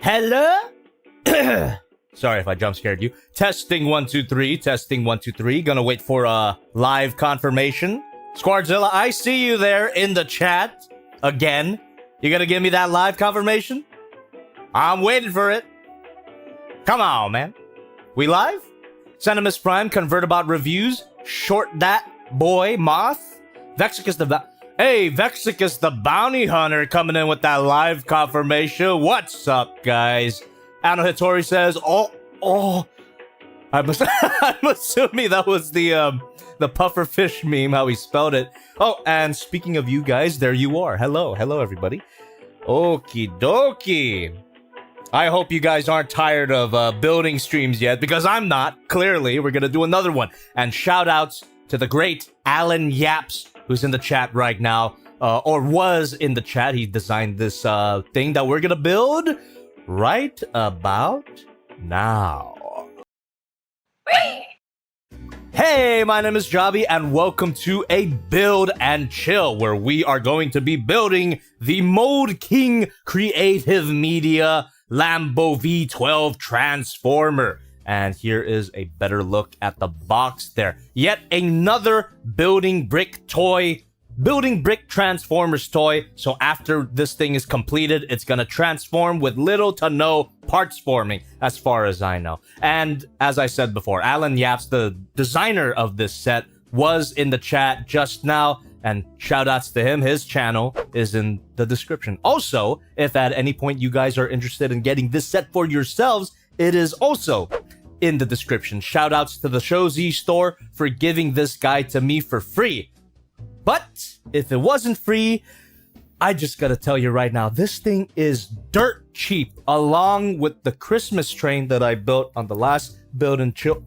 Hello? Sorry if I jump scared you. Testing 1 2 3. Testing 1 2 3. Gonna wait for a live confirmation. Squardzilla, I see you there in the chat. Again. You gonna give me that live confirmation? I'm waiting for it. Come on, man. We live? Sentimus Prime, Convertabout Reviews, Short That Boy, Moth, Vexicus the Bounty Hunter coming in with that live confirmation. What's up, guys? Ano Hitori says, I'm assuming that was the pufferfish meme, how he spelled it. Oh, and speaking of you guys, there you are. Hello, everybody. Okie dokie. I hope you guys aren't tired of building streams yet, because I'm not. Clearly, we're gonna do another one. And shout outs to the great Alan Yaps, who's in the chat right now, or was in the chat. He designed this thing that we're gonna build right about now. Hey, my name is Jobby, and welcome to a Build and Chill, where we are going to be building the Mode King Creative Media Lambo V12 Transformer. And here is a better look at the box there. Yet another building brick Transformers toy. So after this thing is completed, it's gonna transform with little to no parts forming, as far as I know. And as I said before, Alan Yaps, the designer of this set, was in the chat just now. And shout outs to him. His channel is in the description. Also, if at any point you guys are interested in getting this set for yourselves, it is also in the description. Shout outs to the Show.Z store for giving this guy to me for free. But if it wasn't free, I just gotta tell you right now, this thing is dirt cheap, along with the Christmas train that I built on the last Build and Chill.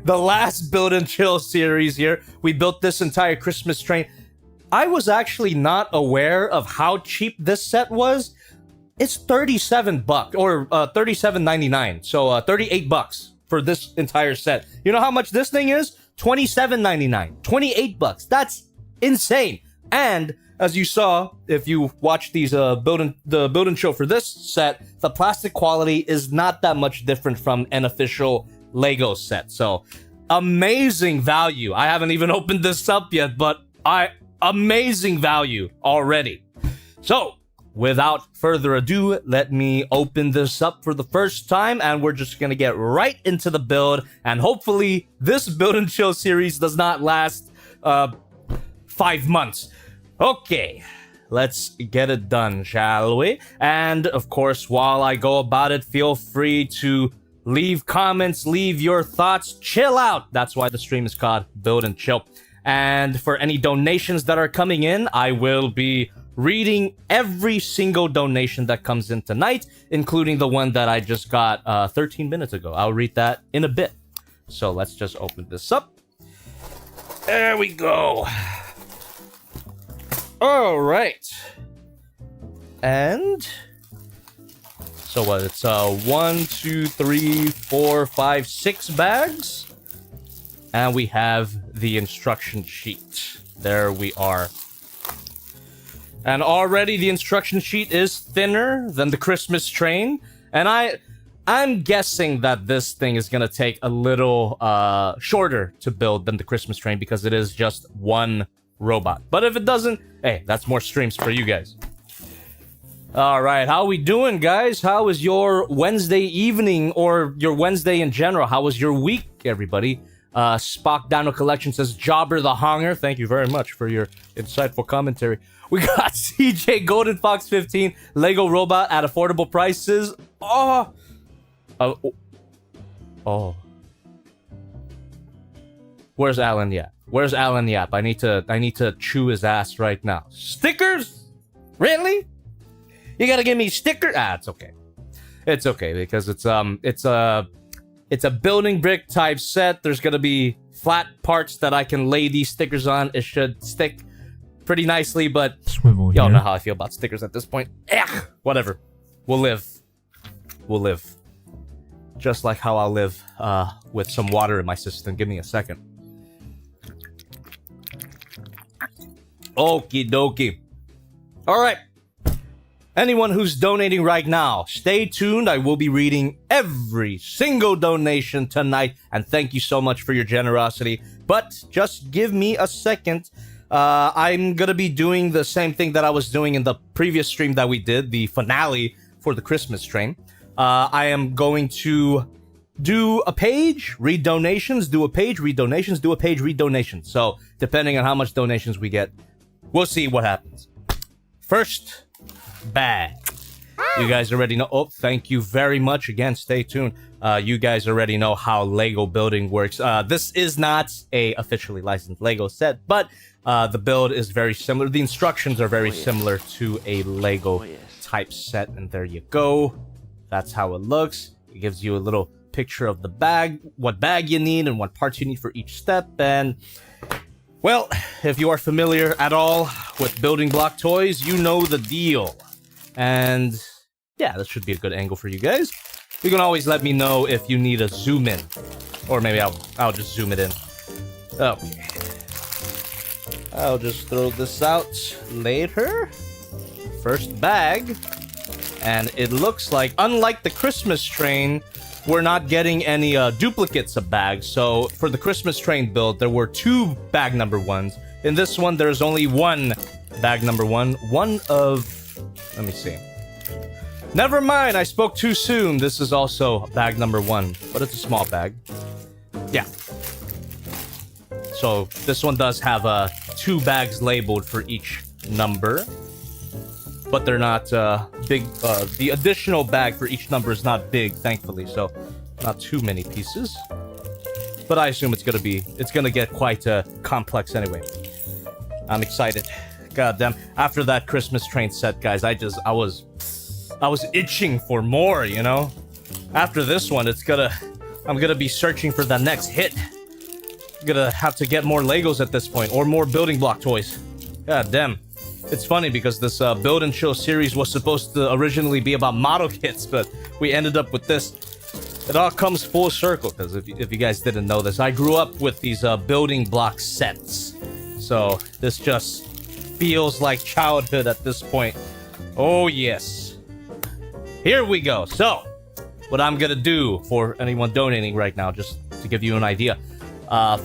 The last Build and Chill series here. We built this entire Christmas train. I was actually not aware of how cheap this set was. It's $37 or $37.99. So 38 bucks for this entire set. You know how much this thing is? $27.99. 28 bucks. That's insane. And as you saw, if you watch these build and show for this set, the plastic quality is not that much different from an official Lego set. So amazing value. I haven't even opened this up yet, but amazing value already. So without further ado, let me open this up for the first time, and we're just gonna get right into the build. And hopefully this Build and Chill series does not last 5 months. Okay, let's get it done, shall we? And of course, while I go about it, feel free to leave comments, leave your thoughts, chill out. That's why the stream is called Build and Chill. And for any donations that are coming in, I will be reading every single donation that comes in tonight, including the one that I just got 13 minutes ago. I'll read that in a bit. So let's just open this up. There we go. All right. And so what? It's 1, 2, 3, 4, 5, 6 bags. And we have the instruction sheet. There we are. And already the instruction sheet is thinner than the Christmas train. And I'm guessing that this thing is going to take a little shorter to build than the Christmas train, because it is just one robot. But if it doesn't, hey, that's more streams for you guys. All right, how we doing, guys? How was your Wednesday evening, or your Wednesday in general? How was your week, everybody? Spock Dino Collection says, Jobber the Honger. Thank you very much for your insightful commentary. We got CJ Golden Fox 15 Lego robot at affordable prices. Oh. Where's Alan Yap? Where's Alan Yap? I need to chew his ass right now. Stickers? Really? You gotta give me stickers? It's okay. It's okay, because it's a building brick type set. There's gonna be flat parts that I can lay these stickers on. It should stick pretty nicely, but Swivel y'all here. know how I feel about stickers at this point. Whatever. We'll live. We'll live. Just like how I'll live with some water in my system. Give me a second. Okie dokie. All right. Anyone who's donating right now, stay tuned. I will be reading every single donation tonight, and thank you so much for your generosity. But just give me a second. I'm gonna be doing the same thing that I was doing in the previous stream that we did, the finale for the Christmas train. I am going to do a page, read donations, do a page, read donations, do a page, read donations. So, depending on how much donations we get, we'll see what happens. First bag. You guys already know. Oh, thank you very much. Again, stay tuned. You guys already know how Lego building works. This is not a officially licensed Lego set, but the build is very similar. The instructions are very similar to a Lego type set, and there you go. That's how it looks. It gives you a little picture of the bag, what bag you need, and what parts you need for each step. And, well, if you are familiar at all with building block toys, you know the deal. And, yeah, this should be a good angle for you guys. You can always let me know if you need a zoom in. Or maybe I'll just zoom it in. Okay. I'll just throw this out later. First bag. And it looks like, unlike the Christmas train, we're not getting any duplicates of bags. So for the Christmas train build, there were 2 bag number 1s. In this one, there's only 1 bag number 1. One of... Let me see. Never mind, I spoke too soon. This is also bag number 1, but it's a small bag. Yeah. So this one does have 2 bags labeled for each number. But they're not big. The additional bag for each number is not big, thankfully, so not too many pieces. But I assume it's gonna get quite complex anyway. I'm excited. God damn! After that Christmas train set, guys, I was itching for more, you know. After this one, I'm gonna be searching for the next hit. I'm gonna have to get more Legos at this point, or more building block toys. God damn. It's funny because this build and show series was supposed to originally be about model kits, but we ended up with this. It all comes full circle, because if you guys didn't know this, I grew up with these building block sets. So this just feels like childhood at this point. Oh yes. Here we go. So, what I'm gonna do for anyone donating right now, just to give you an idea.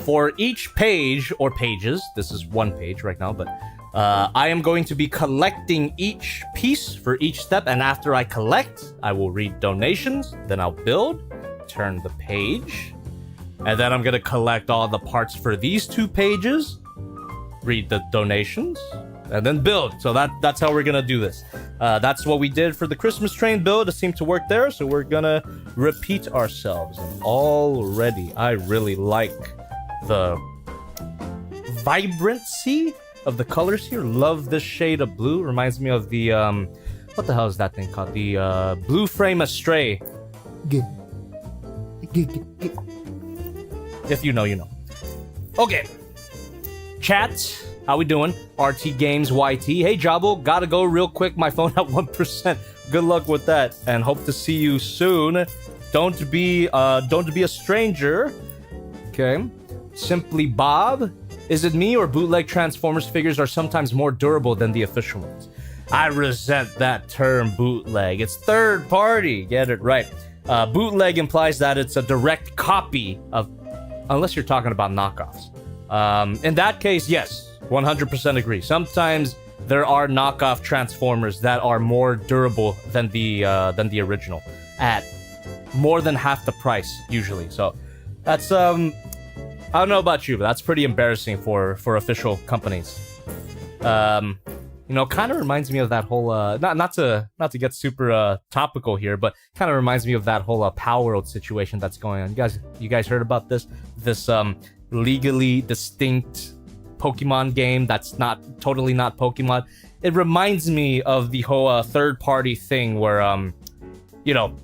For each page, or pages, this is 1 page right now, but I am going to be collecting each piece for each step, and after I collect, I will read donations, then I'll build, turn the page, and then I'm gonna collect all the parts for these 2 pages, read the donations, and then build. So that's how we're gonna do this. That's what we did for the Christmas train build. It seemed to work there, so we're gonna repeat ourselves. And already, I really like the vibrancy of the colors here. Love this shade of blue. Reminds me of the what the hell is that thing called? The Blue Frame Astray. If you know, you know. Okay. Chat, how we doing? RT Games YT. Hey Jabo, gotta go real quick. My phone at 1%. Good luck with that, and hope to see you soon. Don't be a stranger. Okay. Simply Bob. Is it me or bootleg Transformers figures are sometimes more durable than the official ones? I resent that term, bootleg. It's third party. Get it right. Bootleg implies that it's a direct copy of, unless you're talking about knockoffs. In that case, yes, 100% agree. Sometimes there are knockoff Transformers that are more durable than the original at more than half the price usually. So that's I don't know about you, but that's pretty embarrassing for official companies. You know, kind of reminds me of that whole not to get super topical here, but kind of reminds me of that whole Power World situation that's going on. You guys heard about this legally distinct Pokemon game that's totally not Pokemon. It reminds me of the whole third party thing where you know,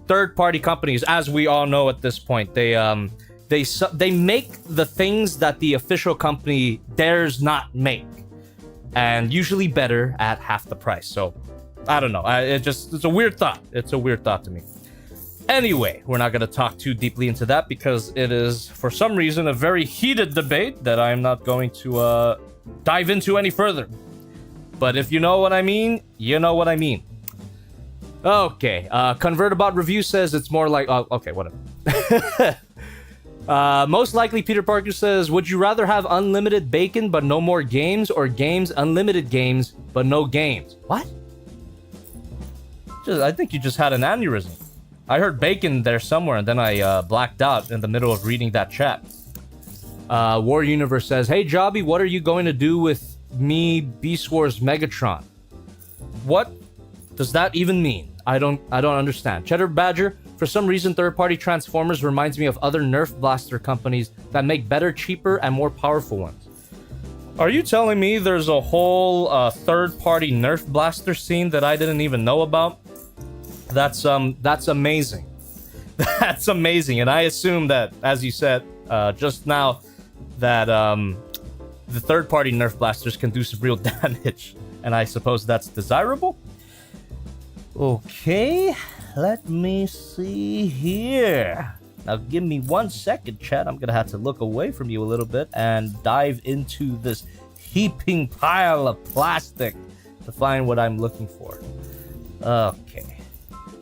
third party companies, as we all know at this point, they make the things that the official company dares not make, and usually better at half the price. So I don't know. It's a weird thought. It's a weird thought to me. Anyway, we're not going to talk too deeply into that because it is, for some reason, a very heated debate that I'm not going to dive into any further. But if you know what I mean, you know what I mean. Okay, ConvertAbot Review says it's more like... okay, whatever. Most likely, Peter Parker says, would you rather have unlimited bacon but no more games, or games, unlimited games, but no games? What? I think you just had an aneurysm. I heard bacon there somewhere, and then I blacked out in the middle of reading that chat. War Universe says, hey, Jobby, what are you going to do with me, Beast Wars Megatron? What does that even mean? I don't understand. Cheddar Badger, for some reason, third-party Transformers reminds me of other Nerf blaster companies that make better, cheaper, and more powerful ones. Are you telling me there's a whole third-party Nerf blaster scene that I didn't even know about? That's amazing. That's amazing. And I assume that, as you said just now, that the third-party Nerf blasters can do some real damage. And I suppose that's desirable? Okay, let me see here. Now give me 1 second, chat. I'm gonna have to look away from you a little bit and dive into this heaping pile of plastic to find what I'm looking for. Okay.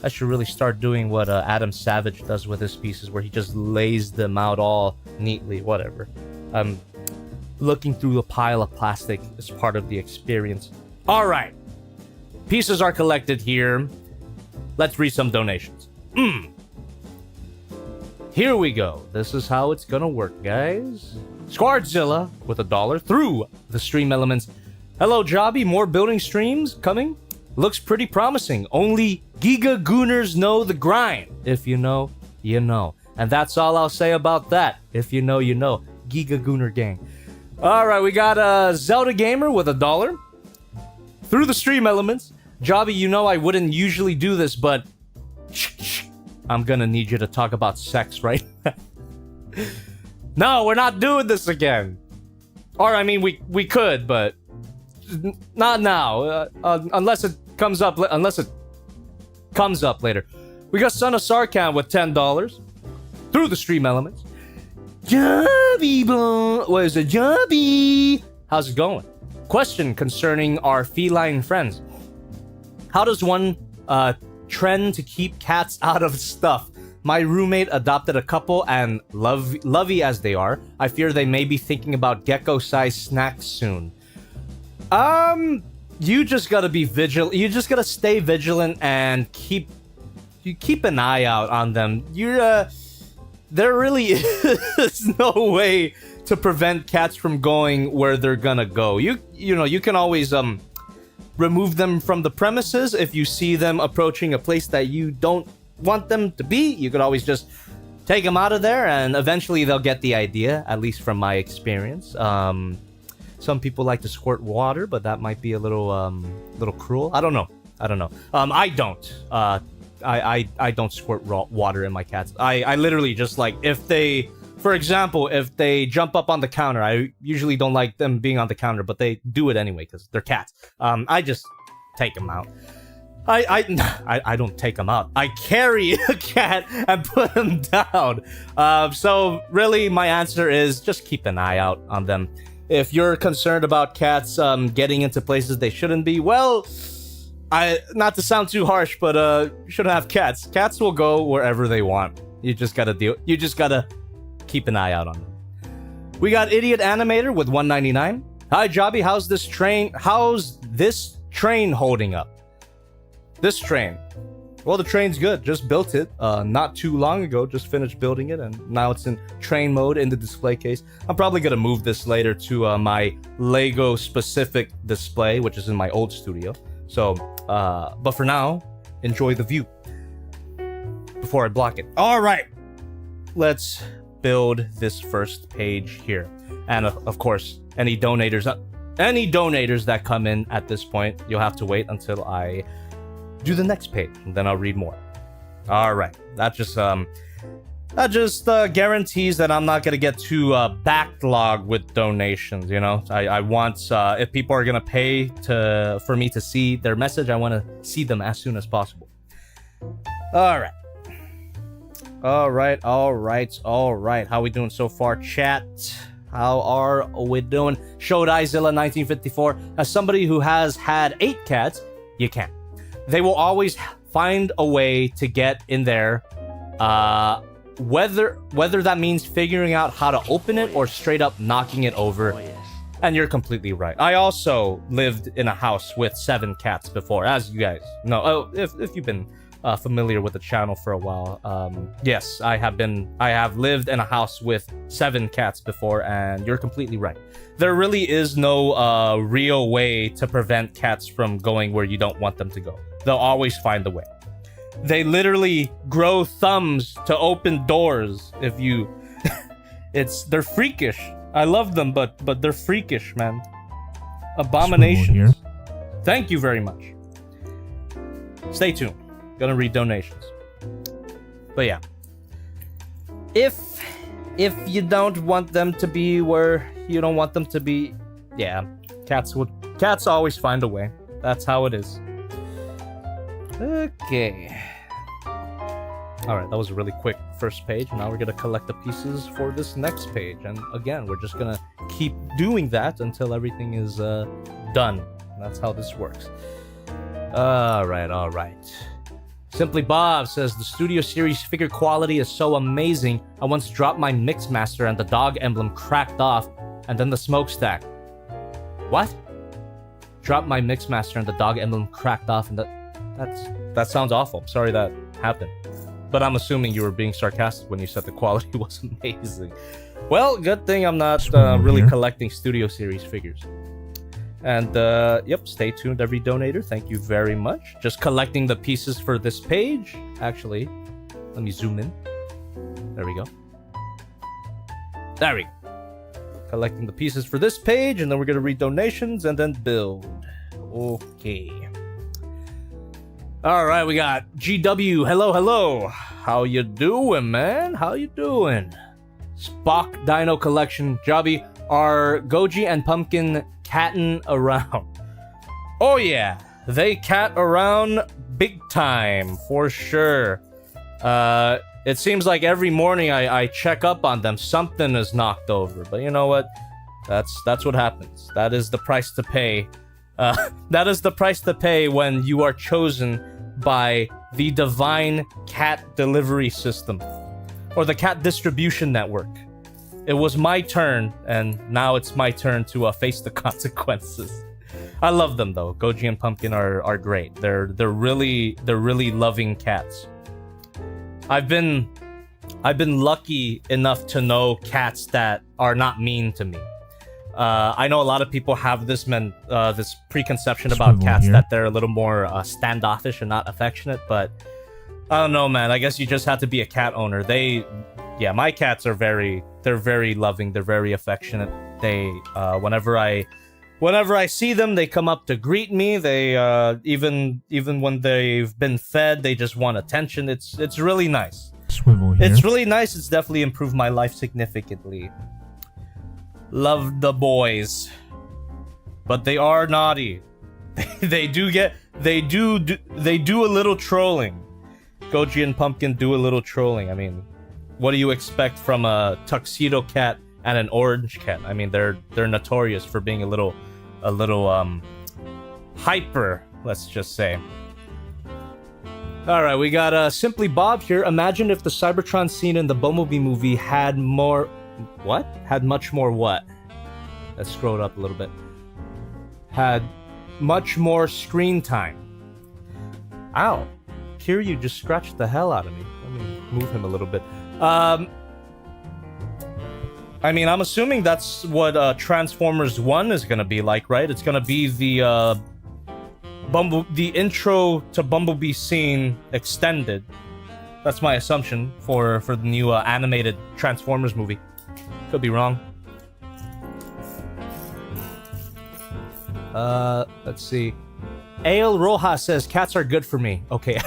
I should really start doing what Adam Savage does with his pieces, where he just lays them out all neatly, whatever. I'm looking through a pile of plastic as part of the experience. All right. Pieces are collected here. Let's read some donations. Here we go. This is how it's gonna work, guys. Squardzilla with $1 through the stream elements. Hello, Jobby. More building streams coming? Looks pretty promising. Only Giga Gooners know the grind. If you know, you know. And that's all I'll say about that. If you know, you know. Giga Gooner gang. All right, we got Zelda Gamer with $1 through the stream elements. Jobby, you know I wouldn't usually do this, but I'm gonna need you to talk about sex right now. No, we're not doing this again. Or, I mean, we could, but not now. Unless it comes up later. We got Son of Sarkhan with $10 through the stream elements. Jobby, what is it, Jobby? How's it going? Question concerning our feline friends. How does one trend to keep cats out of stuff? My roommate adopted a couple, and lovey as they are, I fear they may be thinking about gecko-sized snacks soon. You just gotta be vigilant. You just gotta stay vigilant and keep an eye out on them. There really is no way to prevent cats from going where they're gonna go. You know, you can always remove them from the premises if you see them approaching a place that you don't want them to be. You could always just take them out of there, and eventually they'll get the idea, at least from my experience. Some people like to squirt water, but that might be a little cruel. I don't know. I don't. I don't squirt raw water in my cats. I literally just, like, if they, for example, if they jump up on the counter, I usually don't like them being on the counter, but they do it anyway because they're cats. I just take them out. I don't take them out. I carry a cat and put them down. So really, my answer is just keep an eye out on them. If you're concerned about cats getting into places they shouldn't be, well, not to sound too harsh, but you shouldn't have cats. Cats will go wherever they want. You just gotta keep an eye out on them. We got Idiot Animator with $1.99. Hi, Jobby. How's this train holding up? This train. Well, the train's good. Just built it not too long ago. Just finished building it, and now it's in train mode in the display case. I'm probably gonna move this later to my Lego specific display, which is in my old studio. So, but for now, enjoy the view before I block it. All right, let's build this first page here. And of course, any donators that come in at this point, you'll have to wait until I do the next page, and then I'll read more. All right, that just guarantees that I'm not gonna get too backlogged with donations. You know, I want if people are gonna pay for me to see their message, I want to see them as soon as possible. All right. How we doing so far, chat? How are we doing? Show.Zilla 1954. As somebody who has had 8 cats, you can't. They will always find a way to get in there, whether that means figuring out how to open it or straight up knocking it over. And you're completely right. I also lived in a house with 7 cats before, as you guys know. Oh, if you've been familiar with the channel for a while, yes, I have lived in a house with 7 cats before, and you're completely right. There really is no real way to prevent cats from going where you don't want them to go. They'll always find a way. They literally grow thumbs to open doors if you... They're freakish. I love them, but they're freakish, man. Abominations. Thank you very much. Stay tuned. Gonna read donations. But yeah. If you don't want them to be where you don't want them to be, yeah, cats always find a way. That's how it is. Okay. Alright, that was a really quick first page. Now we're gonna collect the pieces for this next page. And again, we're just gonna keep doing that until everything is done. That's how this works. Alright. Simply Bob says, the Studio Series figure quality is so amazing. I once dropped my Mixmaster and the dog emblem cracked off, and then the smokestack. What? Dropped my Mixmaster and the dog emblem cracked off, and that sounds awful. Sorry that happened. But I'm assuming you were being sarcastic when you said the quality was amazing. Well, good thing I'm not really collecting Studio Series figures. And, yep, stay tuned, every donator. Thank you very much. Just collecting the pieces for this page. Actually, let me zoom in. There we go. There we go. Collecting the pieces for this page, and then we're going to read donations and then build. Okay. All right, we got GW. Hello. How you doing, man? How you doing? Spock Dino Collection. Jobby, are Goji and Pumpkin catting around? Oh yeah, they cat around big time, for sure. It seems like every morning I check up on them, something is knocked over. But you know what? That's what happens. That is the price to pay. That is the price to pay when you are chosen by the divine cat delivery system, or the cat distribution network. It was my turn, and now it's my turn to face the consequences. I love them though. Goji and Pumpkin are great. They're really loving cats. I've been lucky enough to know cats that are not mean to me. I know a lot of people have this preconception about cats that they're a little more standoffish and not affectionate, but I don't know, man. I guess you just have to be a cat owner. My cats are very loving. They're very affectionate. They whenever I see them, they come up to greet me. They even when they've been fed, they just want attention. It's really nice. Swivel here. It's really nice. It's definitely improved my life significantly. Love the boys, but they are naughty. They do a little trolling. Goji and Pumpkin do a little trolling. I mean, what do you expect from a tuxedo cat and an orange cat? I mean, they're notorious for being a little hyper, let's just say. All right, we got Simply Bob here. Imagine if the Cybertron scene in the Bumblebee movie had more... What? Had much more what? Let's scroll it up a little bit. Had much more screen time. Ow. Kiryu just scratched the hell out of me. Let me move him a little bit. I mean, I'm assuming that's what Transformers 1 is gonna be like, right? It's gonna be the intro to Bumblebee scene extended. That's my assumption for the new animated Transformers movie. Could be wrong. Let's see. Ale Rojas says cats are good for me. Okay.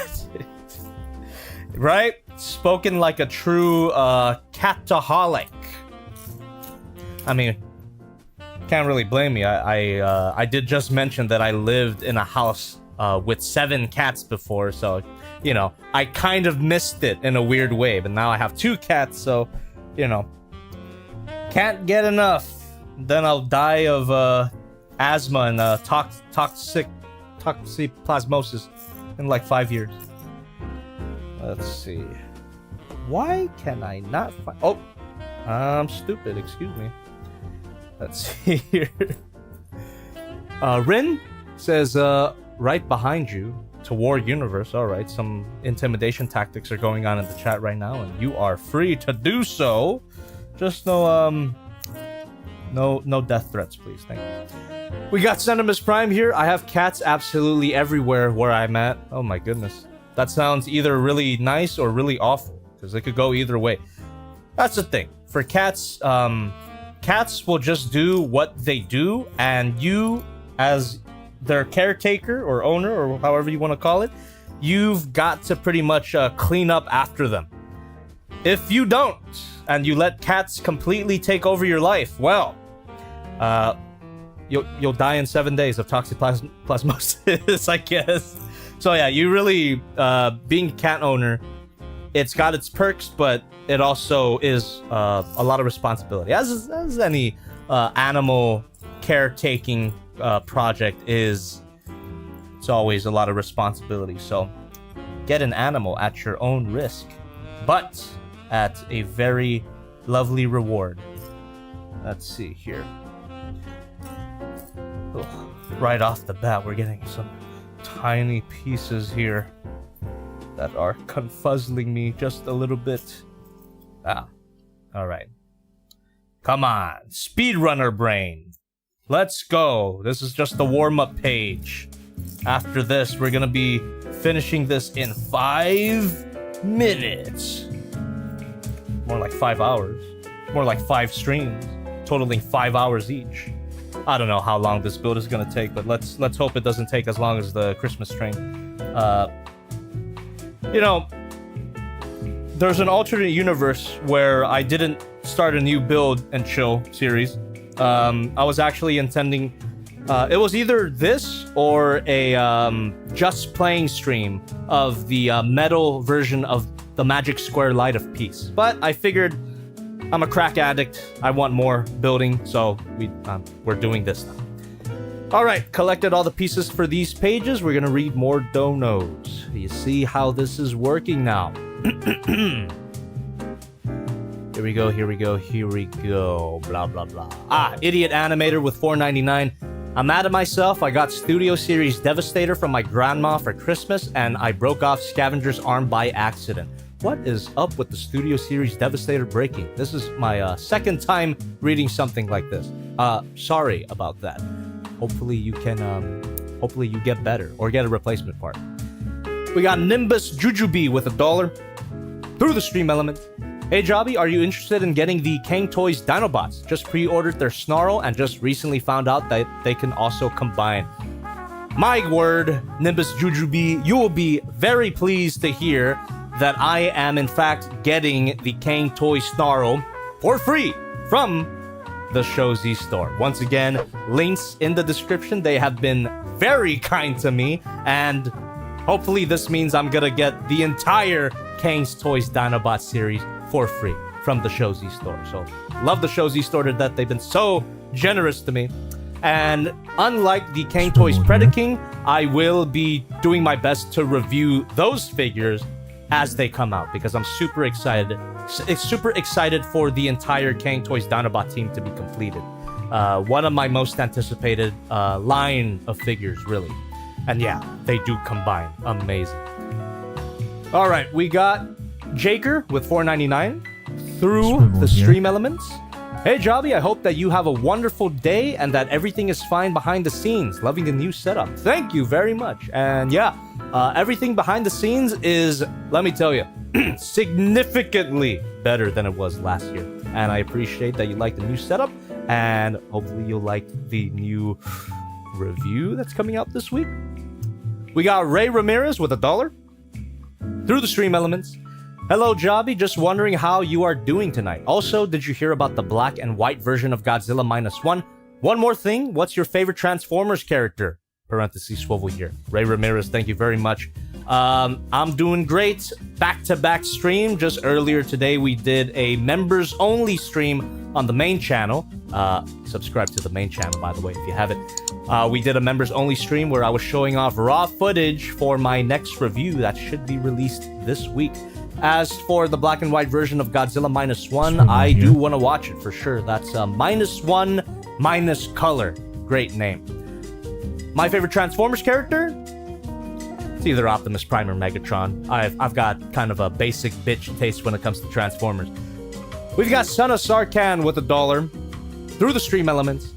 Right? Spoken like a true cataholic. I mean, can't really blame me. I did just mention that I lived in a house with 7 cats before, so you know, I kind of missed it in a weird way. But now I have 2 cats, so you know. Can't get enough. Then I'll die of asthma and toxoplasmosis in like 5 years. Let's see. Why can I not find... Oh, I'm stupid. Excuse me. Let's see here. Rin says, right behind you to War Universe. All right, some intimidation tactics are going on in the chat right now, and you are free to do so. Just no death threats, please. Thank you. We got Centimus Prime here. I have cats absolutely everywhere where I'm at. Oh my goodness. That sounds either really nice or really awful, because it could go either way. That's the thing. For cats, cats will just do what they do, and you, as their caretaker or owner or however you want to call it, you've got to pretty much clean up after them. If you don't, and you let cats completely take over your life, well, you'll die in 7 days of toxoplasmosis, I guess. So yeah, you really, being a cat owner, it's got its perks, but it also is a lot of responsibility. As any animal caretaking project is, it's always a lot of responsibility. So get an animal at your own risk, but at a very lovely reward. Let's see here. Ugh. Right off the bat, we're getting some tiny pieces here that are confuzzling me just a little bit. Ah, all right. Come on, speedrunner brain. Let's go. This is just the warm-up page. After this, we're gonna be finishing this in 5 minutes. More like 5 hours. More like 5 streams, totaling 5 hours each. I don't know how long this build is gonna take, but let's hope it doesn't take as long as the Christmas train. You know, there's an alternate universe where I didn't start a new build and chill series. I was actually intending, it was either this or a just playing stream of the metal version of the Magic Square Light of Peace. But I figured I'm a crack addict. I want more building, so we're doing this now. All right, collected all the pieces for these pages. We're gonna read more donos. You see how this is working now. Here we go, here we go, here we go. Blah, blah, blah. Ah, Idiot Animator with $4.99. I'm mad at myself. I got Studio Series Devastator from my grandma for Christmas, and I broke off Scavenger's arm by accident. What is up with the Studio Series Devastator breaking? This is my second time reading something like this. Sorry about that. Hopefully you can, hopefully you get better or get a replacement part. We got Nimbus Jujubee with $1 through the stream element. Hey Jobby, are you interested in getting the Kang Toys Dinobots? Just pre-ordered their Snarl and just recently found out that they can also combine. My word, Nimbus Jujubee, you will be very pleased to hear that I am in fact getting the Kang Toys Snarl for free from the Show.Z store. Once again, links in the description. They have been very kind to me, and hopefully this means I'm gonna get the entire Kang's Toys Dinobot series for free from the Show.Z store. So love the Show.Z store to death. They've been so generous to me. And unlike the Kang Toys Predaking, I will be doing my best to review those figures as they come out, because I'm super excited. Super excited for the entire Kang Toys Dinobot team to be completed. One of my most anticipated line of figures, really. And yeah, they do combine. Amazing. All right, we got Jaker with $4.99 through the stream elements. Hey Jobby, I hope that you have a wonderful day and that everything is fine behind the scenes. Loving the new setup. Thank you very much. And yeah, everything behind the scenes is, let me tell you, significantly better than it was last year. And I appreciate that you like the new setup, and hopefully you'll like the new review that's coming out this week. We got Ray Ramirez with $1 through the stream elements. Hello Jobby, just wondering how you are doing tonight. Also, did you hear about the black and white version of Godzilla -1? One more thing, what's your favorite Transformers character? Parentheses swivel here. Ray Ramirez, thank you very much. I'm doing great. Back-to-back stream. Just earlier today, we did a members-only stream on the main channel. Subscribe to the main channel, by the way, if you haven't. We did a members-only stream where I was showing off raw footage for my next review that should be released this week. As for the black and white version of Godzilla -1, I do want to watch it for sure. That's -1 minus color. Great name. My favorite Transformers character? It's either Optimus Prime or Megatron. I've got kind of a basic bitch taste when it comes to Transformers. We've got Son of Sarkhan with $1. Through the stream elements.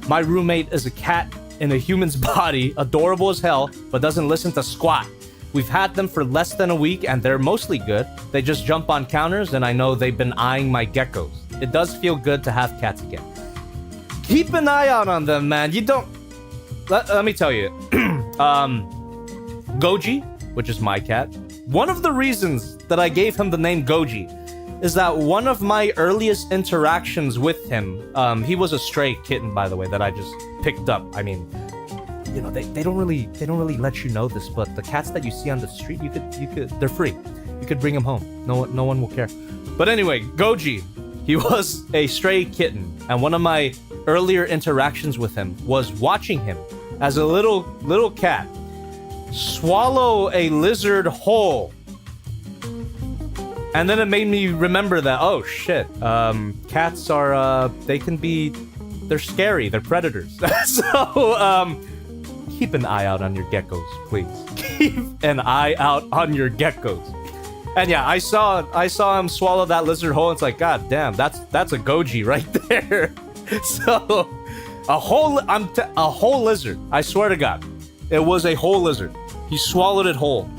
My roommate is a cat in a human's body, adorable as hell, but doesn't listen to squat. We've had them for less than a week, and they're mostly good. They just jump on counters, and I know they've been eyeing my geckos. It does feel good to have cats again. Keep an eye out on them, man. You don't... Let me tell you. Goji, which is my cat, one of the reasons that I gave him the name Goji is that one of my earliest interactions with him, he was a stray kitten, by the way, that I just picked up. I mean... You know, they don't really let you know this, but the cats that you see on the street, you could they're free. You could bring them home. No one will care. But anyway, Goji, he was a stray kitten, and one of my earlier interactions with him was watching him as a little cat swallow a lizard whole. And then it made me remember that, oh shit, cats are they're scary, they're predators. So keep an eye out on your geckos, please. Keep an eye out on your geckos. And yeah, I saw him swallow that lizard whole. It's like, god damn, that's a Goji right there. So a whole lizard. I swear to God, it was a whole lizard. He swallowed it whole.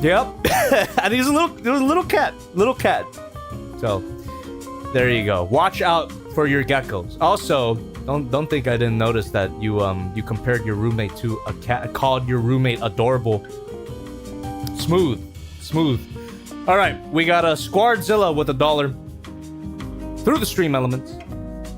Yep. And he's a little cat. So there you go. Watch out for your geckos. Also, don't think I didn't notice that you compared your roommate to a cat, called your roommate adorable. Smooth. All right, we got a Squardzilla with $1. Through the stream elements.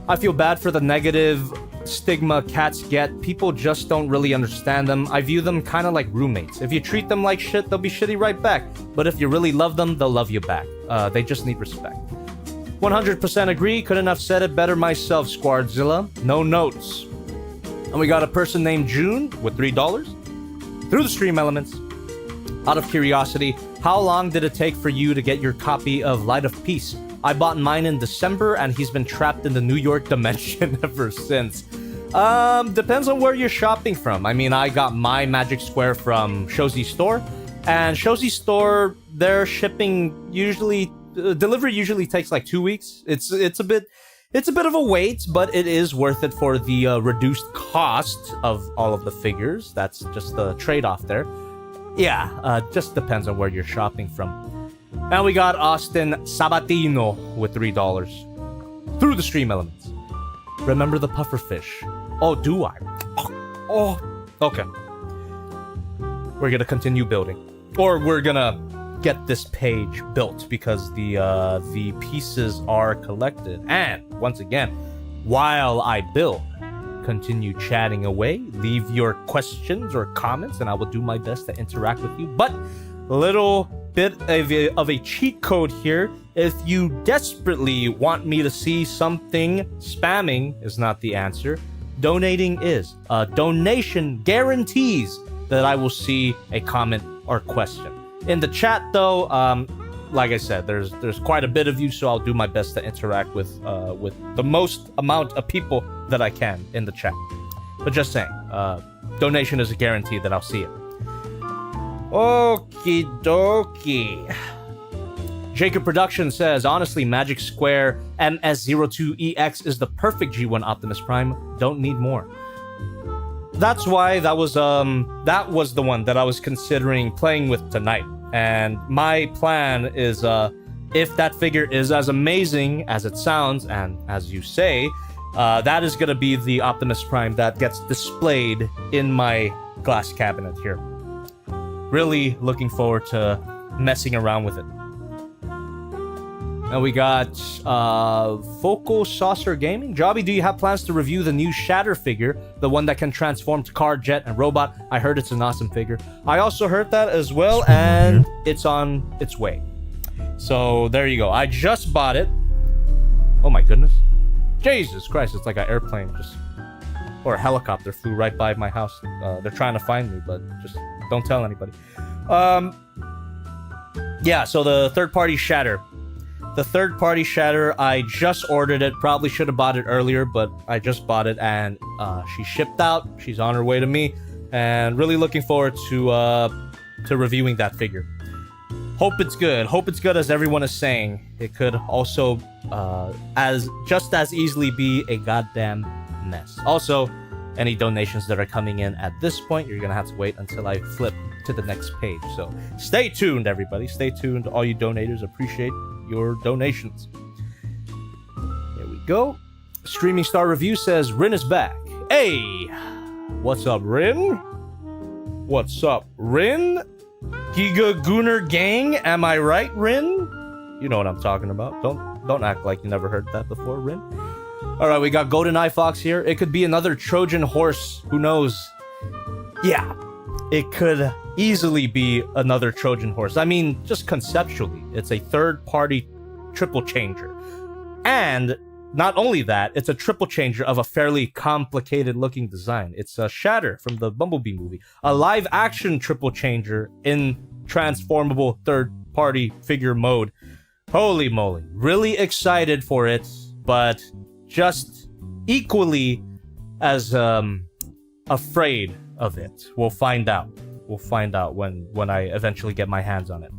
I feel bad for the negative stigma cats get. People just don't really understand them. I view them kind of like roommates. If you treat them like shit, they'll be shitty right back. But if you really love them, they'll love you back. They just need respect. 100% agree. Couldn't have said it better myself, Squardzilla. No notes. And we got a person named June with $3. Through the stream elements. Out of curiosity, how long did it take for you to get your copy of Light of Peace? I bought mine in December, and he's been trapped in the New York dimension ever since. Depends on where you're shopping from. I mean, I got my Magic Square from Show.Z store, and Show.Z store, their shipping delivery usually takes like 2 weeks. It's a bit of a wait, but it is worth it for the reduced cost of all of the figures. That's just the trade-off there. Yeah, just depends on where you're shopping from. And we got Austin Sabatino with $3. Through the stream elements. Remember the pufferfish? Oh, do I? Oh, okay. We're gonna continue building, or we're gonna get this page built because the pieces are collected. And once again, while I build, continue chatting away. Leave your questions or comments, and I will do my best to interact with you. But a little bit of a cheat code here. If you desperately want me to see something, spamming is not the answer. Donating is. Donation guarantees that I will see a comment or question. In the chat, though, like I said, there's quite a bit of you, so I'll do my best to interact with the most amount of people that I can in the chat. But just saying, donation is a guarantee that I'll see it. Okie dokie. Jacob Production says, honestly, Magic Square MS02EX is the perfect G1 Optimus Prime. Don't need more. That's why that was the one that I was considering playing with tonight. And my plan is, if that figure is as amazing as it sounds, and as you say, that is going to be the Optimus Prime that gets displayed in my glass cabinet here. Really looking forward to messing around with it. And we got Vocal Saucer Gaming. Jobby, do you have plans to review the new Shatter figure? The one that can transform to car, jet, and robot? I heard it's an awesome figure. I also heard that as well, and it's on its way. So there you go. I just bought it. Oh my goodness. Jesus Christ, it's like an airplane just... Or a helicopter flew right by my house. They're trying to find me, but just don't tell anybody. Yeah, so the third-party shatter. The third-party shatter, I just ordered it. Probably should have bought it earlier, but I just bought it, and she shipped out. She's on her way to me, and really looking forward to reviewing that figure. Hope it's good. Hope it's good, as everyone is saying. It could also just as easily be a goddamn mess. Also, any donations that are coming in at this point, you're gonna have to wait until I flip to the next page. So stay tuned, everybody. Stay tuned. All you donators, appreciate your donations. Here we go. Streaming Star Review says Rin is back. Hey, what's up, Rin? What's up, Rin? Giga Gooner Gang, am I right, Rin? You know what I'm talking about. Don't act like you never heard that before, Rin. All right, we got GoldenEye Fox here. It could be another Trojan horse. Who knows? Yeah, it could easily be another Trojan horse. I mean, just conceptually, it's a third-party triple changer. And not only that, it's a triple changer of a fairly complicated-looking design. It's a Shatter from the Bumblebee movie. A live-action triple changer in transformable third-party figure mode. Holy moly. Really excited for it, but just equally as afraid of it. We'll find out. We'll find out when I eventually get my hands on it.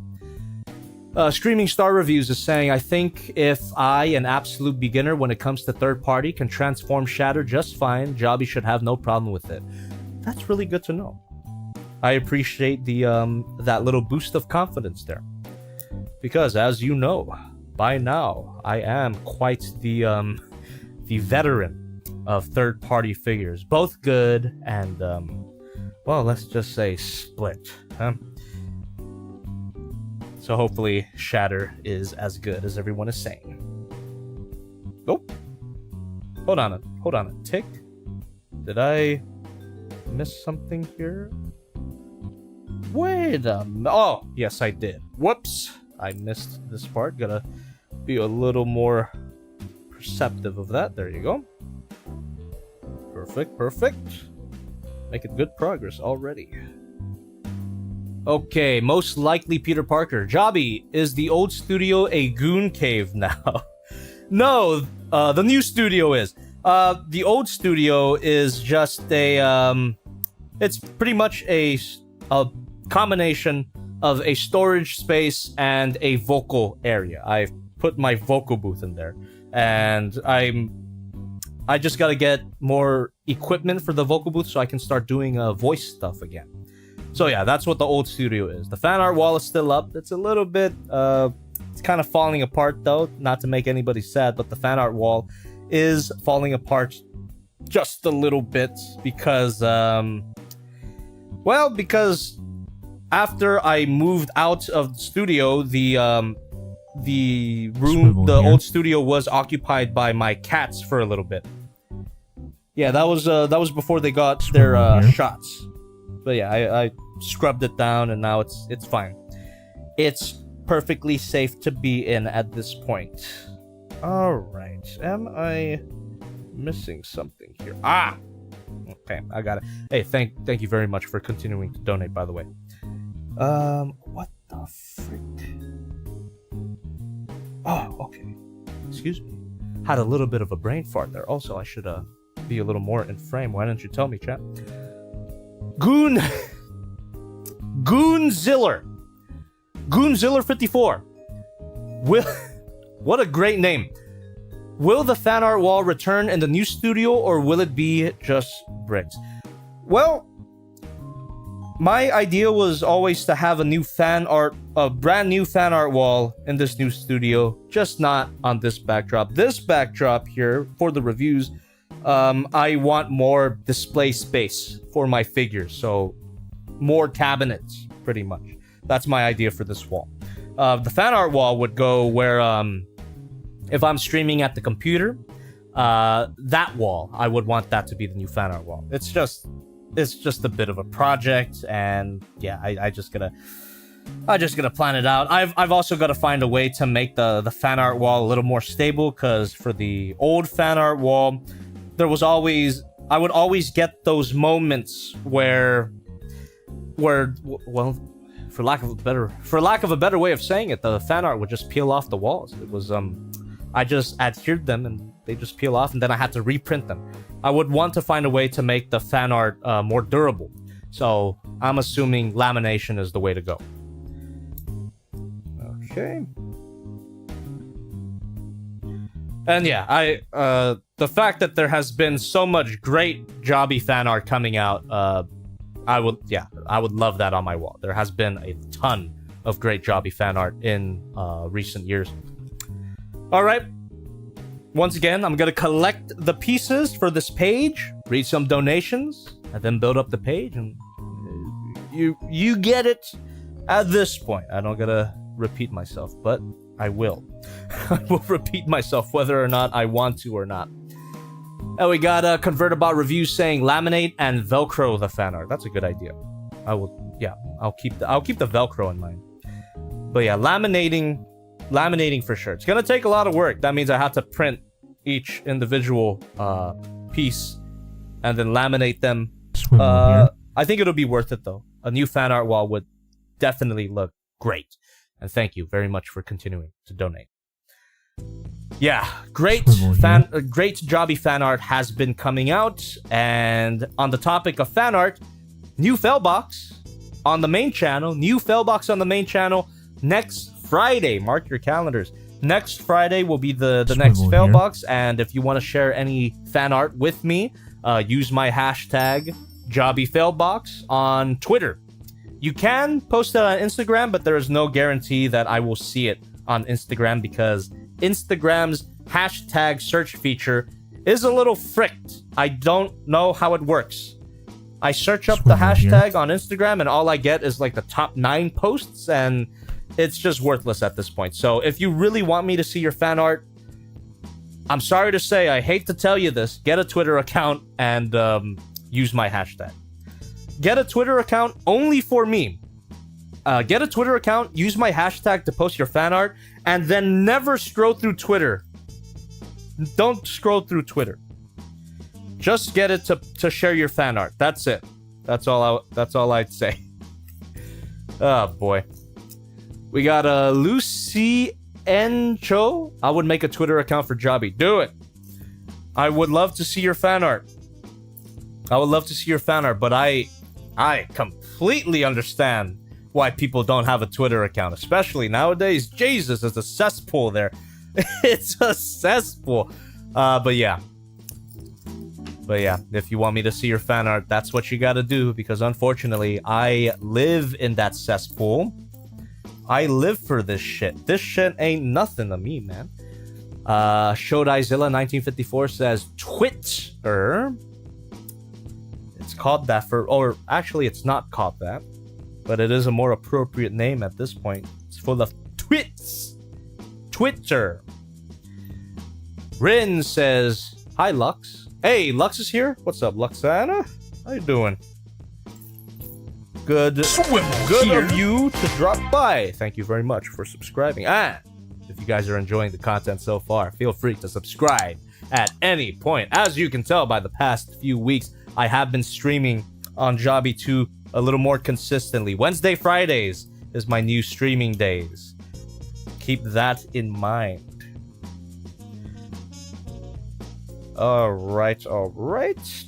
Streaming Star Reviews is saying, I think if I, an absolute beginner when it comes to third party, can transform Shatter just fine, Jobby should have no problem with it. That's really good to know. I appreciate the that little boost of confidence there. Because as you know, by now, I am quite the veteran of third party figures. Both good and, well, let's just say split. Huh? So hopefully Shatter is as good as everyone is saying. Oh, hold on a tick. Did I miss something here? Wait a minute. Oh, yes, I did. Whoops, I missed this part. Gotta be a little more perceptive of that. There you go. Perfect. Making good progress already. Okay, most likely Peter Parker. Jobby, is the old studio a goon cave now? No, the new studio is. The old studio is just a, it's pretty much a combination of a storage space and a vocal area. I've put my vocal booth in there, and I just gotta get more equipment for the vocal booth so I can start doing voice stuff again. So yeah, that's what the old studio is. The fan art wall is still up. It's a little bit, it's kind of falling apart though, not to make anybody sad, but the fan art wall is falling apart just a little bit because, well, because after I moved out of the studio, the room, the old studio was occupied by my cats for a little bit. Yeah, that was before they got their shots. But yeah, I scrubbed it down and now it's fine. It's perfectly safe to be in at this point. All right, am I missing something here? Ah, okay, I got it. Hey, thank you very much for continuing to donate, by the way. What the frick? Oh, okay. Excuse me. Had a little bit of a brain fart there. Also, I should be a little more in frame. Why didn't you tell me, chat? Goonziller 54. What a great name. Will the fan art wall return in the new studio, or will it be just bricks? Well, my idea was always to have a brand new fan art wall in this new studio, just not on this backdrop. This backdrop here for the reviews, I want more display space for my figures, so more cabinets, pretty much. That's my idea for this wall. The fan art wall would go where, if I'm streaming at the computer, that wall, I would want that to be the new fan art wall. It's just a bit of a project, and yeah, I just gotta I'm just gonna plan it out. I've also got to find a way to make the fan art wall a little more stable, because for the old fan art wall, I would always get those moments where well, for lack of a better way of saying it, the fan art would just peel off the walls. It was I just adhered them and they just peel off, and then I had to reprint them. I would want to find a way to make the fan art more durable. So I'm assuming lamination is the way to go. Okay. And yeah, the fact that there has been so much great Jobby fan art coming out, I would love that on my wall. There has been a ton of great Jobby fan art in recent years. All right. Once again, I'm gonna collect the pieces for this page, read some donations, and then build up the page, and you get it. At this point, I don't gotta repeat myself, but I will. I will repeat myself whether or not I want to or not. And we got a ConvertAbot review saying laminate and Velcro the fan art. That's a good idea. I'll keep the Velcro in mind. But yeah, laminating for sure. It's gonna take a lot of work. That means I have to print each individual piece and then laminate them. I think it'll be worth it though. A new fan art wall would definitely look great. And thank you very much for continuing to donate. Yeah, great Jobby fan art has been coming out. And on the topic of fan art, new Failbox on the main channel. Next Friday. Mark your calendars. Next Friday will be the next Failbox. And if you want to share any fan art with me, use my hashtag JobbyFailbox on Twitter. You can post it on Instagram, but there is no guarantee that I will see it on Instagram, because Instagram's hashtag search feature is a little fricked. I don't know how it works. I search up the hashtag on Instagram and all I get is like the top 9 posts, and it's just worthless at this point. So if you really want me to see your fan art, I'm sorry to say, I hate to tell you this, get a Twitter account and use my hashtag. Get a Twitter account only for me. Get a Twitter account, use my hashtag to post your fan art, and then never scroll through Twitter. Don't scroll through Twitter. Just get it to share your fan art. That's it. That's all I'd say. Oh boy. We got a Lucy N. Cho. I would make a Twitter account for Jobby. Do it. I would love to see your fan art. But I completely understand why people don't have a Twitter account, especially nowadays. Jesus, it's a cesspool there. It's a cesspool. But yeah, if you want me to see your fan art, that's what you gotta do, because unfortunately, I live in that cesspool. I live for this shit. This shit ain't nothing to me, man. Show.Zilla 1954 says Twitter. It's called that or actually it's not called that, but it is a more appropriate name at this point. It's full of twits. Twitter. Rin says, hi Lux. Hey, Lux is here. What's up, Luxana? How you doing? Good of you to drop by. Thank you very much for subscribing. And if you guys are enjoying the content so far, feel free to subscribe at any point. As you can tell by the past few weeks, I have been streaming on Jobby 2 a little more consistently. Wednesday, Fridays is my new streaming days. Keep that in mind. Alright.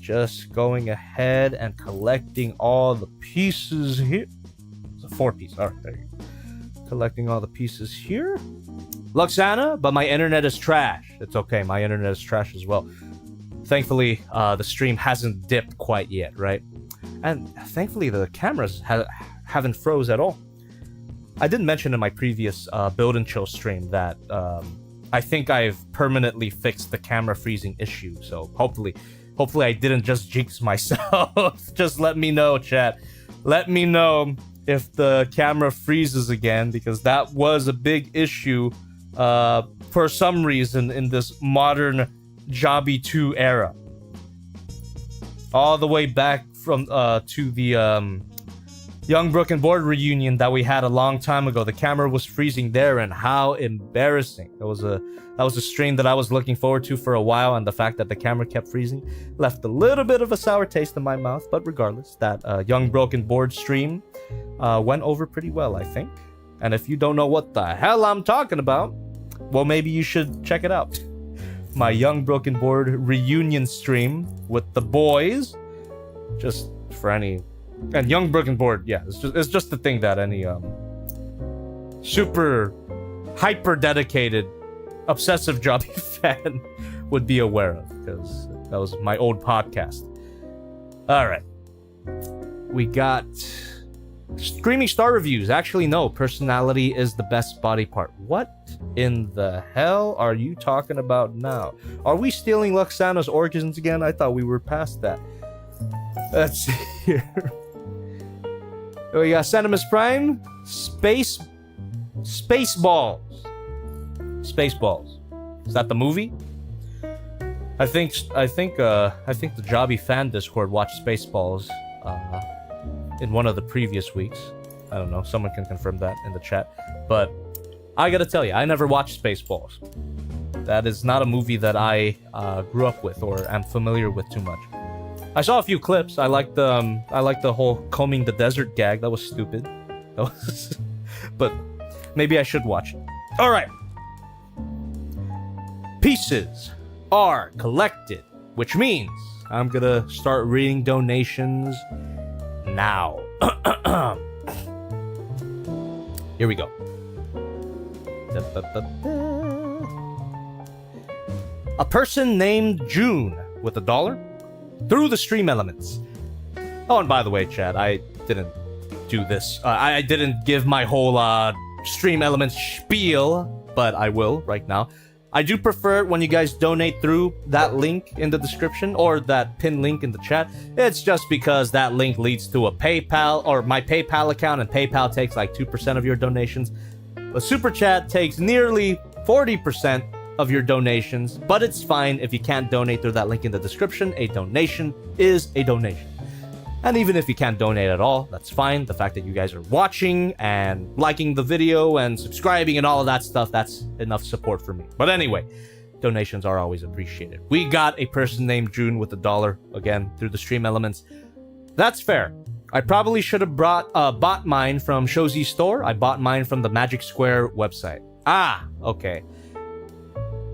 Just going ahead and collecting all the pieces here. It's a 4-piece. Alright, there you go. Collecting all the pieces here. Luxana, but my internet is trash. It's okay, my internet is trash as well. Thankfully, the stream hasn't dipped quite yet, right? And thankfully, the cameras haven't froze at all. I did mention in my previous Build and Chill stream that I think I've permanently fixed the camera freezing issue. So hopefully I didn't just jinx myself. Just let me know, chat. Let me know if the camera freezes again, because that was a big issue for some reason in this modern Jobby 2 era. All the way back from to the Young Brook and Board reunion that we had a long time ago. The camera was freezing there, and how embarrassing. That was a stream that I was looking forward to for a while, and the fact that the camera kept freezing left a little bit of a sour taste in my mouth. But regardless, that Young Broken Board stream went over pretty well, I think. And if you don't know what the hell I'm talking about, well, maybe you should check it out. My Young Broken Board reunion stream with the boys. Just for any... And Young Broken Board, yeah, it's just the thing that any super hyper dedicated obsessive Jobby fan would be aware of, because that was my old podcast. All right, we got streaming star reviews. Actually, no, personality is the best body part. What in the hell are you talking about now? Are we stealing Luxana's organs again? I thought we were past that. Let's see here. We got Sentimus Prime, Spaceballs. Is that the movie? I think the Jobby fan Discord watched Spaceballs in one of the previous weeks. I don't know, someone can confirm that in the chat. But I gotta tell you, I never watched Spaceballs. That is not a movie that I grew up with or am familiar with too much. I saw a few clips. I liked the whole combing the desert gag. That was stupid. But maybe I should watch it. All right. Pieces are collected, which means I'm gonna start reading donations now. Here we go. A person named June with $1 through the stream elements. Oh, and by the way, chat, I didn't do this. I didn't give my whole stream elements spiel, but I will right now. I do prefer it when you guys donate through that link in the description or that pin link in the chat. It's just because that link leads to a PayPal or my PayPal account, and PayPal takes like 2% of your donations. But Super Chat takes nearly 40% of your donations, but it's fine if you can't donate through that link in the description. A donation is a donation. And even if you can't donate at all, that's fine. The fact that you guys are watching and liking the video and subscribing and all of that stuff, that's enough support for me. But anyway, donations are always appreciated. We got a person named June with $1, again, through the stream elements. That's fair. I probably should have bought mine from Show.Z store. I bought mine from the Magic Square website. Ah, okay.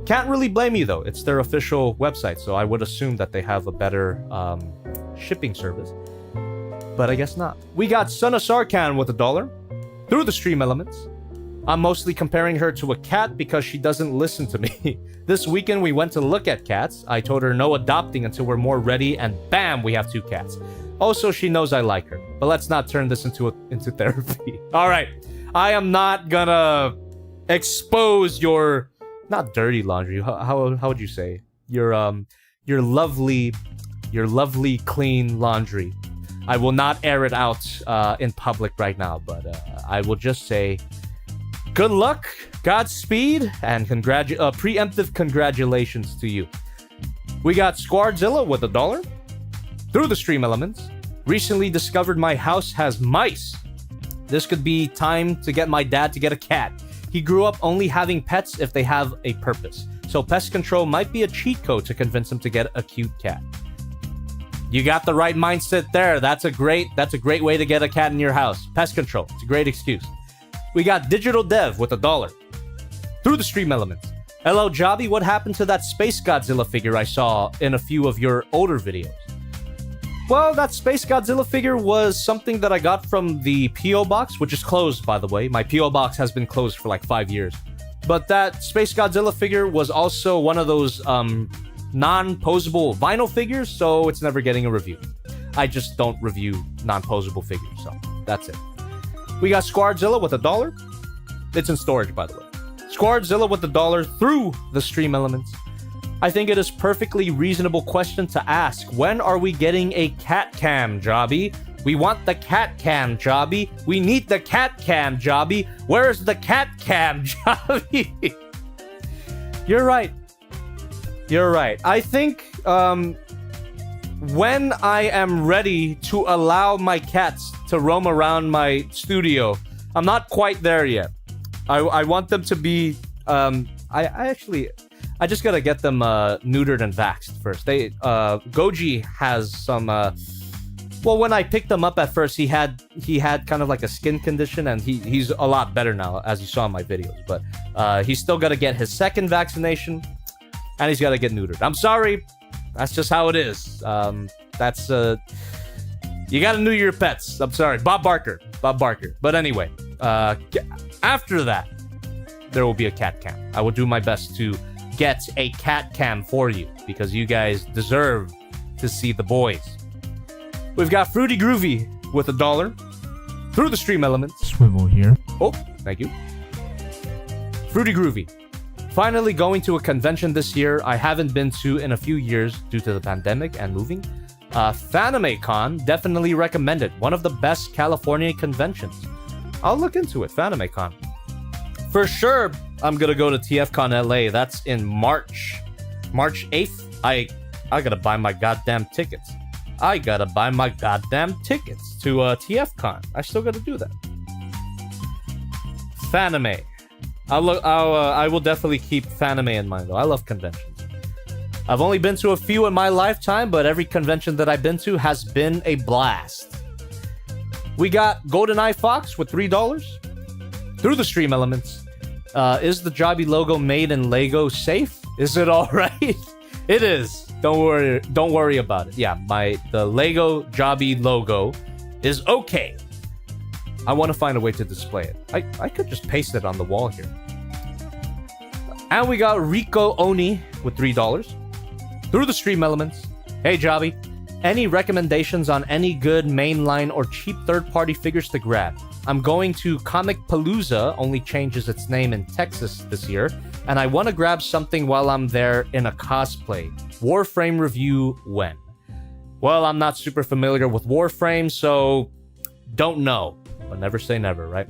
Can't really blame you though. It's their official website, so I would assume that they have a better shipping service. But I guess not. We got Son of Sarkhan with $1 through the stream elements. I'm mostly comparing her to a cat because she doesn't listen to me. This weekend we went to look at cats. I told her no adopting until we're more ready, and bam, we have 2 cats. Also, she knows I like her. But let's not turn this into therapy. All right, I am not gonna expose your not dirty laundry. How would you say your lovely clean laundry. I will not air it out in public right now, but I will just say good luck, Godspeed, and preemptive congratulations to you. We got Squardzilla with $1 through the stream elements. Recently discovered my house has mice. This could be time to get my dad to get a cat. He grew up only having pets if they have a purpose. So pest control might be a cheat code to convince him to get a cute cat. You got the right mindset there. That's a great way to get a cat in your house. Pest control. It's a great excuse. We got Digital Dev with $1 through the stream elements. Hello, Jobby. What happened to that Space Godzilla figure I saw in a few of your older videos? Well, that Space Godzilla figure was something that I got from the P.O. Box, which is closed, by the way. My P.O. Box has been closed for like 5 years. But that Space Godzilla figure was also one of those non-posable vinyl figures, so it's never getting a review. I just don't review non-posable figures, so that's it. We got Squardzilla with $1. It's in storage, by the way. Squardzilla with $1 through the stream elements. I think it is perfectly reasonable question to ask. When are we getting a cat cam, Jobby? We want the cat cam, Jobby. We need the cat cam, Jobby. Where's the cat cam, Jobby? You're right. You're right. I think when I am ready to allow my cats to roam around my studio. I'm not quite there yet. I want them to be I just gotta get them neutered and vaxxed first. Goji has some well, when I picked him up at first, he had kind of like a skin condition, and he's a lot better now, as you saw in my videos. But he's still gotta get his second vaccination, and he's gotta get neutered. I'm sorry, that's just how it is. That's you gotta neuter your pets. I'm sorry, Bob Barker. But anyway, after that, there will be a cat cam. I will do my best to get a cat cam for you, because you guys deserve to see the boys. We've got Fruity Groovy with $1 through the stream elements. Swivel here. Oh, thank you. Fruity Groovy. Finally going to a convention this year I haven't been to in a few years due to the pandemic and moving. FanimeCon, definitely recommended. One of the best California conventions. I'll look into it, FanimeCon. For sure, I'm gonna go to TFCon LA. That's in March 8th. I gotta buy my goddamn tickets. to TFCon. I still gotta do that. Fanime. I will definitely keep Fanime in mind, though. I love conventions. I've only been to a few in my lifetime, but every convention that I've been to has been a blast. We got GoldenEye Fox with $3 through the stream elements. Is the Jobby logo made in Lego safe? Is it all right? It is. Don't worry about it. Yeah, the Lego Jobby logo is okay. I want to find a way to display it. I could just paste it on the wall here. And we got Rico Oni with $3 through the stream elements. Hey Jobby, any recommendations on any good mainline or cheap third-party figures to grab? I'm going to Comic Palooza, only changes its name in Texas this year, and I want to grab something while I'm there in a cosplay. Warframe review when? Well, I'm not super familiar with Warframe, so don't know. But never say never, right?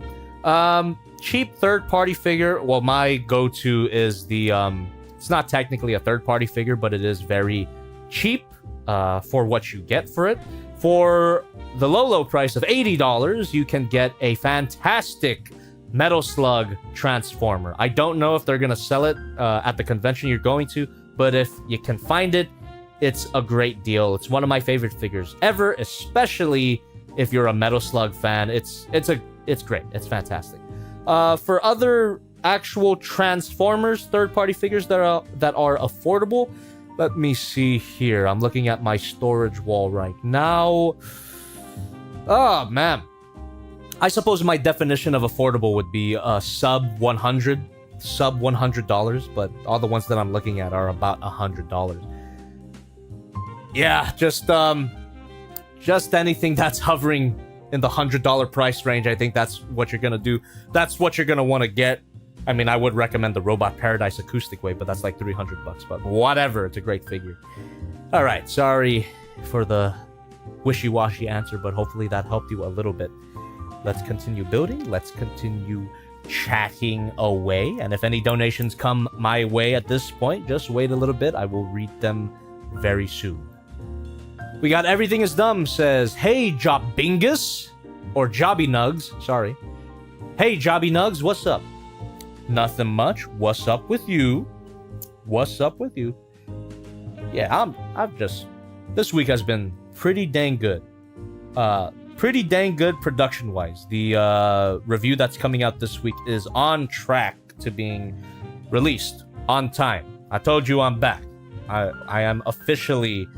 Cheap third-party figure. Well, my go-to is the it's not technically a third-party figure, but it is very cheap for what you get for it. For the low price of $80, you can get a fantastic Metal Slug Transformer. I don't know if they're gonna sell it at the convention you're going to, but if you can find it, it's a great deal. It's one of my favorite figures ever, especially if you're a Metal Slug fan. It's great. It's fantastic. For other actual Transformers third-party figures that are affordable, let me see here. I'm looking at my storage wall right now. Oh, man. I suppose my definition of affordable would be sub $100, but all the ones that I'm looking at are about $100. Yeah, just anything that's hovering in the $100 price range. I think that's what you're gonna do. That's what you're gonna want to get. I mean, I would recommend the Robot Paradise Acoustic Wave, but that's like $300. But whatever, it's a great figure. All right, sorry for the wishy-washy answer, but hopefully that helped you a little bit. Let's continue building. Let's continue chatting away. And if any donations come my way at this point, just wait a little bit. I will read them very soon. We got Everything is Dumb says, hey, Jobbingus, or Jobby Nugs, sorry. Hey, Jobby Nugs, what's up? Nothing much. What's up with you? Yeah, I've just... This week has been pretty dang good. Pretty dang good production-wise. The review that's coming out this week is on track to being released on time. I told you I'm back. I am officially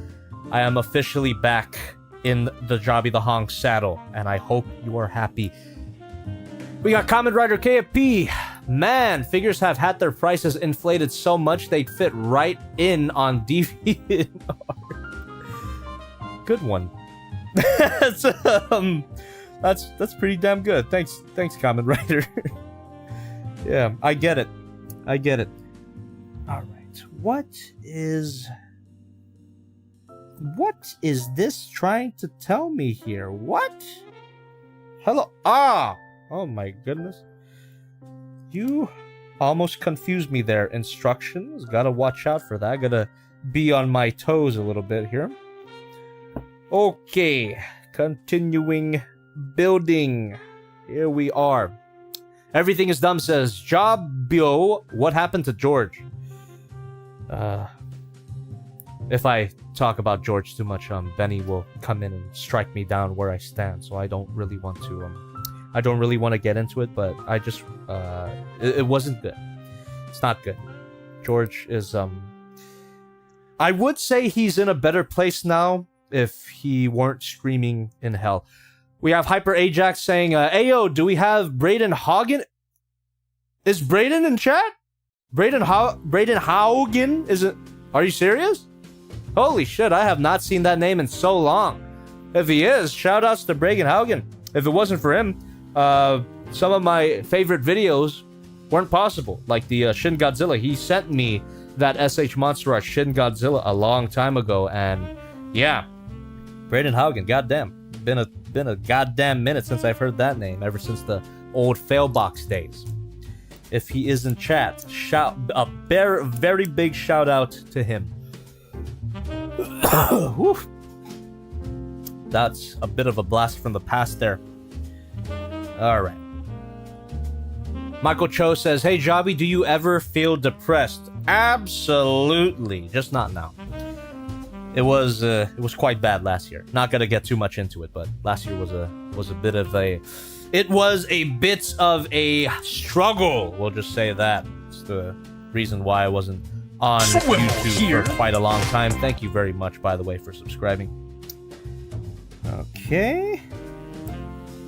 back in the Jobby the Honk saddle, and I hope you are happy. We got Kamen Rider KFP. Man, figures have had their prices inflated so much they'd fit right in on DVD. Good one. That's pretty damn good. Thanks, Kamen Rider. Yeah, I get it. All right, what is this trying to tell me here? What? Hello? Oh my goodness. You almost confused me there. Instructions. Gotta watch out for that. Gotta be on my toes a little bit here. Okay, continuing building. Here we are. Everything is dumb, says Jobio. What happened to George? If I talk about George too much, Benny will come in and strike me down where I stand. So I don't really want to get into it. But I just, it wasn't good. It's not good. George is, I would say he's in a better place now if he weren't screaming in hell. We have Hyper Ajax saying, Ayo, do we have Braden Haugen? Is Braden in chat? Braden Haugen? Are you serious? Holy shit, I have not seen that name in so long. If he is, shoutouts to Braden Haugen. If it wasn't for him, some of my favorite videos weren't possible. Like the Shin Godzilla. He sent me that SH Monster Rush Shin Godzilla a long time ago, and yeah. Braden Haugen, goddamn. Been a goddamn minute since I've heard that name, ever since the old Failbox days. If he is in chat, a very big shout out to him. That's a bit of a blast from the past there. Alright. Michael Cho says, hey Jobby, do you ever feel depressed? Absolutely. Just not now. It was quite bad last year. Not gonna get too much into it, but last year was a bit of a struggle. We'll just say that. It's the reason why I wasn't on YouTube for quite a long time. Thank you very much, by the way, for subscribing. Okay.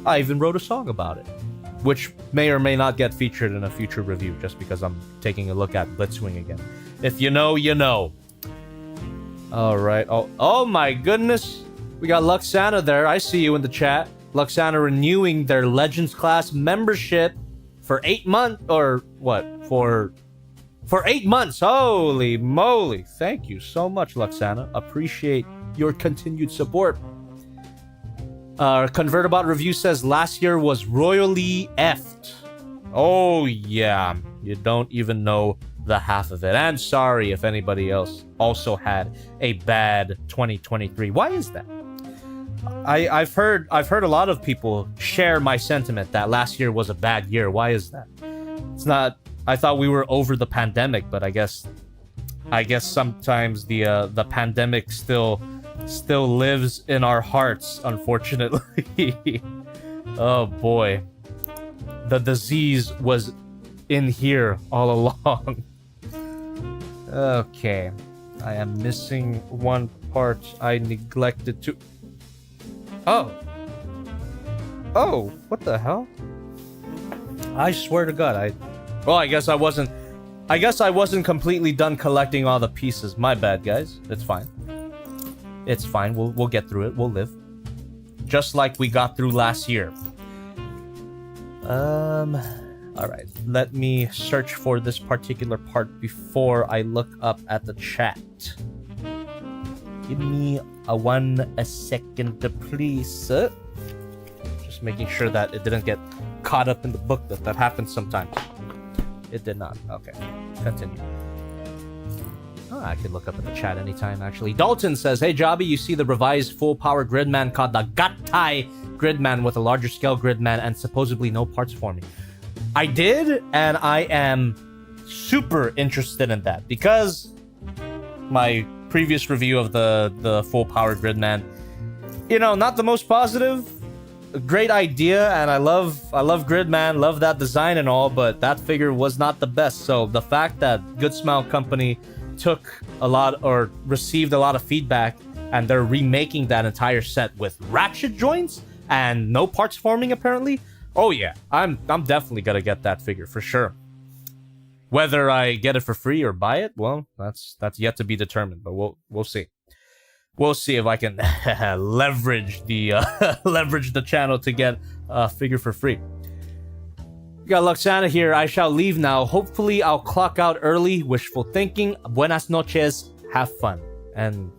I even wrote a song about it, which may or may not get featured in a future review, just because I'm taking a look at Blitzwing again. If you know, you know. Alright. Oh my goodness. We got Luxana there. I see you in the chat. Luxana renewing their Legends class membership for 8 months, or what? For 8 months. Holy moly. Thank you so much, Luxana. Appreciate your continued support. Convertibot review says last year was royally effed. Oh yeah. You don't even know the half of it. And sorry if anybody else also had a bad 2023. Why is that? I've heard a lot of people share my sentiment that last year was a bad year. Why is that? It's not. I thought we were over the pandemic, but I guess sometimes the pandemic still lives in our hearts, unfortunately. Oh boy. The disease was in here all along. Okay. I am missing one part I neglected to... Oh, what the hell? I swear to God, I guess I wasn't completely done collecting all the pieces. My bad, guys. It's fine. It's fine. We'll get through it. We'll live. Just like we got through last year. Alright. Let me search for this particular part before I look up at the chat. Give me a second, please. Just making sure that it didn't get caught up in the book. That happens sometimes. It did not. Okay. Continue. Oh, I could look up in the chat anytime, actually. Dalton says, hey, Jobby, you see the revised full-power Gridman called the Gattai Gridman with a larger scale Gridman and supposedly no parts forming. I did, and I am super interested in that because my previous review of the full-power Gridman, you know, not the most positive. A great idea, and I love Gridman, love that design and all, but that figure was not the best. So the fact that Good Smile Company took a lot or received a lot of feedback and they're remaking that entire set with ratchet joints and no parts forming apparently. Oh yeah, I'm definitely gonna get that figure for sure. Whether I get it for free or buy it, well, that's yet to be determined, but we'll see. We'll see if I can leverage the channel to get a figure for free. We got Luxana here. I shall leave now. Hopefully, I'll clock out early. Wishful thinking. Buenas noches. Have fun. And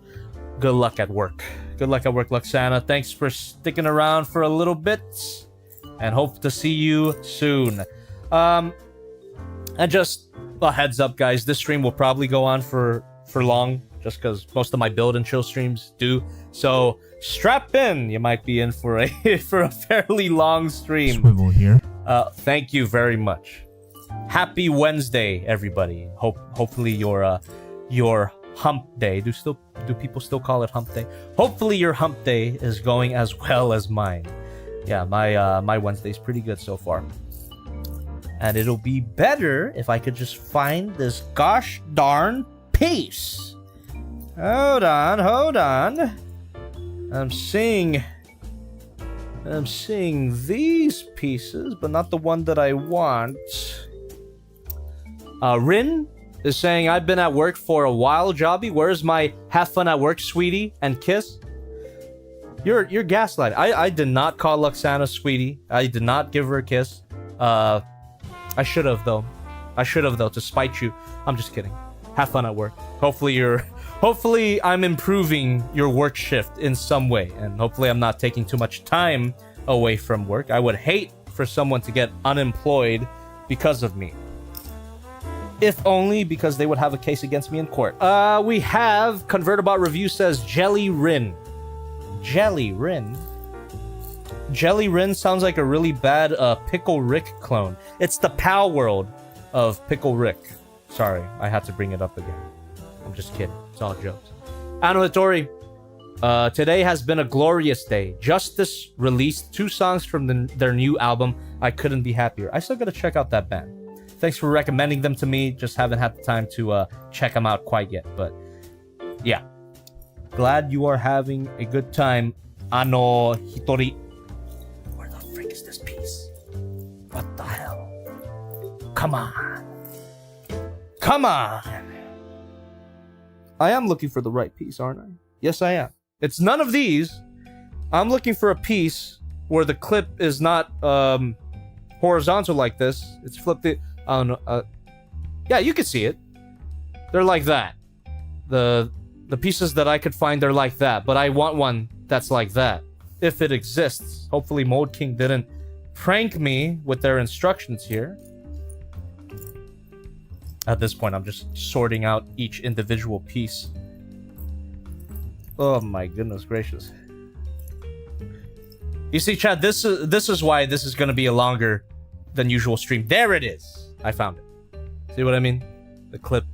good luck at work. Good luck at work, Luxana. Thanks for sticking around for a little bit. And hope to see you soon. And just a heads up, guys. This stream will probably go on for long. just because most of my build and chill streams do. So strap in. You might be in for a for a fairly long stream. Swivel here. Thank you very much. Happy Wednesday, everybody. Hopefully your hump day. Do people still call it hump day? Hopefully your hump day is going as well as mine. Yeah, my Wednesday's pretty good so far. And it'll be better if I could just find this gosh darn piece. Hold on. I'm seeing these pieces, but not the one that I want. Rin is saying, I've been at work for a while, Jobby. Where's my have fun at work, sweetie, and kiss? You're gaslighting. I did not call Luxana sweetie. I did not give her a kiss. I should have though, to spite you. I'm just kidding. Have fun at work. Hopefully I'm improving your work shift in some way, and hopefully I'm not taking too much time away from work. I would hate for someone to get unemployed because of me. If only because they would have a case against me in court. We have Convertibot Review says Jelly Rin. Jelly Rin? Jelly Rin sounds like a really bad Pickle Rick clone. It's the Pal World of Pickle Rick. Sorry, I had to bring it up again. I'm just kidding. It's all jokes. Ano Hitori, today has been a glorious day. Justice released 2 songs from their new album. I couldn't be happier. I still gotta check out that band. Thanks for recommending them to me. Just haven't had the time to check them out quite yet. But yeah, glad you are having a good time. Ano Hitori. Where the frick is this piece? What the hell? Come on. I am looking for the right piece, aren't I? Yes, I am. It's none of these. I'm looking for a piece where the clip is not horizontal like this. It's flipped it. I don't know. Yeah, you can see it. They're like that. The pieces that I could find, they're like that. But I want one that's like that. If it exists. Hopefully Mode King didn't prank me with their instructions here. At this point, I'm just sorting out each individual piece. Oh my goodness gracious. You see, Chad, this is why this is going to be a longer than usual stream. There it is. I found it. See what I mean? The clip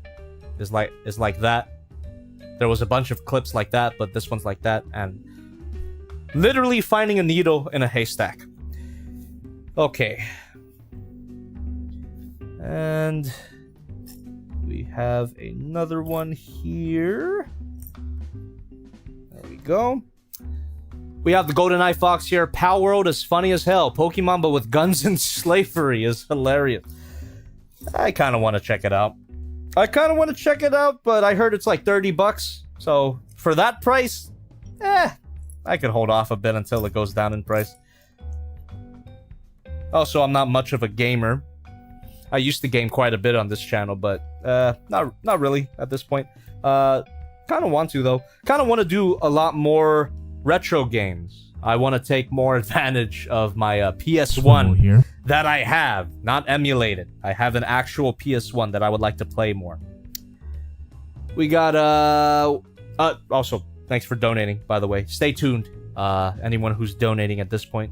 is like that. There was a bunch of clips like that, but this one's like that, and literally finding a needle in a haystack. Okay. And we have another one here. There we go. We have the GoldenEye Fox here. Pal World is funny as hell. Pokemon, but with guns and slavery is hilarious. I kind of want to check it out. But I heard it's like $30. So for that price, I could hold off a bit until it goes down in price. Also, I'm not much of a gamer. I used to game quite a bit on this channel, but not really at this point. Kind of want to, though. Kind of want to do a lot more retro games. I want to take more advantage of my PS1 here. That I have, not emulated. I have an actual PS1 that I would like to play more. We got, also, thanks for donating, by the way. Stay tuned, anyone who's donating at this point.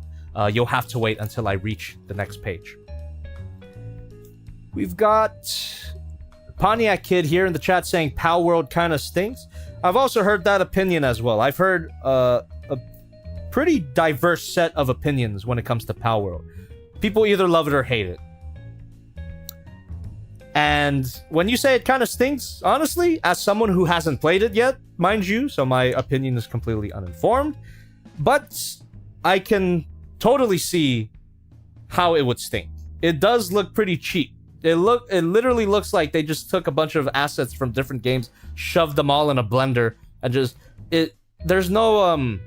You'll have to wait until I reach the next page. We've got Pontiac Kid here in the chat saying Pal World kind of stinks. I've also heard that opinion as well. I've heard a pretty diverse set of opinions when it comes to Pal World. People either love it or hate it. And when you say it kind of stinks, honestly, as someone who hasn't played it yet, mind you, so my opinion is completely uninformed, but I can totally see how it would stink. It does look pretty cheap. It literally looks like they just took a bunch of assets from different games, shoved them all in a blender, and just there's no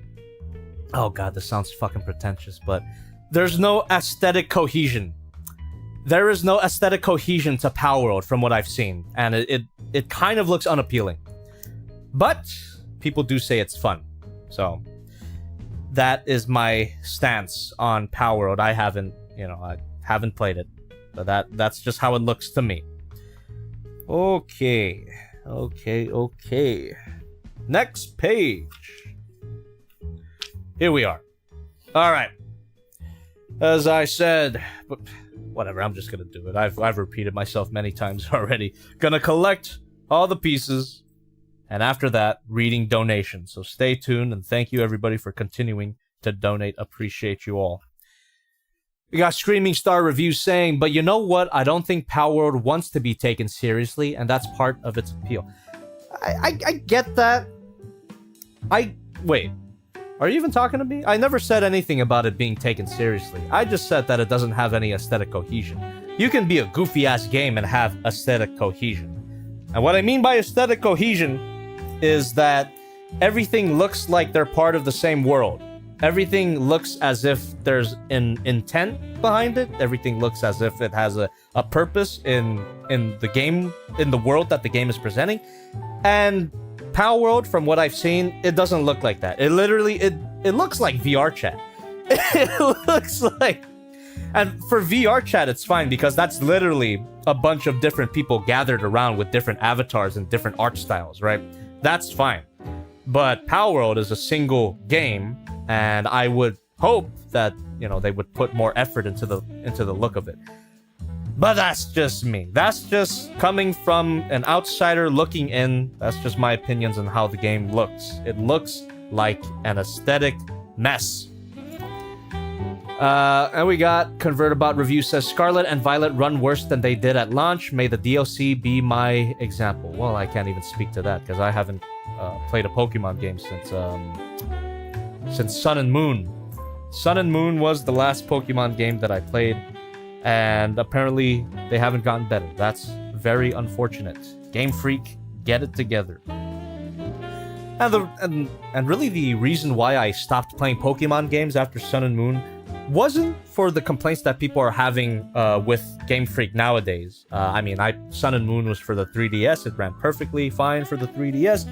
oh god, this sounds fucking pretentious, but there's no aesthetic cohesion. There is no aesthetic cohesion to Pal World from what I've seen, and it kind of looks unappealing. But people do say it's fun. So that is my stance on Pal World. I haven't played it. But that's just how it looks to me. Okay. Okay. Next page. Here we are. All right. As I said, but whatever, I'm just gonna do it. I've repeated myself many times already. Gonna collect all the pieces, and after that, reading donations. So stay tuned, and thank you everybody for continuing to donate. Appreciate you all. We got Screaming Star Reviews saying, but you know what? I don't think Power World wants to be taken seriously, and that's part of its appeal. I get that. Wait. Are you even talking to me? I never said anything about it being taken seriously. I just said that it doesn't have any aesthetic cohesion. You can be a goofy-ass game and have aesthetic cohesion. And what I mean by aesthetic cohesion is that everything looks like they're part of the same world. Everything looks as if there's an intent behind it. Everything looks as if it has a purpose in the game, in the world that the game is presenting. And Power World, from what I've seen, it doesn't look like that. It literally, it looks like VR chat. It looks like... And for VR chat, it's fine because that's literally a bunch of different people gathered around with different avatars and different art styles, right? That's fine. But Power World is a single game, and I would hope that, you know, they would put more effort into the look of it. But that's just me. That's just coming from an outsider looking in. That's just my opinions on how the game looks. It looks like an aesthetic mess. And we got ConvertAbot Review says, Scarlet and Violet run worse than they did at launch. May the DLC be my example. Well, I can't even speak to that because I haven't played a Pokemon game since Sun and Moon. Sun and Moon was the last Pokemon game that I played, and apparently they haven't gotten better. That's very unfortunate. Game Freak, get it together. And really the reason why I stopped playing Pokemon games after Sun and Moon wasn't for the complaints that people are having with Game Freak nowadays. Sun and Moon was for the 3DS. It ran perfectly fine for the 3DS.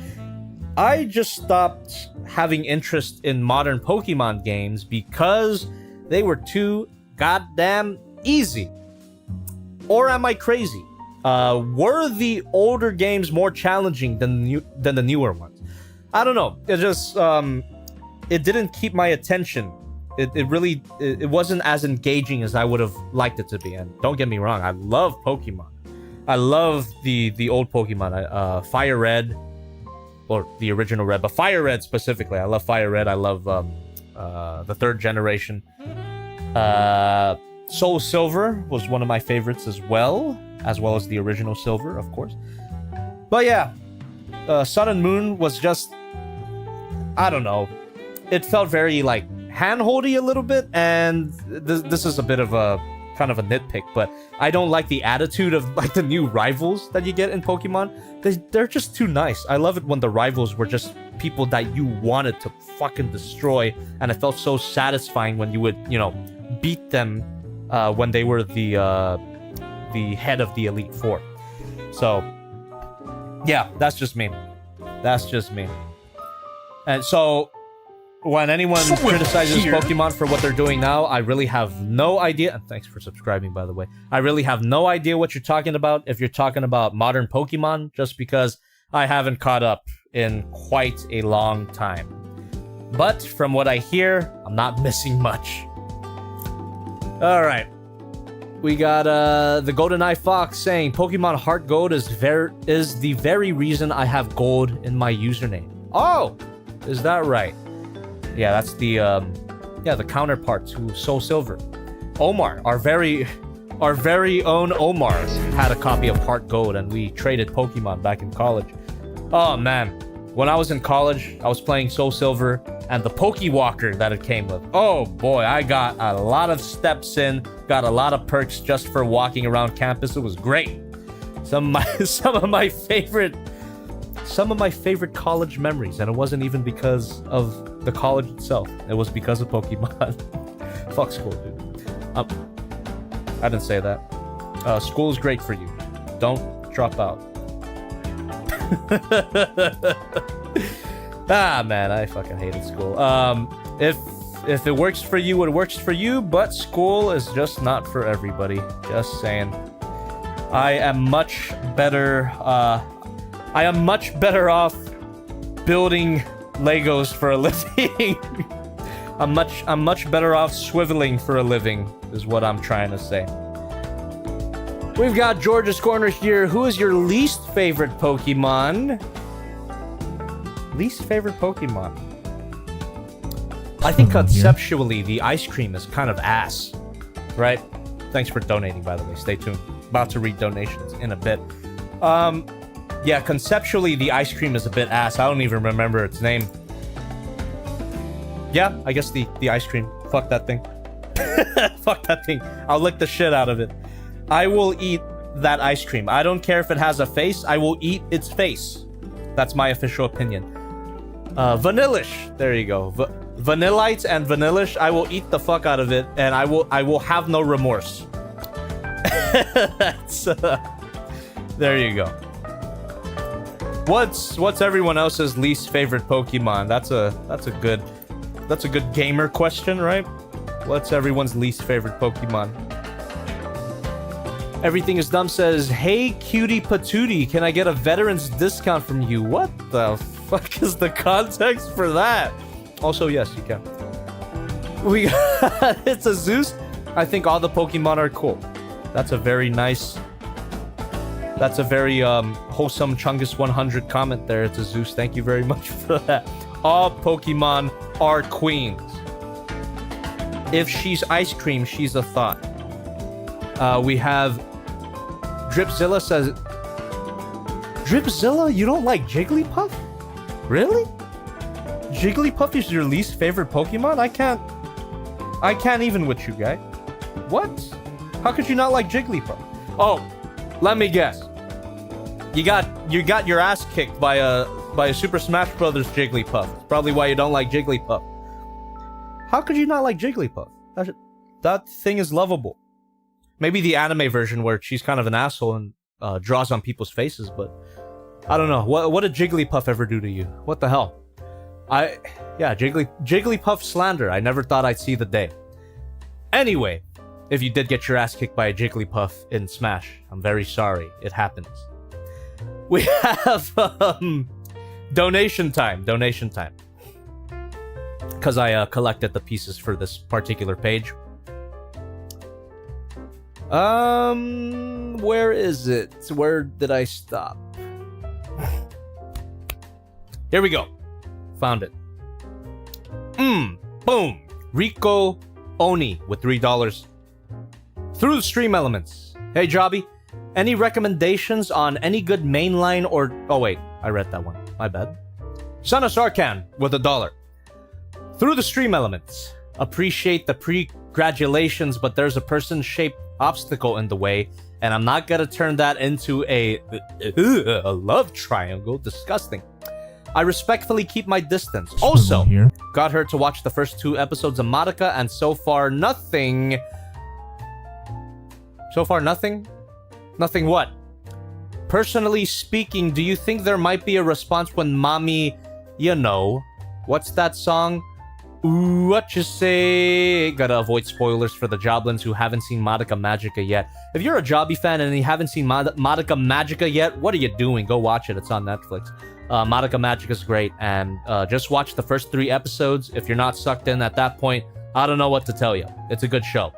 I just stopped having interest in modern Pokemon games because they were too goddamn easy. Or am I crazy? Were the older games more challenging than the newer ones? I don't know. It just it didn't keep my attention. It wasn't as engaging as I would have liked it to be. And don't get me wrong, I love Pokemon. I love the old Pokemon. Fire Red, or the original Red, but Fire Red specifically. I love Fire Red. I love the third generation. Soul Silver was one of my favorites as well as the original Silver, of course. But yeah, Sun and Moon was just, I don't know. It felt very like hand-holdy a little bit, and this is a bit of a kind of a nitpick, but I don't like the attitude of like the new rivals that you get in Pokemon. They're just too nice. I love it when the rivals were just people that you wanted to fucking destroy, and it felt so satisfying when you would, you know, beat them when they were the head of the Elite Four. So yeah, that's just me. And so when anyone criticizes Pokemon for what they're doing now, I really have no idea. And thanks for subscribing, by the way. I really have no idea what you're talking about if you're talking about modern Pokemon, just because I haven't caught up in quite a long time. But from what I hear, I'm not missing much. All right. We got the GoldenEye Fox saying, Pokemon Heart Gold is the very reason I have gold in my username. Oh, is that right? Yeah, that's the counterpart to Soul Silver. Omar, our very own Omar, had a copy of Heart Gold, and we traded Pokemon back in college. Oh man, when I was in college, I was playing Soul Silver and the Pokewalker that it came with. Oh boy, I got a lot of steps in, got a lot of perks just for walking around campus. It was great. Some of my favorite college memories, and it wasn't even because of the college itself. It was because of Pokemon. Fuck school, dude. I didn't say that. School is great for you. Don't drop out. Man, I fucking hated school. If it works for you, it works for you, but school is just not for everybody. Just saying. I am much better I am much better off building Legos for a living. I'm much better off swiveling for a living, is what I'm trying to say. We've got George's Corner here. Who is your least favorite Pokemon? Least favorite Pokemon? I think conceptually, the ice cream is kind of ass, right? Thanks for donating, by the way. Stay tuned. About to read donations in a bit. Yeah, conceptually, the ice cream is a bit ass. I don't even remember its name. Yeah, I guess the ice cream. Fuck that thing. Fuck that thing. I'll lick the shit out of it. I will eat that ice cream. I don't care if it has a face. I will eat its face. That's my official opinion. Vanillish. There you go. Vanillite and Vanillish. I will eat the fuck out of it, and I will have no remorse. That's there you go. What's everyone else's least favorite Pokemon? That's a good gamer question, right? What's everyone's least favorite Pokemon? Everything is Dumb says, "Hey cutie patootie, can I get a veteran's discount from you?" What the fuck is the context for that? Also, yes, you can. We got it's a Zeus. I think all the Pokemon are cool. That's a very nice. That's a very wholesome Chungus 100 comment there. It's a Zeus. Thank you very much for that. All Pokemon are queens. If she's ice cream, she's a thought. We have Dripzilla says, Dripzilla, you don't like Jigglypuff? Really? Jigglypuff is your least favorite Pokemon? I can't even with you, guy. What? How could you not like Jigglypuff? Oh, let me guess. You got your ass kicked by a Super Smash Brothers Jigglypuff. That's probably why you don't like Jigglypuff. How could you not like Jigglypuff? That thing is lovable. Maybe the anime version where she's kind of an asshole and draws on people's faces, but I don't know. What did Jigglypuff ever do to you? What the hell? Jigglypuff slander. I never thought I'd see the day. Anyway, if you did get your ass kicked by a Jigglypuff in Smash, I'm very sorry. It happens. We have donation time. Because I collected the pieces for this particular page. Where is it? Where did I stop? Here we go. Found it. Boom. Rico Oni with $3. Through the Stream Elements. Hey, Jobby. Any recommendations on any good mainline or... Oh, wait. I read that one. My bad. Son of Sarkhan with $1. Through the Stream Elements. Appreciate the pre-gratulations, but there's a person-shaped obstacle in the way, and I'm not gonna turn that into a love triangle. Disgusting. I respectfully keep my distance. Also, got her to watch the first 2 episodes of Madoka, and so far nothing. So far nothing? Nothing what? Personally speaking, do you think there might be a response when mommy, you know, what's that song? Ooh, what you say? Gotta avoid spoilers for the Joblins who haven't seen Madoka Magica yet. If you're a Jobby fan and you haven't seen Madoka Magica yet, what are you doing? Go watch it. It's on Netflix. Madoka Magica is great, and just watch the first 3 episodes. If you're not sucked in at that point, I don't know what to tell you. It's a good show.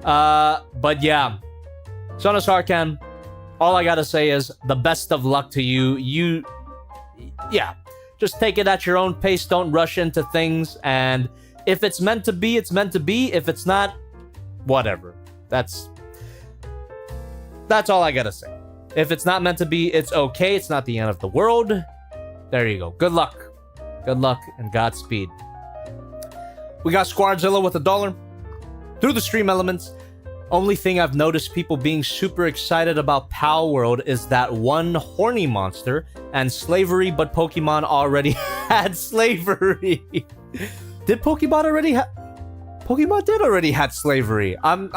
But yeah, Son of Sarkhan, all I gotta say is the best of luck to you. Yeah. Just take it at your own pace. Don't rush into things. And if it's meant to be, it's meant to be. If it's not, whatever. That's all I gotta say. If it's not meant to be, it's okay. It's not the end of the world. There you go. Good luck. Good luck and Godspeed. We got Squardzilla with $1. Through the Stream Elements. Only thing I've noticed people being super excited about Pal World is that one horny monster and slavery, but Pokemon already had slavery. Did Pokemon already have... Pokemon did already had slavery. I'm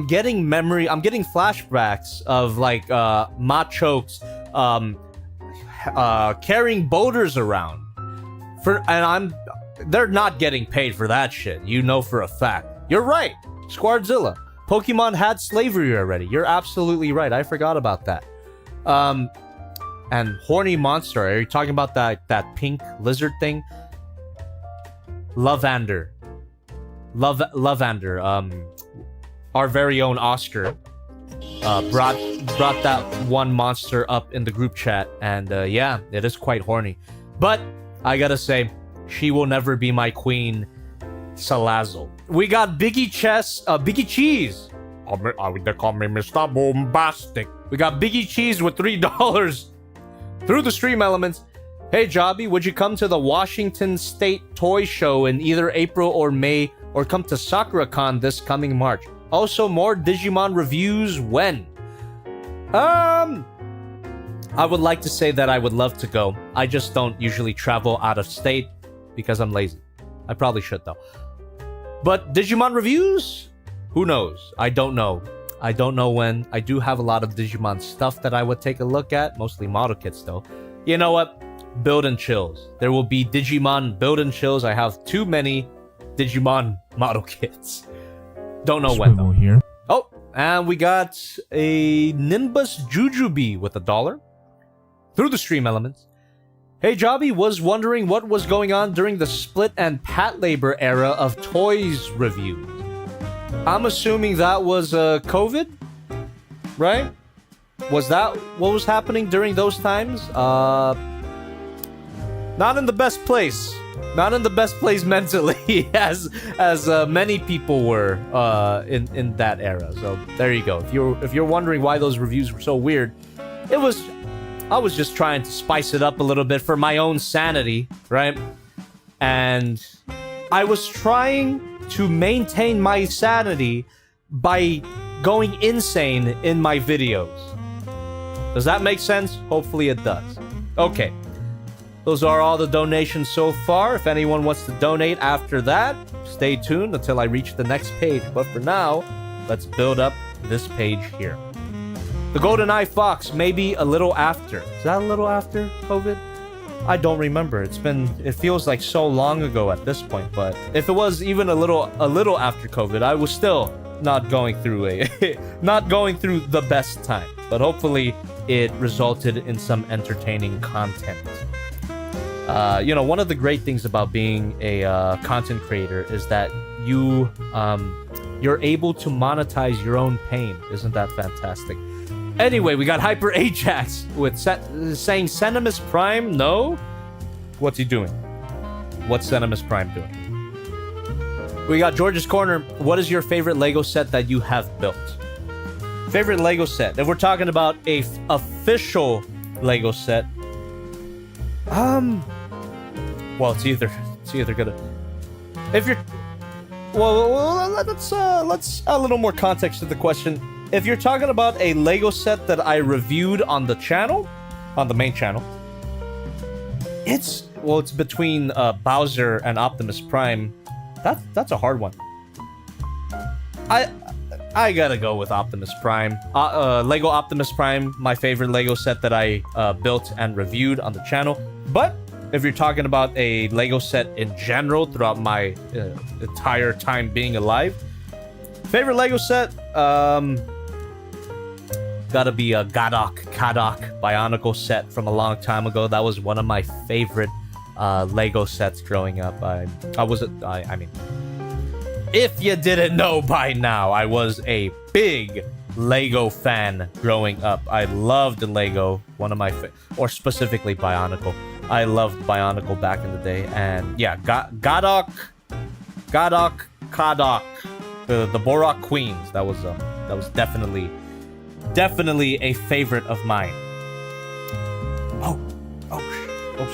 getting flashbacks of like Machoke's carrying boulders around. They're not getting paid for that shit. You know for a fact. You're right. Squardzilla. Pokemon had slavery already. You're absolutely right. I forgot about that. And horny monster. Are you talking about that pink lizard thing? Lavander. Lavander. Our very own Oscar brought that one monster up in the group chat, and yeah, it is quite horny. But I gotta say, she will never be my queen, Salazzle. We got Biggie Biggie Cheese. They call me Mr. Bombastic. We got Biggie Cheese with $3 through the stream elements. Hey Jobby, would you come to the Washington State Toy Show in either April or May, or come to SakuraCon this coming March? Also, more Digimon reviews when? I would like to say that I would love to go. I just don't usually travel out of state because I'm lazy. I probably should though. But Digimon reviews? Who knows? I don't know. I don't know when. I do have a lot of Digimon stuff that I would take a look at, mostly model kits though. You know what? Build and chills. There will be Digimon build and chills. I have too many Digimon model kits. Don't know when though. Here. Oh, and we got a Nimbus Jujubee with $1 through the stream elements. Hey Jobby, was wondering what was going on during the split and pat labor era of toys reviews. I'm assuming that was COVID, right? Was that what was happening during those times? Not in the best place. Not in the best place mentally, as many people were in that era. So there you go. If you're wondering why those reviews were so weird, I was just trying to spice it up a little bit for my own sanity, right? And I was trying to maintain my sanity by going insane in my videos. Does that make sense? Hopefully it does. Okay. Those are all the donations so far. If anyone wants to donate after that, stay tuned until I reach the next page. But for now, let's build up this page here. The GoldenEye Fox, maybe a little after. Is that a little after COVID? I don't remember. It feels like so long ago at this point, but if it was even a little after COVID, I was still not going through the best time. But hopefully it resulted in some entertaining content. You know, one of the great things about being a content creator is that you're able to monetize your own pain. Isn't that fantastic? Anyway, we got Hyper Ajax with saying Cenimus Prime. No? What's he doing? What's Cenimus Prime doing? We got George's Corner. What is your favorite Lego set that you have built? Favorite Lego set? If we're talking about a official Lego set, well, it's either gonna. If you're, well, let's a little more context to the question. If you're talking about a Lego set that I reviewed on the channel, on the main channel, it's between Bowser and Optimus Prime. That's a hard one. I gotta go with Optimus Prime. Lego Optimus Prime, my favorite Lego set that I built and reviewed on the channel. But if you're talking about a Lego set in general throughout my entire time being alive, favorite Lego set, gotta be a Kadok Bionicle set from a long time ago. That was one of my favorite Lego sets growing up. I mean, if you didn't know by now, I was a big Lego fan growing up. I loved Lego, one of my or specifically Bionicle. I loved Bionicle back in the day, and yeah, Kadok, the Borak Queens. That was definitely a favorite of mine. Oh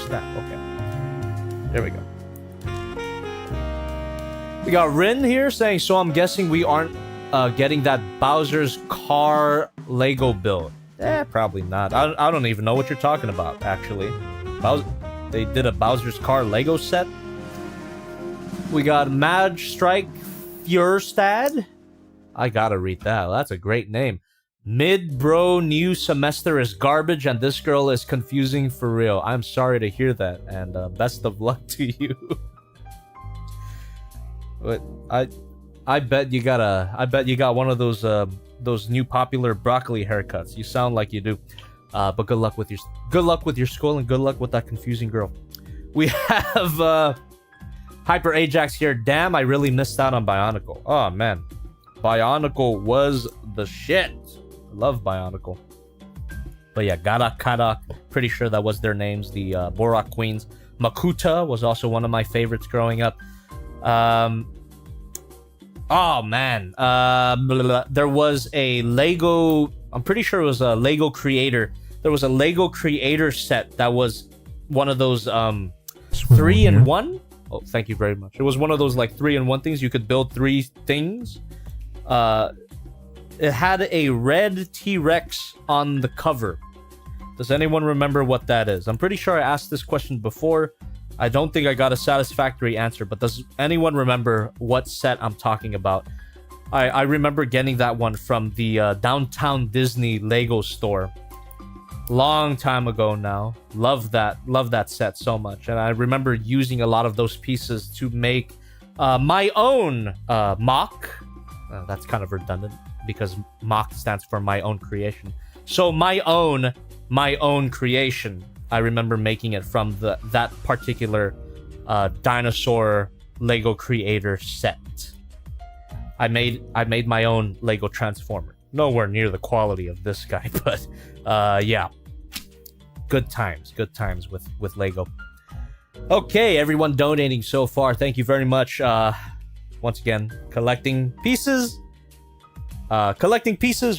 snap! Okay, there we go. We got Rin here saying, so I'm guessing we aren't getting that Bowser's car Lego build. Probably not. I don't even know what you're talking about, actually. They did a Bowser's car Lego set. We got Mad Strike Furstad. I gotta read that. That's a great name. Mid-bro new semester is garbage and this girl is confusing for real. I'm sorry to hear that, and best of luck to you. But I bet you got one of those new popular broccoli haircuts. You sound like you do. But good luck with your school and good luck with that confusing girl. We have Hyper Ajax here. Damn, I really missed out on Bionicle. Oh man, Bionicle was the shit. I love Bionicle. But yeah, Garak, Karak, pretty sure that was their names. The Borak Queens. Makuta was also one of my favorites growing up. Oh man, there was a Lego. I'm pretty sure it was a Lego Creator. There was a Lego Creator set that was one of those 3-in-1. Oh, thank you very much. It was one of those like 3-in-1 things. You could build 3 things. It had a red T-Rex on the cover. Does anyone remember what that is? I'm pretty sure I asked this question before. I don't think I got a satisfactory answer, but does anyone remember what set I'm talking about? I remember getting that one from the Downtown Disney Lego store. Long time ago now. Love that set so much. And I remember using a lot of those pieces to make my own mock. That's kind of redundant because mock stands for my own creation. So my own creation. I remember making it from that particular dinosaur Lego Creator set. I made my own Lego Transformer. Nowhere near the quality of this guy, but yeah. Good times with Lego. Okay, everyone donating so far, thank you very much. Once again, collecting pieces,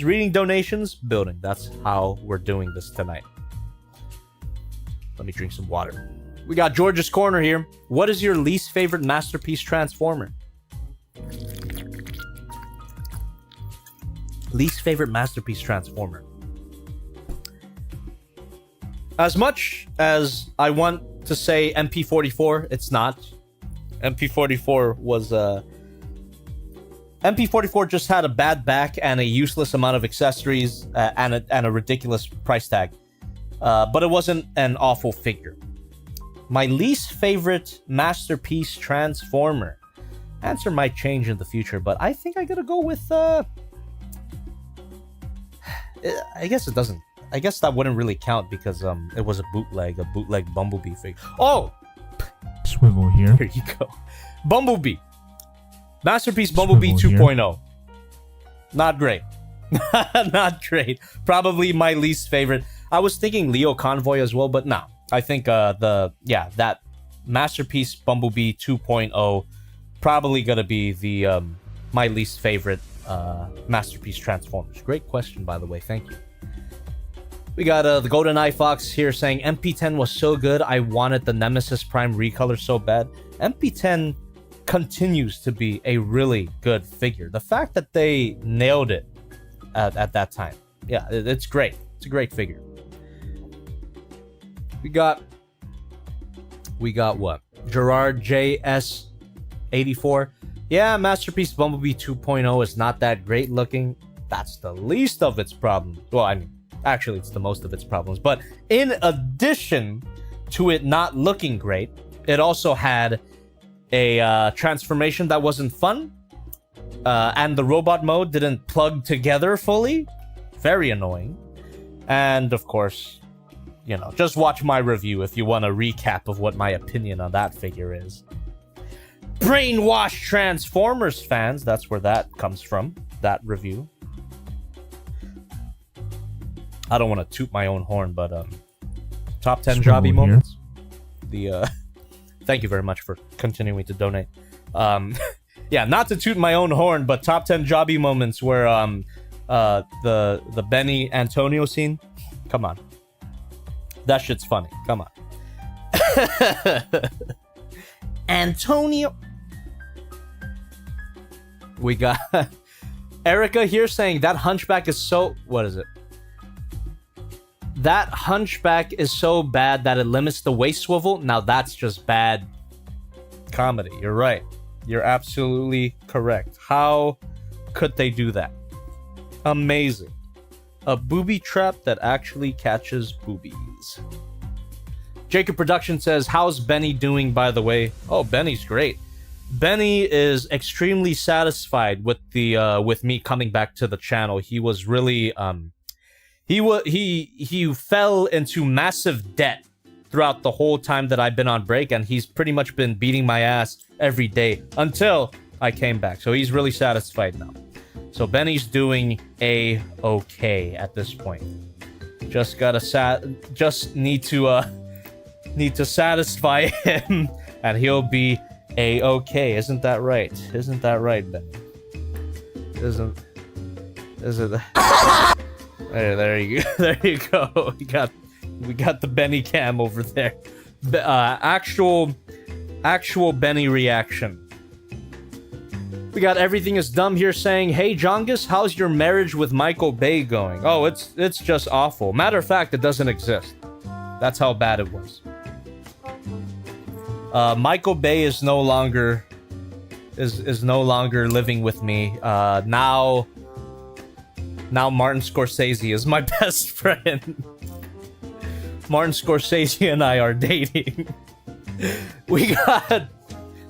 reading donations, building. That's how we're doing this tonight. Let me drink some water. We got George's Corner here. What is your least favorite Masterpiece Transformer? Least favorite Masterpiece Transformer. As much as I want to say MP44, it's not. MP44 was MP44 just had a bad back and a useless amount of accessories and a ridiculous price tag. But it wasn't an awful figure. My least favorite Masterpiece Transformer. Answer might change in the future, but I think I gotta go with I guess it doesn't. I guess that wouldn't really count because it was a bootleg Bumblebee figure. Oh! Swivel here. Here you go. Bumblebee. Masterpiece Bumblebee 2.0. Not great. Not great. Probably my least favorite. I was thinking Leo Convoy as well, but no. I think that Masterpiece Bumblebee 2.0 probably gonna be the my least favorite Masterpiece Transformers. Great question, by the way. Thank you. We got the Golden Eye Fox here saying MP10 was so good, I wanted the Nemesis Prime recolor so bad. MP10 continues to be a really good figure. The fact that they nailed it at that time, yeah, it's great. It's a great figure. We got what? Gerard JS84. Yeah, Masterpiece Bumblebee 2.0 is not that great looking. That's the least of its problems. Well, I mean, actually, it's the most of its problems. But in addition to it not looking great, it also had a transformation that wasn't fun. And the robot mode didn't plug together fully. Very annoying. And of course, you know, just watch my review if you want a recap of what my opinion on that figure is. Brainwash Transformers fans, that's where that comes from, that review. I don't want to toot my own horn, but top 10 jobby moments. Thank you very much for continuing to donate. Yeah, not to toot my own horn, but top 10 jobby moments where the Benny Antonio scene. Come on. That shit's funny. Come on. Antonio. We got Erica here saying that hunchback is so... What is it? That hunchback is so bad that it limits the waist swivel. Now that's just bad comedy. You're right. You're absolutely correct. How could they do that? Amazing. A booby trap that actually catches boobies. Jacob Production says, how's Benny doing, by the way? Oh, Benny's great. Benny is extremely satisfied with the with me coming back to the channel. He was really he fell into massive debt throughout the whole time that I've been on break, and he's pretty much been beating my ass every day until I came back. So he's really satisfied now. So Benny's doing A-okay at this point. Just need to satisfy him, and he'll be A-okay. Isn't that right? Isn't that right, Ben? Isn't it? There you go. There you go. We got the Benny cam over there. Actual Benny reaction. We got Everything is Dumb here saying, "Hey Jongus, how's your marriage with Michael Bay going?" Oh, it's just awful. Matter of fact, it doesn't exist. That's how bad it was. Michael Bay is no longer living with me. Now Martin Scorsese is my best friend. Martin Scorsese and I are dating. We got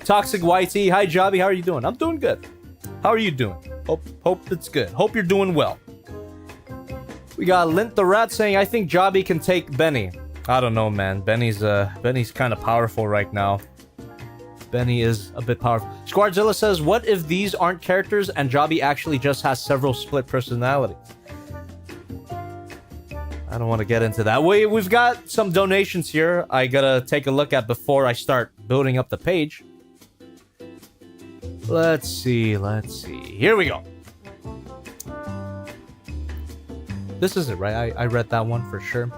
Toxic YT. Hi, Jobby. How are you doing? I'm doing good. How are you doing? Hope it's good. Hope you're doing well. We got Lint the Rat saying, "I think Jobby can take Benny." I don't know, man. Benny's kind of powerful right now. Benny is a bit powerful. Squardzilla says, "What if these aren't characters and Jobby actually just has several split personalities?" I don't want to get into that. We've got some donations here I gotta take a look at before I start building up the page. Let's see. Here we go. This is it, right? I read that one for sure.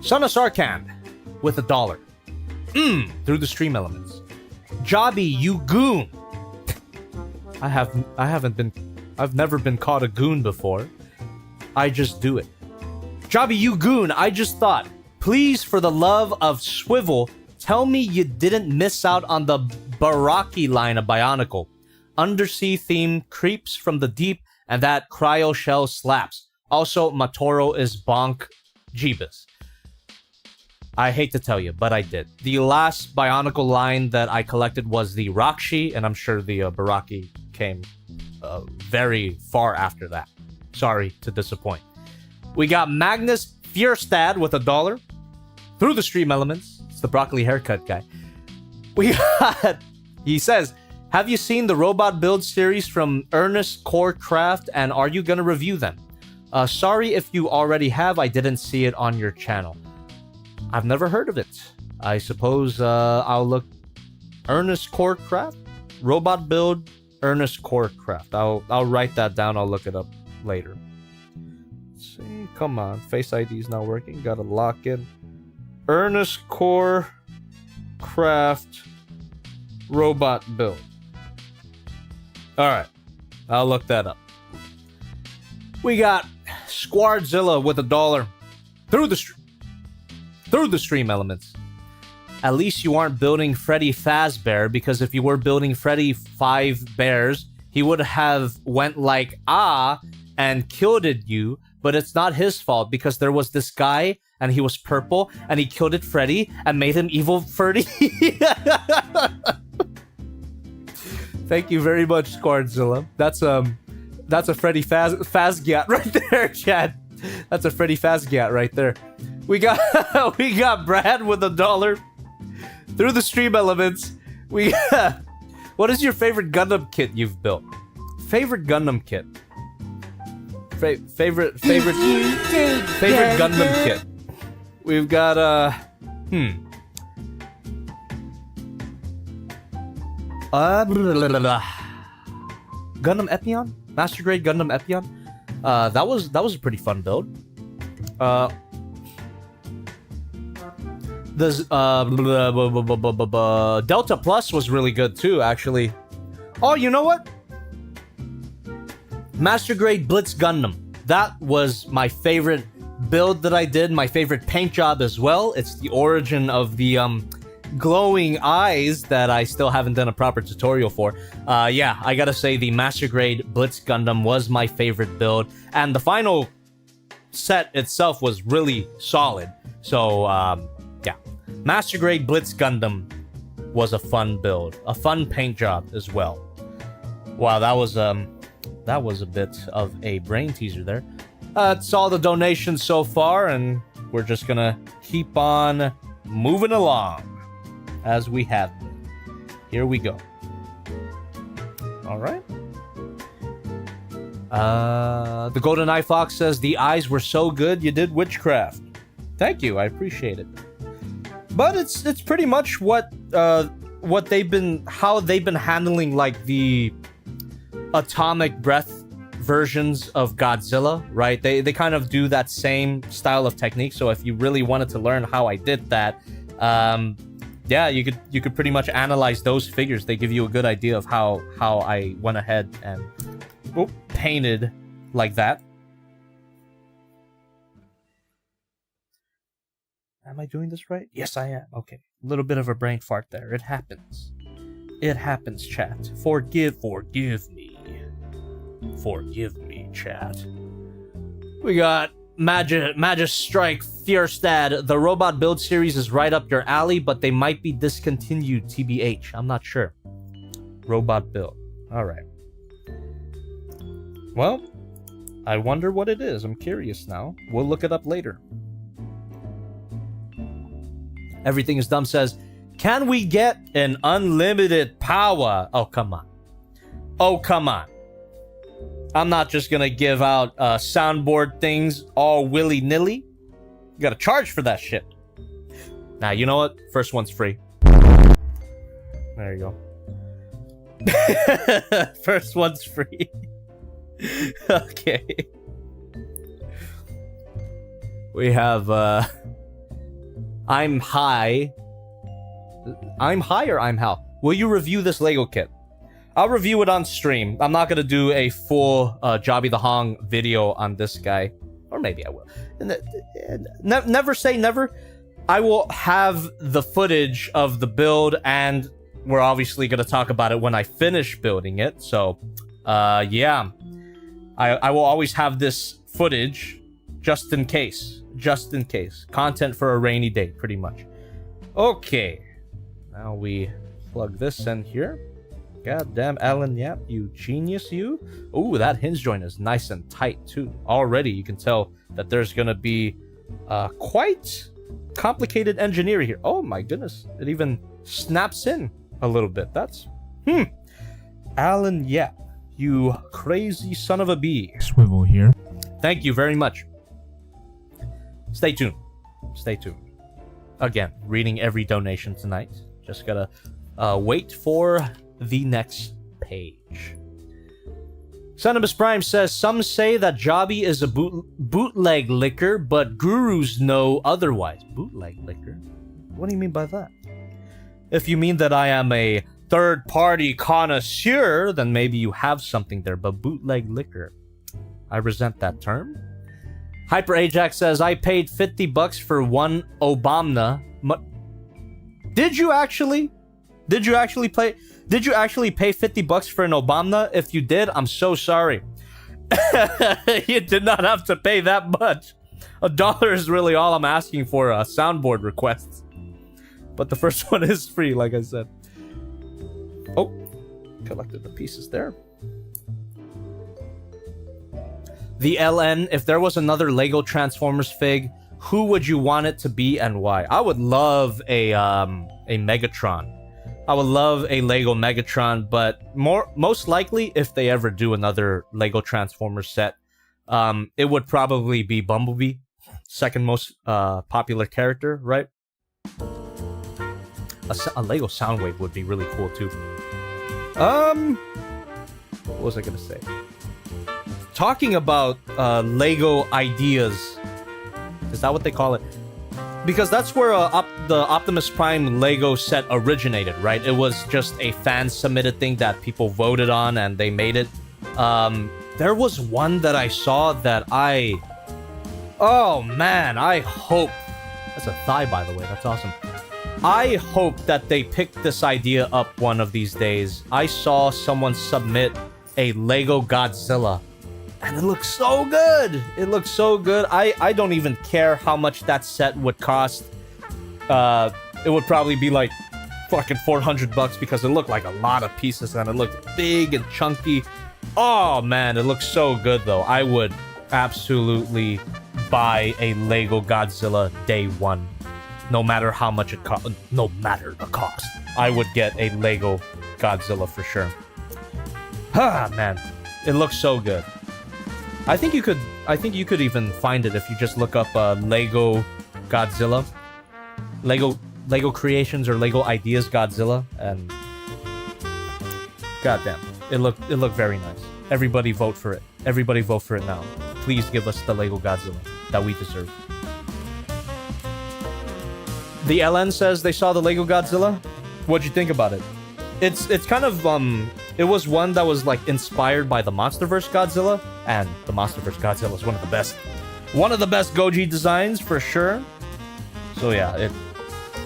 Son of Sarkand with $1. Through the stream elements. Jobby, you goon. I've never been called a goon before. I just do it. Jobby, you goon, I just thought, please, for the love of Swivel, tell me you didn't miss out on the Baraki line of Bionicle. Undersea theme creeps from the deep, and that cryo shell slaps. Also, Matoro is bonk Jeebus. I hate to tell you, but I did. The last Bionicle line that I collected was the Rakshi, and I'm sure the Baraki came very far after that. Sorry to disappoint. We got Magnus Fierstad with $1 through the stream elements. It's the broccoli haircut guy. We got, he says, "Have you seen the robot build series from Ernest Core Craft, and are you gonna review them?" Sorry if you already have. I didn't see it on your channel. I've never heard of it. I suppose I'll look. Ernest Core Craft? Robot build Ernest Core Craft. I'll write that down. I'll look it up later. Let's see, come on. Face ID is not working. Gotta lock in. Ernest Core Craft robot build. Alright. I'll look that up. We got Squardzilla with $1 through the stream elements. At least you aren't building Freddy Fazbear, because if you were building Freddy 5 Bears, he would have went like, and killed you, but it's not his fault because there was this guy and he was purple and he killed it Freddy and made him evil Freddy. Thank you very much, Squardzilla. That's a Freddy Fazgat right there, Chad. That's a Freddy Fazgat right there. We got Brad with $1 through the stream elements. We got, what is your favorite Gundam kit you've built? Favorite Gundam kit. Favorite Gundam kit. We've got Gundam Epion? Master Grade Gundam Epion? That was a pretty fun build. This Delta Plus was really good too, actually. Oh, you know what? Master Grade Blitz Gundam. That was my favorite build that I did. My favorite paint job as well. It's the origin of the glowing eyes that I still haven't done a proper tutorial for. Yeah, I gotta say the Master Grade Blitz Gundam was my favorite build, and the final set itself was really solid. So yeah, Master Grade Blitz Gundam was a fun build, a fun paint job as well. Wow, that was That was a bit of a brain teaser there. That's all the donations so far, and we're just gonna keep on moving along as we have been. Here we go. All right. The Golden Eye Fox says the eyes were so good you did witchcraft. Thank you, I appreciate it. But it's pretty much what they've been, how they've been handling like the atomic breath versions of Godzilla, right? They kind of do that same style of technique. So if you really wanted to learn how I did that, yeah, you could pretty much analyze those figures. They give you a good idea of how I went ahead and painted like that. Am I doing this right? Yes, I am. Okay. A little bit of a brain fart there. It happens. It happens, chat. Forgive me. Forgive me, chat. We got Magistrike Fierstad. The robot build series is right up your alley, but they might be discontinued, TBH. I'm not sure. Robot build. Alright. Well, I wonder what it is. I'm curious now. We'll look it up later. Everything is Dumb says, can we get an unlimited power? Oh, come on. Oh, come on. I'm not just gonna give out soundboard things all willy-nilly. You gotta charge for that shit. Now, you know what? First one's free. There you go. First one's free. Okay. We have, I'm High. I'm High or I'm Hal? Will you review this Lego kit? I'll review it on stream. I'm not gonna do a full Jobby the Hong video on this guy. Or maybe I will. Never say never. I will have the footage of the build, and we're obviously gonna talk about it when I finish building it. So, yeah. I will always have this footage just in case. Just in case. Content for a rainy day, pretty much. Okay. Now we plug this in here. Goddamn, Alan Yap, you genius, you. Ooh, that hinge joint is nice and tight, too. Already, you can tell that there's gonna be quite complicated engineering here. Oh my goodness. It even snaps in a little bit. That's... Alan Yap, you crazy son of a bee. Swivel here. Thank you very much. Stay tuned. Stay tuned. Again, reading every donation tonight. Just gotta wait for the next page. Sonimus Prime says, some say that Jobby is a bootleg liquor, but gurus know otherwise. Bootleg liquor? What do you mean by that? If you mean that I am a third-party connoisseur, then maybe you have something there, but bootleg liquor, I resent that term. Hyper Ajax says, I paid $50 for one Obama. Did you actually? Did you actually pay $50 for an Obama? If you did, I'm so sorry. You did not have to pay that much. $1 is really all I'm asking for soundboard requests. But the first one is free, like I said. Oh, collected the pieces there. The LN, if there was another Lego Transformers fig, who would you want it to be and why? I would love a Megatron. I would love a Lego Megatron, but most likely, if they ever do another Lego Transformers set, it would probably be Bumblebee, second most popular character, right? A Lego Soundwave would be really cool too. What was I gonna say? Talking about Lego ideas, is that what they call it? Because that's where the Optimus Prime Lego set originated, right? It was just a fan-submitted thing that people voted on and they made it. There was one that I saw that oh man, I hope... That's a thigh, by the way, that's awesome. I hope that they pick this idea up one of these days. I saw someone submit a Lego Godzilla, and it looks so good. It looks so good. I don't even care how much that set would cost. It would probably be like fucking $400 because it looked like a lot of pieces and it looked big and chunky. Oh man, it looks so good though. I would absolutely buy a Lego Godzilla day one. No matter how much it costs. No matter the cost. I would get a Lego Godzilla for sure. Ah man. It looks so good. I think you could even find it if you just look up Lego Godzilla. Lego Creations or Lego Ideas Godzilla, and goddamn, it looked very nice. Everybody vote for it. Everybody vote for it now. Please give us the Lego Godzilla that we deserve. The LN says they saw the Lego Godzilla. What'd you think about it? It's kind of it was one that was like inspired by the MonsterVerse Godzilla, and the MonsterVerse Godzilla is one of the best Goji designs for sure. So yeah,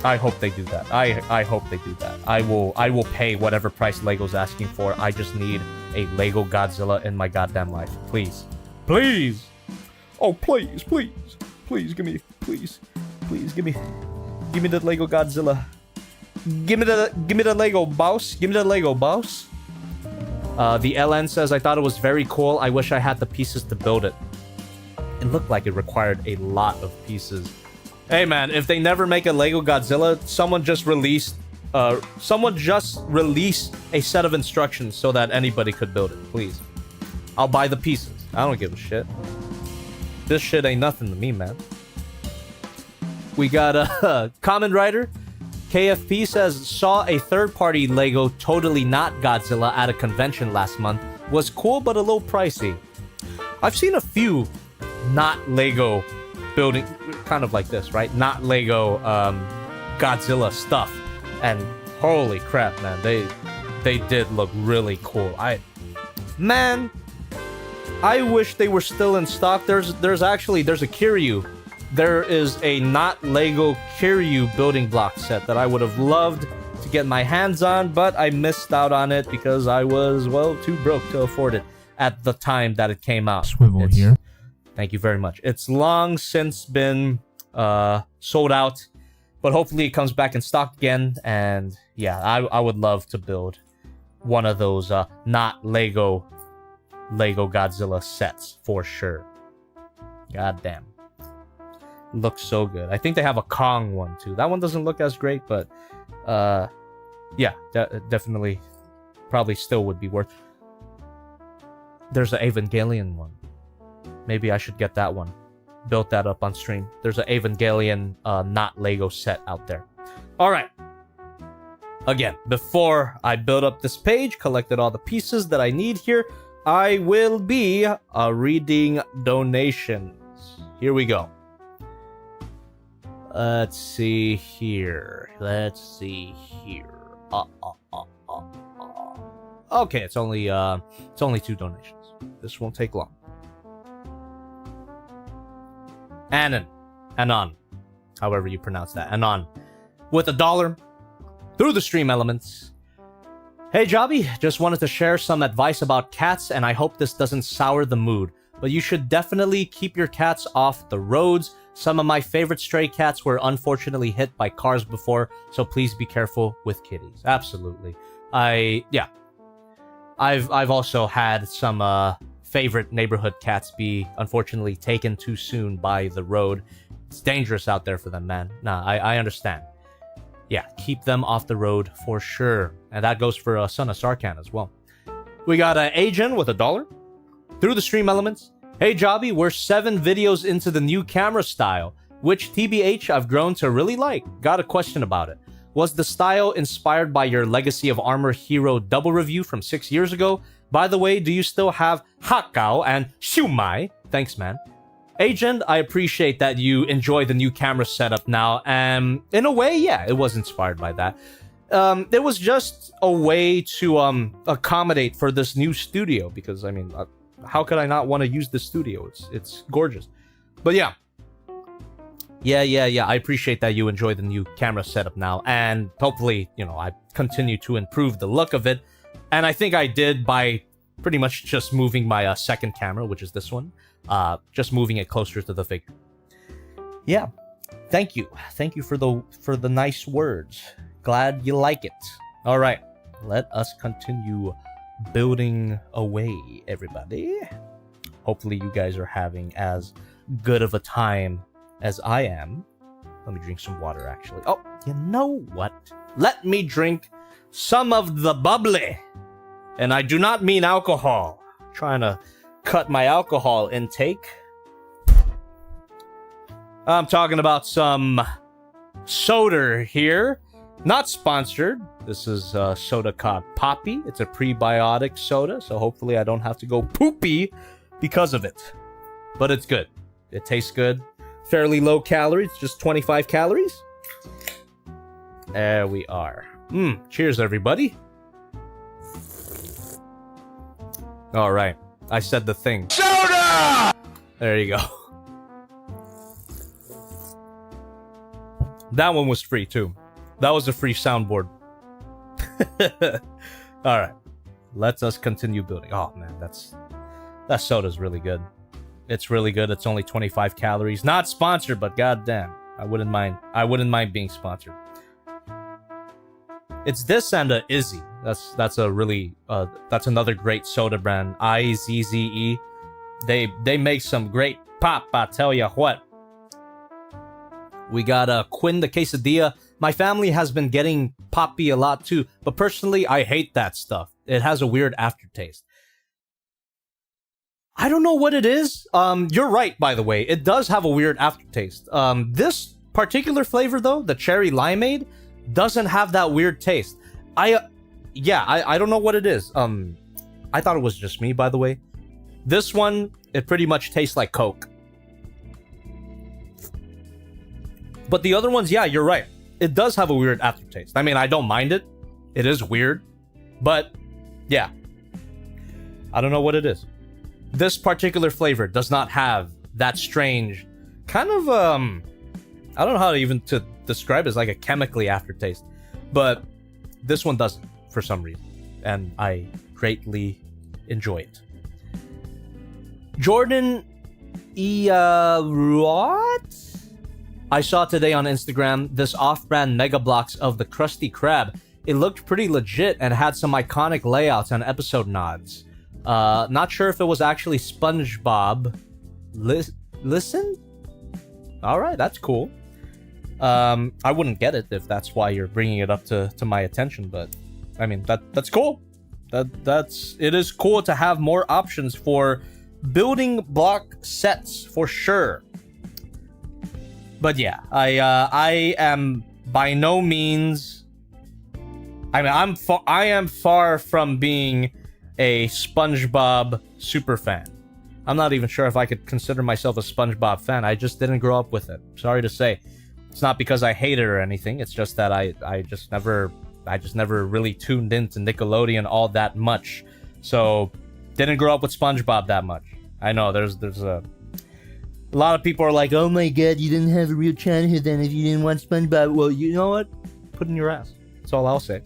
I hope they do that. I hope they do that. I will pay whatever price Lego's asking for. I just need a Lego Godzilla in my goddamn life. Please. Please. Oh, please, please. Please give me the Lego Godzilla. Give me the Lego boss. Give me the Lego boss. The LN says, I thought it was very cool. I wish I had the pieces to build it. It looked like it required a lot of pieces. Hey man, if they never make a Lego Godzilla, someone just release a set of instructions so that anybody could build it, please. I'll buy the pieces. I don't give a shit. This shit ain't nothing to me, man. We got a Common Rider. KFP says, saw a third-party Lego Totally Not Godzilla at a convention last month. Was cool, but a little pricey. I've seen a few not Lego building, kind of like this, right? Not Lego Godzilla stuff. And holy crap, man. They did look really cool. Man, I wish they were still in stock. There's a Kiryu. There is a not Lego Kiryu building block set that I would have loved to get my hands on, but I missed out on it because I was, well, too broke to afford it at the time that it came out. Swivel here. Thank you very much. It's long since been sold out, but hopefully it comes back in stock again. And yeah, I would love to build one of those not Lego Godzilla sets for sure. God damn. Looks so good. I think they have a Kong one too. That one doesn't look as great, but yeah, definitely probably still would be worth. There's an Evangelion one. Maybe I should get that one. Built that up on stream. There's an Evangelion not Lego set out there. All right. Again, before I build up this page, collected all the pieces that I need here, I will be reading donations. Here we go. Let's see here. Okay, it's only 2 donations. This won't take long. Anon, however you pronounce that. Anon, with $1 through the stream elements. Hey Jobby, just wanted to share some advice about cats, and I hope this doesn't sour the mood, but you should definitely keep your cats off the roads. Some of my favorite stray cats were unfortunately hit by cars before, so please be careful with kitties. Absolutely. I've also had some favorite neighborhood cats be unfortunately taken too soon by the road. It's dangerous out there for them, man. Nah, I understand. Yeah, keep them off the road for sure. And that goes for Son of Sarkhan as well. We got Agen with $1 through the stream elements. Hey Jobby, we're 7 videos into the new camera style, which TBH I've grown to really like. Got a question about it. Was the style inspired by your Legacy of Armor Hero double review from 6 years ago? By the way, do you still have Hakao and Shumai? Thanks, man. Agent, I appreciate that you enjoy the new camera setup now. In a way, yeah, it was inspired by that. It was just a way to accommodate for this new studio, because I mean, how could I not want to use the studio? It's gorgeous. But yeah. I appreciate that you enjoy the new camera setup now, and hopefully, I continue to improve the look of it. And I think I did by pretty much just moving my second camera, which is this one, just moving it closer to the figure. Yeah, thank you for the nice words. Glad you like it. All right, let us continue building away, everybody. Hopefully you guys are having as good of a time as I am. Let me drink some water, actually. Oh, you know what? Let me drink some of the bubbly. And I do not mean alcohol. I'm trying to cut my alcohol intake. I'm talking about some soda here. Not sponsored. This is a soda called Poppy. It's a prebiotic soda, so hopefully I don't have to go poopy because of it. But it's good. It tastes good. Fairly low calories, just 25 calories. There we are. Cheers, everybody. All right. I said the thing. Soda! There you go. That one was free, too. That was a free soundboard. All right. Let us continue building. Oh, man, that soda's really good. It's really good. It's only 25 calories. Not sponsored, but goddamn, I wouldn't mind. I wouldn't mind being sponsored. It's this and a Izzy. That's a really that's another great soda brand. IZZE. They make some great pop. I tell you what. We got Quinn the quesadilla. My family has been getting Poppy a lot too, but personally, I hate that stuff. It has a weird aftertaste. I don't know what it is. You're right, by the way. It does have a weird aftertaste. This particular flavor, though, the cherry limeade, doesn't have that weird taste. I don't know what it is. I thought it was just me, by the way. This one, it pretty much tastes like Coke. But the other ones, yeah, you're right. It does have a weird aftertaste. I mean, I don't mind it. It is weird. But, yeah. I don't know what it is. This particular flavor does not have that strange kind of, I don't know how to even to describe it. It's like a chemically aftertaste. But this one doesn't, for some reason. And I greatly enjoy it. Jordan what? I saw today on Instagram this off-brand Mega Blocks of the Krusty Krab. It looked pretty legit and had some iconic layouts and episode nods. Not sure if it was actually SpongeBob. Listen? Alright, that's cool. I wouldn't get it if that's why you're bringing it up to my attention, but I mean, that's cool. It is cool to have more options for building block sets, for sure. But yeah, I am by no means... I mean, I am far from being a SpongeBob super fan. I'm not even sure if I could consider myself a SpongeBob fan. I just didn't grow up with it. Sorry to say. It's not because I hate it or anything. It's just that I just never really tuned into Nickelodeon all that much. So, didn't grow up with SpongeBob that much. I know there's a lot of people are like, oh my god, you didn't have a real childhood then if you didn't watch SpongeBob. Well, you know what? Put it in your ass. That's all I'll say.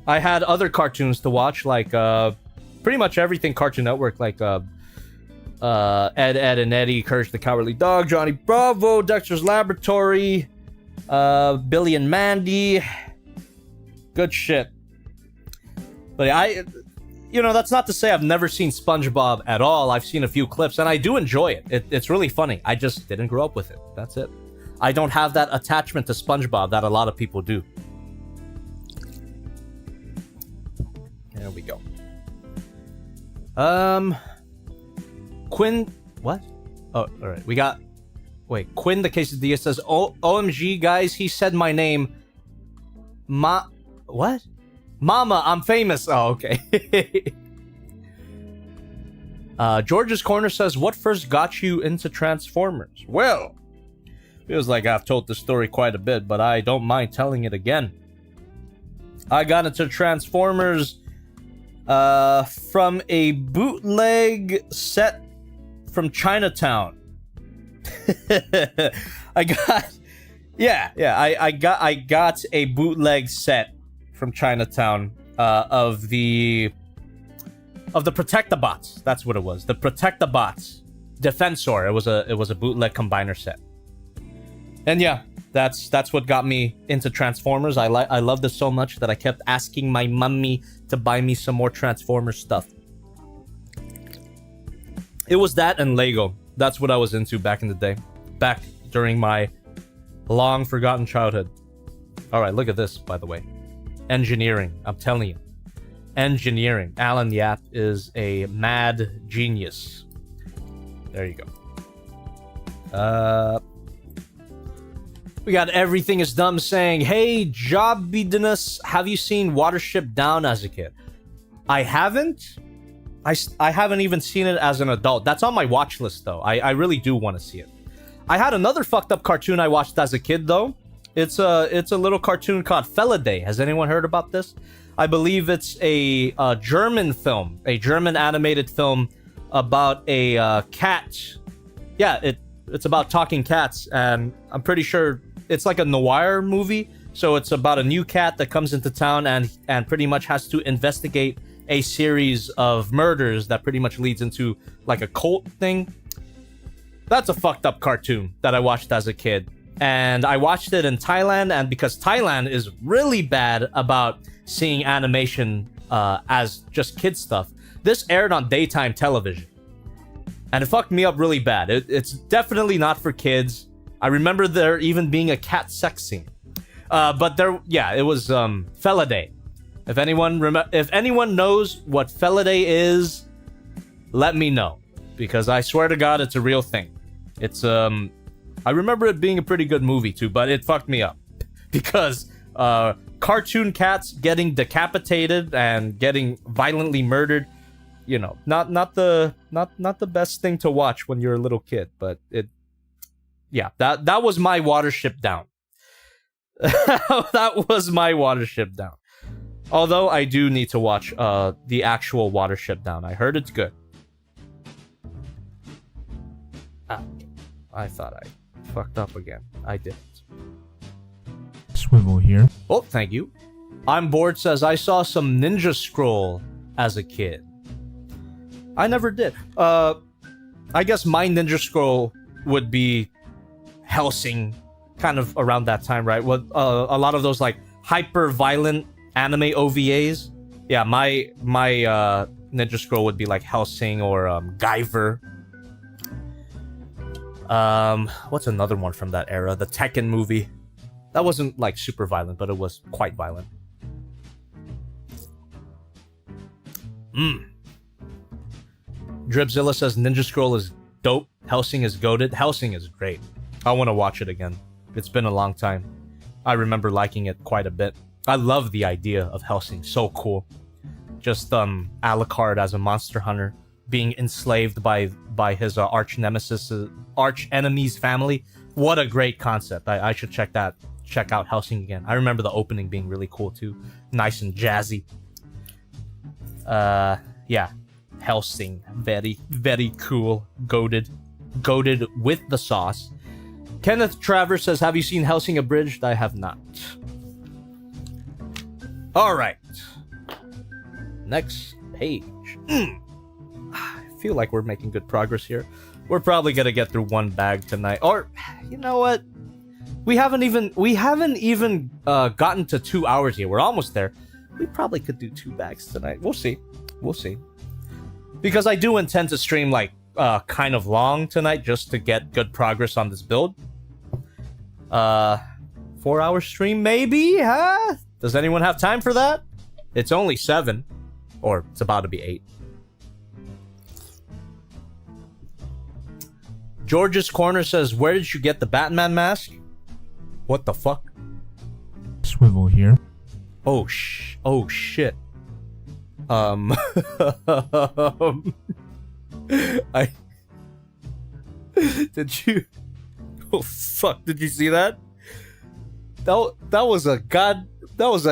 I had other cartoons to watch, like pretty much everything Cartoon Network, like Ed, and Eddie, Courage the Cowardly Dog, Johnny Bravo, Dexter's Laboratory, Billy and Mandy. Good shit. But that's not to say I've never seen SpongeBob at all. I've seen a few clips, and I do enjoy it. It's really funny. I just didn't grow up with it. That's it. I don't have that attachment to SpongeBob that a lot of people do. There we go. Quinn, what? Oh, all right. We got. Wait, Quinn the quesadilla says, "OMG, guys, he said my name. What? Mama, I'm famous." Oh, okay. George's Corner says, "What first got you into Transformers?" Well, feels like I've told the story quite a bit, but I don't mind telling it again. I got into Transformers from a bootleg set from Chinatown. I got a bootleg set from Chinatown of the Protectabots. That's what it was. The Protectabots Defensor. It was a bootleg combiner set. And yeah, That's what got me into Transformers. I loved it so much that I kept asking my mummy to buy me some more Transformers stuff. It was that and Lego. That's what I was into back in the day. Back during my long forgotten childhood. All right, look at this, by the way. Engineering, I'm telling you. Engineering. Alan Yap is a mad genius. There you go. We got Everything is Dumb saying, hey, Jobbiness, have you seen Watership Down as a kid? I haven't. I haven't even seen it as an adult. That's on my watch list, though. I really do want to see it. I had another fucked up cartoon I watched as a kid, though. It's a little cartoon called Feliday. Has anyone heard about this? I believe it's a German film, a German animated film about a cat. Yeah, it's about talking cats, and I'm pretty sure it's like a noir movie. So it's about a new cat that comes into town and pretty much has to investigate a series of murders that pretty much leads into like a cult thing. That's a fucked up cartoon that I watched as a kid. And I watched it in Thailand, and because Thailand is really bad about seeing animation as just kid stuff, this aired on daytime television. And it fucked me up really bad. It's definitely not for kids. I remember there even being a cat sex scene. But there, yeah, it was Feliday. If anyone knows what Feliday is, let me know, because I swear to God, it's a real thing. It's I remember it being a pretty good movie too, but it fucked me up because cartoon cats getting decapitated and getting violently murdered, you know, not the best thing to watch when you're a little kid. But that was my Watership Down. That was my Watership Down. Although I do need to watch the actual Watership Down. I heard it's good. I thought I fucked up again. I didn't. Swivel here. Oh, thank you. I'm bored says, I saw some Ninja Scroll as a kid. I never did. I guess my Ninja Scroll would be Hellsing, kind of around that time, right? With a lot of those like hyper violent anime OVAs. Yeah, my Ninja Scroll would be like Hellsing or Guyver. What's another one from that era? The Tekken movie. That wasn't like super violent, but it was quite violent. Dripzilla says Ninja Scroll is dope. Hellsing is goated. Hellsing is great. I want to watch it again. It's been a long time. I remember liking it quite a bit. I love the idea of Hellsing. So cool. Just Alucard as a monster hunter, being enslaved by his arch enemy's family. What a great concept. I should check out Hellsing again. I remember the opening being really cool too. Nice and jazzy. Yeah. Hellsing. Very, very cool. Goated with the sauce. Kenneth Travers says, have you seen Hellsing Abridged? I have not. Alright. Next page. I feel like we're making good progress here. We're probably gonna get through one bag tonight. Or, you know what? We haven't even gotten to 2 hours yet. We're almost there. We probably could do 2 bags tonight. We'll see. Because I do intend to stream like kind of long tonight just to get good progress on this build. 4-hour stream maybe, huh? Does anyone have time for that? It's only 7. Or it's about to be 8. George's Corner says, where did you get the Batman mask? What the fuck? Swivel here. Oh shit. Did you? Oh fuck! Did you see that? That was a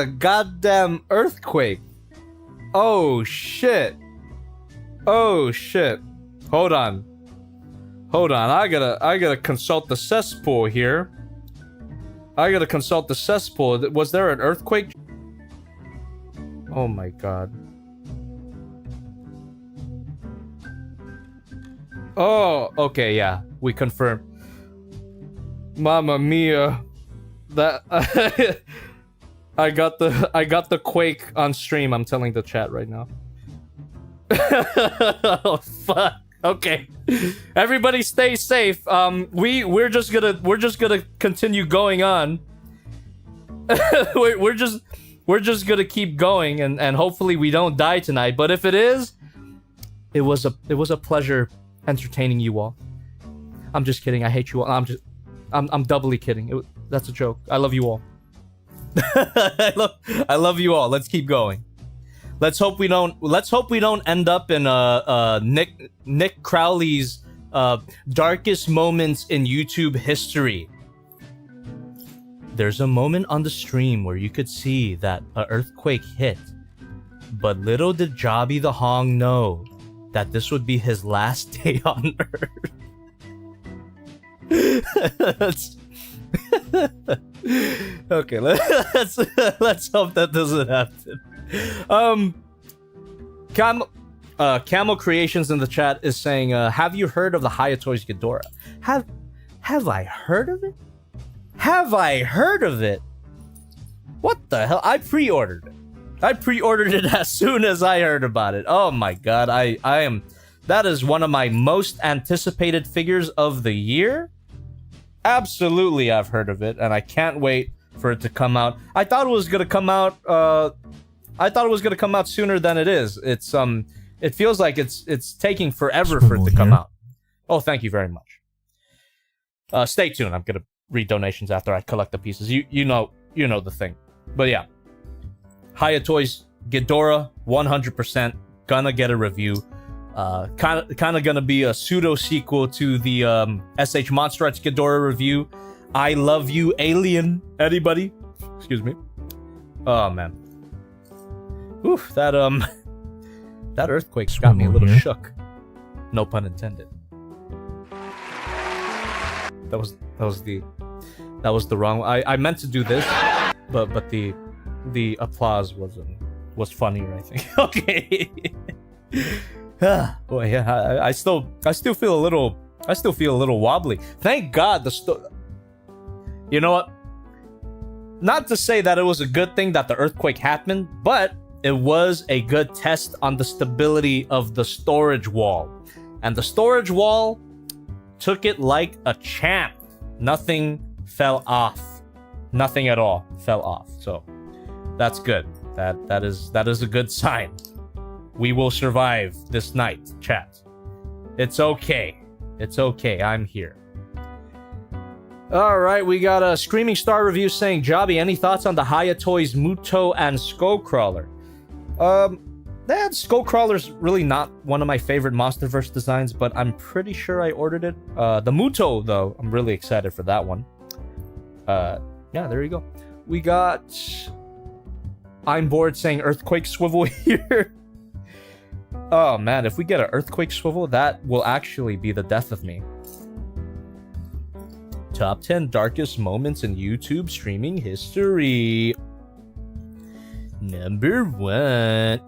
goddamn earthquake. Oh shit. Hold on. I gotta consult the cesspool here. Was there an earthquake? Oh my god. Oh, okay, yeah. We confirmed. Mamma mia. That I got the quake on stream. I'm telling the chat right now. Oh fuck. Okay. Everybody stay safe. We're just gonna continue going on. we're just gonna keep going and hopefully we don't die tonight. But if it is, it was a pleasure entertaining you all. I'm just kidding. I hate you all. I'm doubly kidding. That's a joke. I love you all. I love you all. Let's keep going. Let's hope we don't end up in Nick Crowley's darkest moments in YouTube history. There's a moment on the stream where you could see that an earthquake hit, but little did Jobby the Hong know that this would be his last day on Earth. Okay, let's hope that doesn't happen. Camel Creations in the chat is saying, have you heard of the Hayatoi's Ghidorah? Have I heard of it? Have I heard of it? What the hell? I pre-ordered it. I pre-ordered it as soon as I heard about it. Oh my god, I am... That is one of my most anticipated figures of the year. Absolutely, I've heard of it, and I can't wait for it to come out. I thought it was gonna come out, sooner than it is. It's, it feels like it's taking forever for it to come out. Oh, thank you very much. Stay tuned. I'm gonna read donations after I collect the pieces. You know the thing. But yeah. Hayatoi's Ghidorah, 100% gonna get a review. Kind of gonna be a pseudo sequel to the SH Monster Arts Ghidorah review. I love you, alien. Anybody? Excuse me. Oh man. Oof, that earthquake got me a little shook. No pun intended. That was the wrong. I meant to do this, but the applause was funnier, I think. Okay. Boy, yeah, I still feel a little wobbly. Thank God you know what? Not to say that it was a good thing that the earthquake happened, but it was a good test on the stability of the storage wall. And the storage wall took it like a champ. Nothing fell off. Nothing at all fell off. So that's good. That is a good sign. We will survive this night, chat. It's okay. It's okay. I'm here. Alright, we got a Screaming Star review saying, Jobby, any thoughts on the Hayatoi's Muto and Skullcrawler? That Skullcrawler's really not one of my favorite Monsterverse designs, but I'm pretty sure I ordered it. The Muto, though, I'm really excited for that one. Yeah, there you go. We got... I'm bored saying Earthquake Swivel here. Oh man, if we get an Earthquake Swivel, that will actually be the death of me. Top 10 darkest moments in YouTube streaming history. Number 1.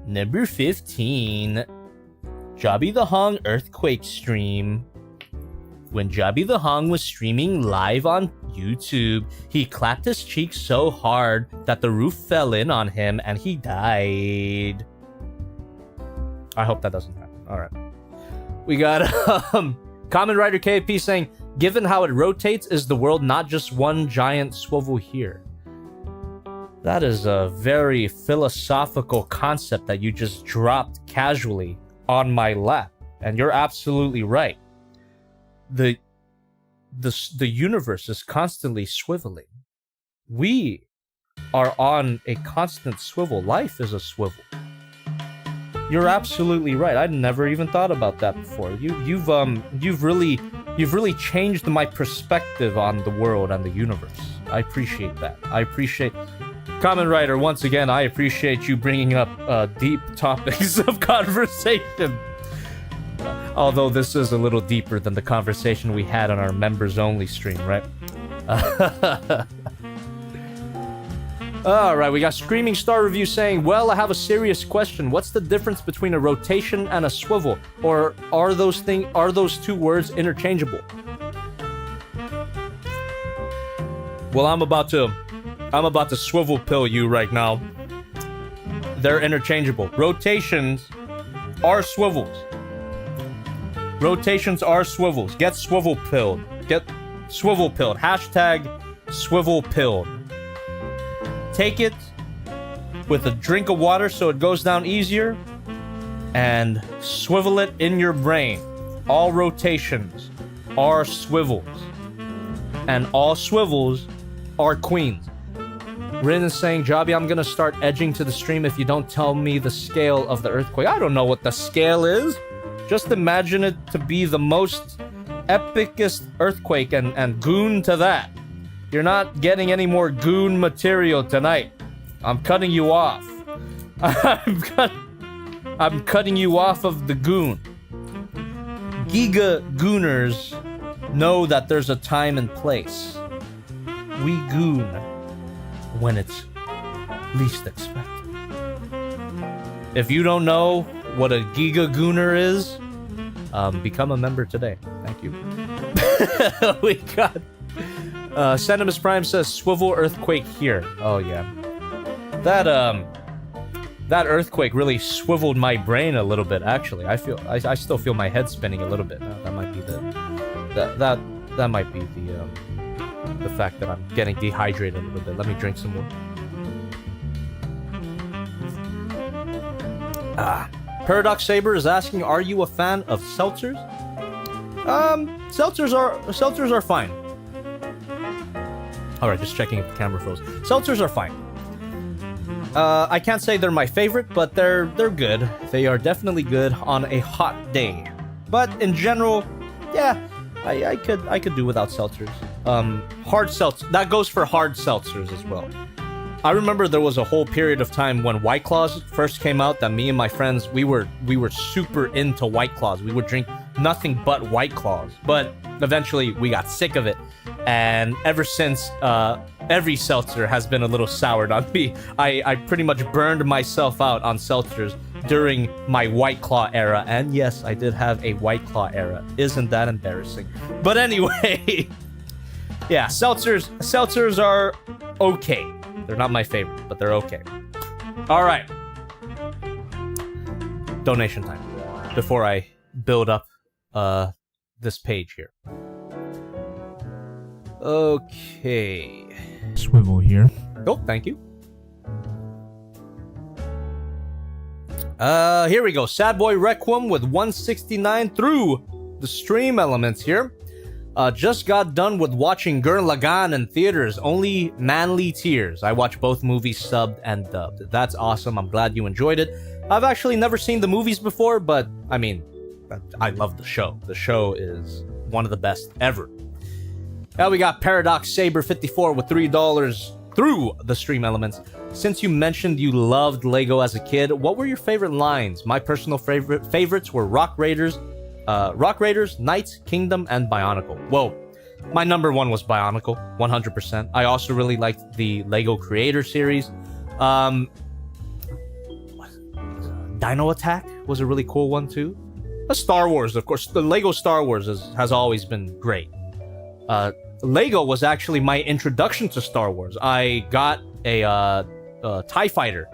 Number 15. Jobby the Hong Earthquake stream. When Jobby the Hong was streaming live on YouTube, he clapped his cheeks so hard that the roof fell in on him and he died. I hope that doesn't happen. Alright. We got Kamen Rider KP saying, given how it rotates, is the world not just one giant swivel here? That is a very philosophical concept that you just dropped casually on my lap. And you're absolutely right. The universe is constantly swiveling. We are on a constant swivel. Life is a swivel. You're absolutely right. I'd never even thought about that before. You've really changed my perspective on the world and the universe. I appreciate that. I appreciate... Kamen Rider, once again, I appreciate you bringing up deep topics of conversation. Although this is a little deeper than the conversation we had on our members-only stream, right? Alright, we got Screaming Star Review saying, well, I have a serious question. What's the difference between a rotation and a swivel? Or are those two words interchangeable? Well, I'm about to swivel pill you right now. They're interchangeable. Rotations are swivels. Rotations are swivels. Get swivel pilled. Get swivel pilled. Hashtag swivel pilled. Take it with a drink of water so it goes down easier, and swivel it in your brain. All rotations are swivels, and all swivels are queens. Rin is saying, Jobby, I'm gonna start edging to the stream if you don't tell me the scale of the earthquake. I don't know what the scale is. Just imagine it to be the most epicest earthquake and goon to that. You're not getting any more goon material tonight. I'm cutting you off. I'm cutting you off of the goon. Giga gooners know that there's a time and place. We goon when it's least expected. If you don't know what a Giga Gooner is, become a member today. Thank you. We got Sentimus Prime says swivel earthquake here. Oh yeah. That earthquake really swiveled my brain a little bit, actually. I still feel my head spinning a little bit. That might be that might be the fact that I'm getting dehydrated a little bit. Let me drink some more. Paradox Saber is asking, are you a fan of seltzers? Seltzers are fine. Alright, just checking if the camera froze. Seltzers are fine. I can't say they're my favorite, but they're good. They are definitely good on a hot day. But in general, yeah, I could do without seltzers. Hard seltzer, that goes for hard seltzers as well. I remember there was a whole period of time when White Claws first came out that me and my friends, we were super into White Claws. We would drink nothing but White Claws. But eventually we got sick of it. And ever since, every seltzer has been a little soured on me. I pretty much burned myself out on seltzers during my White Claw era. And yes, I did have a White Claw era. Isn't that embarrassing? But anyway, yeah, seltzers are okay. They're not my favorite, but they're okay. All right. Donation time. Before I build up this page here. Okay. Swivel here. Oh, thank you. Here we go. Sad Boy Requiem with 169 through the stream elements here. Just got done with watching Gurren Lagann in theaters. Only manly tears. I watched both movies subbed and dubbed. That's awesome. I'm glad you enjoyed it. I've actually never seen the movies before, but I mean, I love the show. The show is one of the best ever. Now we got Paradox Saber 54 with $3 through the stream elements. Since you mentioned you loved Lego as a kid, what were your favorite lines? My personal favorites were Rock Raiders, Knights, Kingdom, and Bionicle. Whoa, my number one was Bionicle, 100%. I also really liked the Lego Creator series. Dino Attack was a really cool one too. Star Wars, of course. The Lego Star Wars has always been great. Lego was actually my introduction to Star Wars. I got a TIE Fighter.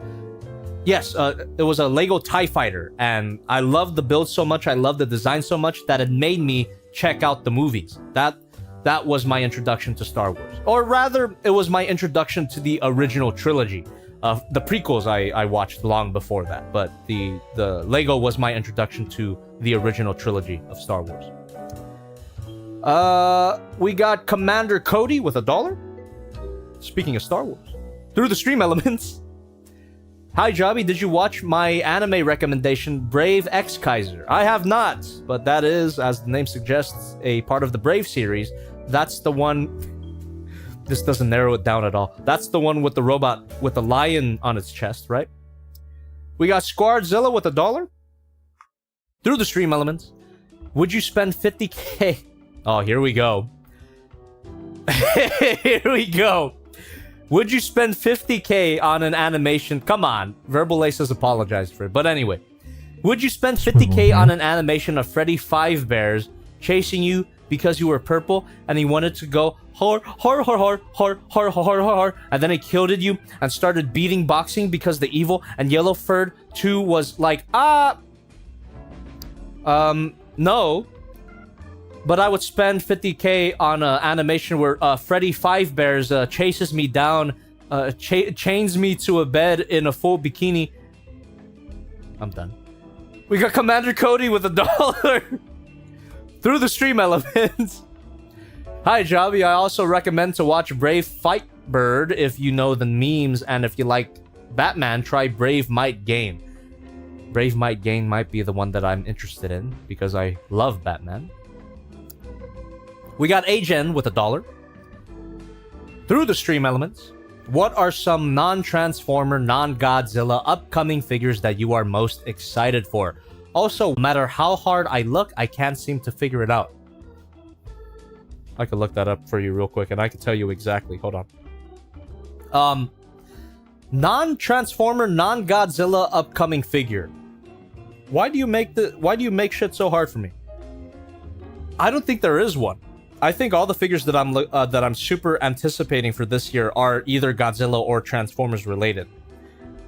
Yes, it was a Lego TIE Fighter, and I loved the build so much, I loved the design so much that it made me check out the movies. That was my introduction to Star Wars. Or rather, it was my introduction to the original trilogy. The prequels I watched long before that, but the Lego was my introduction to the original trilogy of Star Wars. We got Commander Cody with $1. Speaking of Star Wars, through the stream elements. Hi, Jobby, did you watch my anime recommendation, Brave X Kaiser? I have not, but that is, as the name suggests, a part of the Brave series. That's the one... This doesn't narrow it down at all. That's the one with the robot with the lion on its chest, right? We got Squardzilla with $1. Through the stream elements. Would you spend 50k? Oh, here we go. Here we go. Would you spend 50k on an animation? Come on. Verbal Ace has apologized for it. But anyway. Would you spend 50k on an animation of Freddy Five Bears chasing you because you were purple and he wanted to go hard, hard, hard, hard, hard, hard, hard, hard, hard, and then he killed you and started beating boxing because the evil and yellow furred 2 was like, no. But I would spend 50k on an animation where Freddy Five Bears chases me down, chains me to a bed in a full bikini. I'm done. We got Commander Cody with $1 through the stream elements. Hi, Javi. I also recommend to watch Brave Fight Bird if you know the memes, and if you like Batman, try Brave Might Gain. Brave Might Gain might be the one that I'm interested in because I love Batman. We got Agen with $1 through the stream elements. What are some non-Transformer, non-Godzilla upcoming figures that you are most excited for? Also, no matter how hard I look, I can't seem to figure it out. I could look that up for you real quick and I can tell you exactly. Hold on. Non-Transformer, non-Godzilla upcoming figure. Why do you make shit so hard for me? I don't think there is one. I think all the figures that I'm super anticipating for this year are either Godzilla or Transformers related.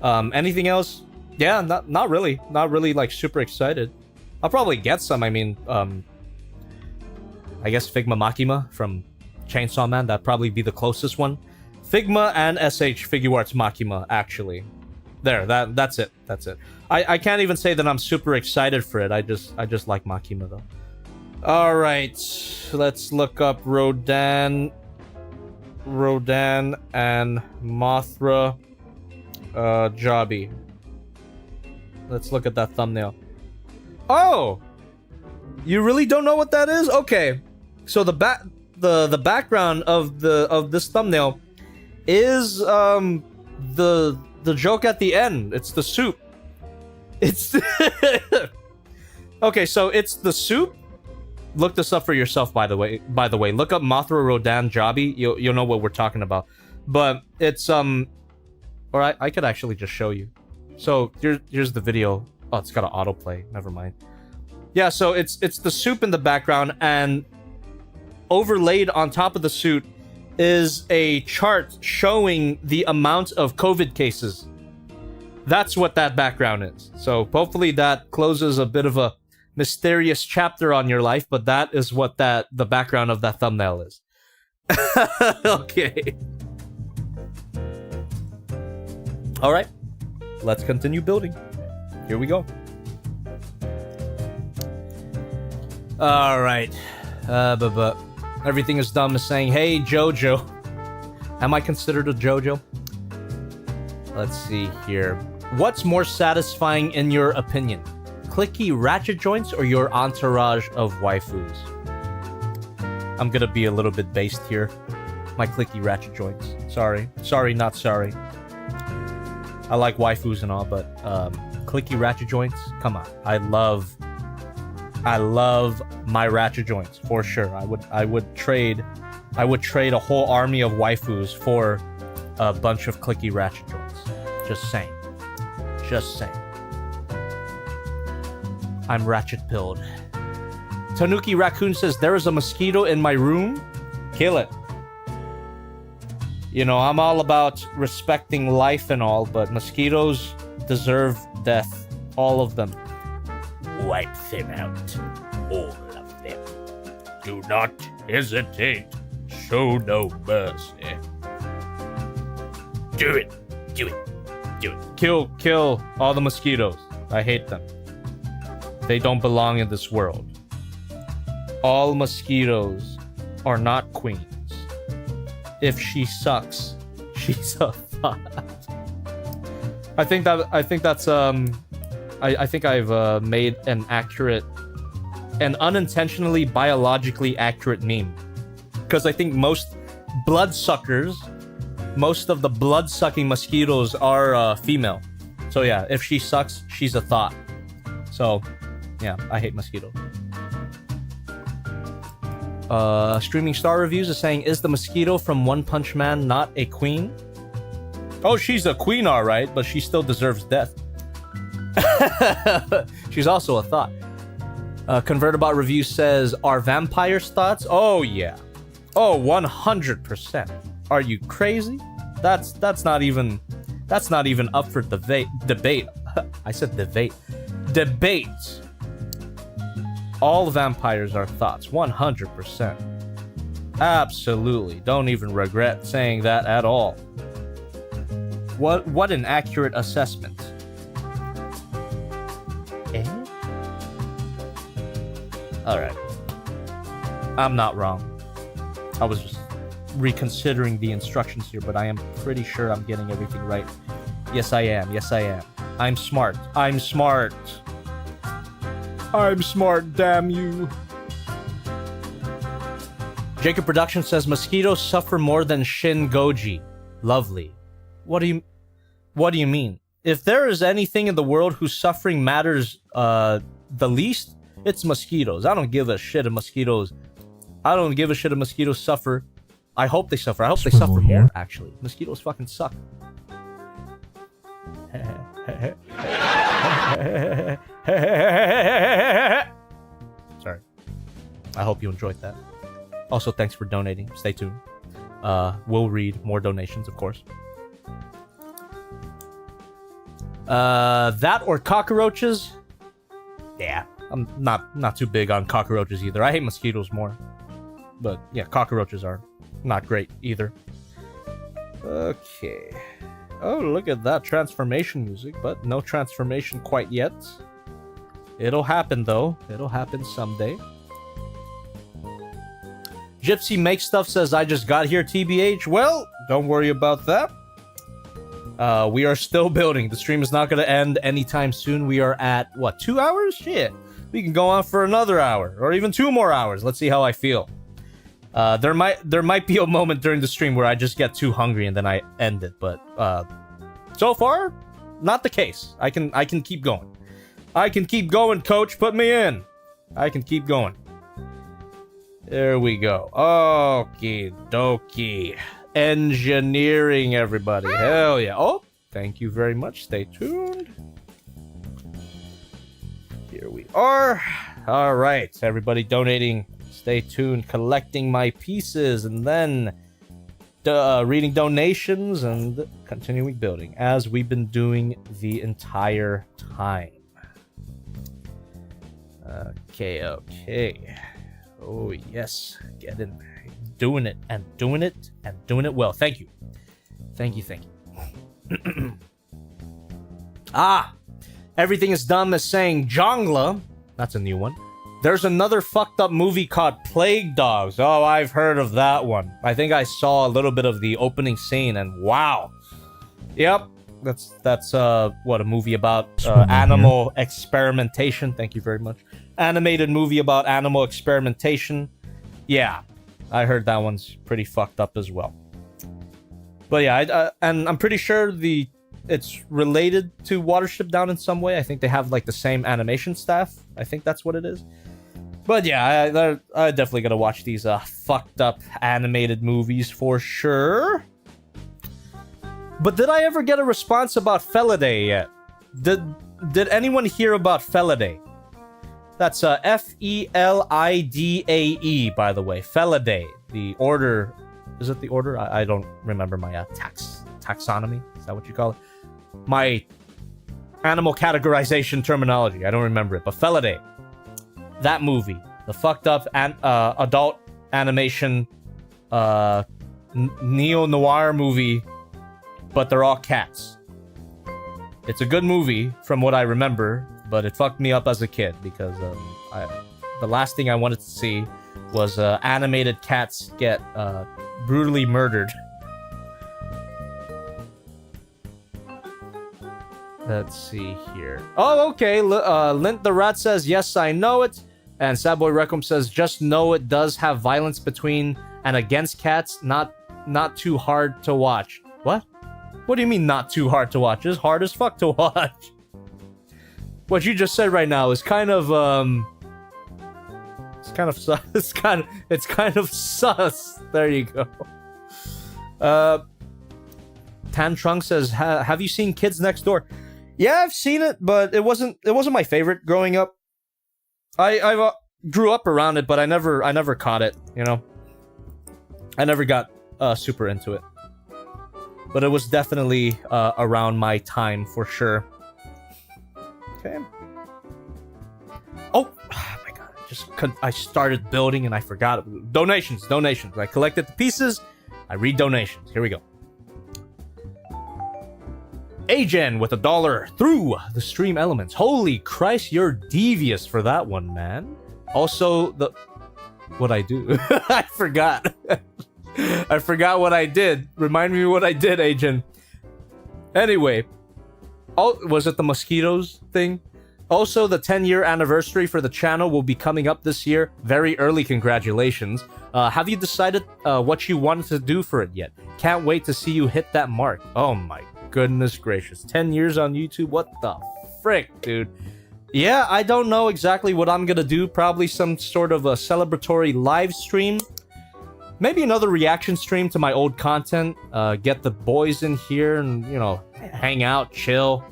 Anything else? Yeah, not really like super excited. I'll probably get some. I mean, I guess Figma Makima from Chainsaw Man, that'd probably be the closest one. Figma and SH Figuarts Makima, actually. There, that's it. I can't even say that I'm super excited for it. I just like Makima though. All right, let's look up Rodan and Mothra Jobby. Let's look at that thumbnail. Oh, you really don't know what that is? Okay, so the background of this thumbnail is the joke at the end. It's the soup. It's okay. So it's the soup. Look this up for yourself, by the way. Look up Mothra Rodan Jobby. You'll know what we're talking about. But it's or I could actually just show you. So here's the video. Oh, it's got an autoplay. Never mind. Yeah, so it's the soup in the background, and overlaid on top of the soup is a chart showing the amount of COVID cases. That's what that background is. So hopefully that closes a bit of a mysterious chapter on your life, but that is what the background of that thumbnail is. Okay. All right. Let's continue building. Here we go. All right. But everything is dumb is saying, hey, Jojo. Am I considered a Jojo? Let's see here. What's more satisfying in your opinion? Clicky ratchet joints or your entourage of waifus? I'm gonna be a little bit based here. My clicky ratchet joints. Sorry, not sorry. I like waifus and all, but clicky ratchet joints, come on. I love my ratchet joints for sure. I would trade a whole army of waifus for a bunch of clicky ratchet joints. Just saying. I'm ratchet pilled. Tanuki Raccoon says, there is a mosquito in my room. Kill it. You know, I'm all about respecting life and all, but mosquitoes deserve death. All of them. Wipe them out. All of them. Do not hesitate. Show no mercy. Do it. Kill all the mosquitoes. I hate them. They don't belong in this world. All mosquitoes are not queens. If she sucks, she's a thought. I think I've made an unintentionally biologically accurate meme. Because I think most of the blood-sucking mosquitoes are female. So yeah, if she sucks, she's a thought. So, yeah, I hate mosquitoes. Streaming Star Reviews is saying, is the mosquito from One Punch Man not a queen? Oh, she's a queen, alright, but she still deserves death. She's also a thought. ConvertAbot Review says, are vampires thoughts? Oh, yeah. Oh, 100%. Are you crazy? That's not even up for debate. I said debate. Debate. All vampires are thoughts. 100%. Absolutely. Don't even regret saying that at all. What an accurate assessment. Eh? Alright. I'm not wrong. I was just reconsidering the instructions here, but I am pretty sure I'm getting everything right. Yes, I am. Yes, I am. I'm smart. I'm smart. I'm smart, damn you. Jacob Production says mosquitoes suffer more than Shin Goji. Lovely. What do you mean? If there is anything in the world whose suffering matters the least, it's mosquitoes. I don't give a shit if mosquitoes. I don't give a shit if mosquitoes suffer. I hope they suffer. I hope they suffer more, actually. Mosquitoes fucking suck. Sorry. I hope you enjoyed that. Also, thanks for donating. Stay tuned. We'll read more donations, of course. That or cockroaches? Yeah, I'm not too big on cockroaches either. I hate mosquitoes more. But yeah, cockroaches are not great either. Okay. Oh, look at that transformation music, but no transformation quite yet. It'll happen though. It'll happen someday. Gypsy Make Stuff says, I just got here, TBH. Well, don't worry about that. We are still building. The stream is not going to end anytime soon. We are at, what, 2 hours? Shit. We can go on for another hour, or even 2 more hours. Let's see how I feel. There might be a moment during the stream where I just get too hungry and then I end it, but so far, not the case. I can keep going. I can keep going, coach. Put me in. I can keep going. There we go. Okie dokie. Engineering, everybody. Hell yeah. Oh, thank you very much. Stay tuned. Here we are. All right, everybody donating. Stay tuned. Collecting my pieces and then reading donations and continuing building as we've been doing the entire time. Okay. Oh, yes. Get in. Doing it and doing it and doing it well. Thank you. Thank you. Everything is dumb as saying Jongla. That's a new one. There's another fucked up movie called Plague Dogs. Oh, I've heard of that one. I think I saw a little bit of the opening scene and wow. Yep. That's what, a movie about animal experimentation. Thank you very much. Animated movie about animal experimentation. Yeah, I heard that one's pretty fucked up as well. But yeah, and I'm pretty sure it's related to Watership Down in some way. I think they have like the same animation staff. I think that's what it is. But yeah, I definitely gotta watch these fucked up animated movies for sure. But did I ever get a response about Felidae yet? Did anyone hear about Felidae? That's Felidae, by the way. Felidae. The order. Is it the order? I don't remember my taxonomy. Is that what you call it? My animal categorization terminology. I don't remember it. But Felidae. That movie. The fucked up adult animation neo-noir movie. But they're all cats. It's a good movie from what I remember, but it fucked me up as a kid because the last thing I wanted to see was animated cats get brutally murdered. Let's see here. Oh, okay. Lint the Rat says, yes, I know it. And Sadboy Recom says, just know it does have violence between and against cats. Not too hard to watch. What? What do you mean not too hard to watch? It's hard as fuck to watch. What you just said right now is kind of it's kind of sus. There you go. Tan Trunk says, have you seen Kids Next Door? Yeah, I've seen it, but it wasn't my favorite growing up. I grew up around it, but I never caught it. You know, I never got super into it. But it was definitely around my time for sure. Okay. Oh my god! I started building and I forgot. Donations. I collected the pieces. I read donations. Here we go. Agen with $1 through the stream elements. Holy Christ, you're devious for that one, man. Also, what I do. I forgot. I forgot what I did. Remind me what I did, Agen. Anyway. Oh, was it the mosquitoes thing? Also, the 10-year anniversary for the channel will be coming up this year. Very early congratulations. Have you decided what you wanted to do for it yet? Can't wait to see you hit that mark. Oh my goodness gracious. 10 years on YouTube? What the frick, dude? Yeah, I don't know exactly what I'm gonna do. Probably some sort of a celebratory live stream. Maybe another reaction stream to my old content. Get the boys in here and, you know, hang out, chill.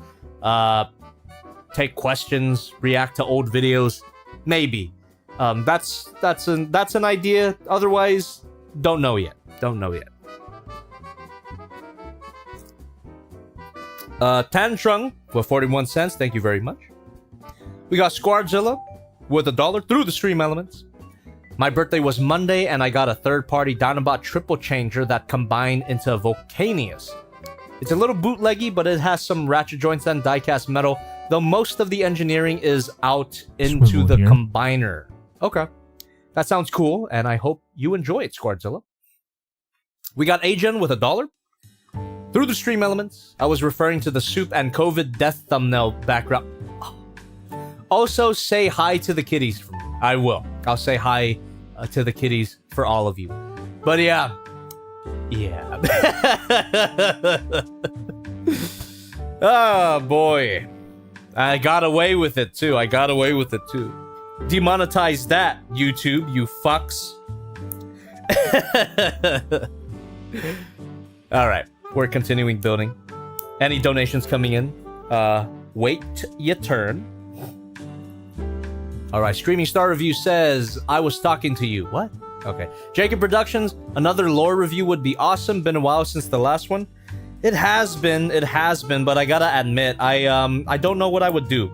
Take questions, react to old videos. Maybe. That's an idea. Otherwise, don't know yet. Tantrung with 41 cents. Thank you very much. We got Squardzilla with $1 through the stream elements. My birthday was Monday, and I got a third-party Dinobot triple changer that combined into Volcanius. It's a little bootleggy, but it has some ratchet joints and die-cast metal, though most of the engineering is out into the combiner. Okay. That sounds cool, and I hope you enjoy it, Squardzilla. We got Agen with $1 through the stream elements. I was referring to the soup and COVID death thumbnail background. Also, say hi to the kitties for me. I will. I'll say hi to the kitties for all of you. But yeah. Oh boy. I got away with it too. Demonetize that, YouTube, you fucks. Alright. We're continuing building. Any donations coming in? Wait your turn. Alright, Streaming Star Review says, I was talking to you. What? Okay. Jacob Productions, another lore review would be awesome. Been a while since the last one. It has been, but I gotta admit, I don't know what I would do.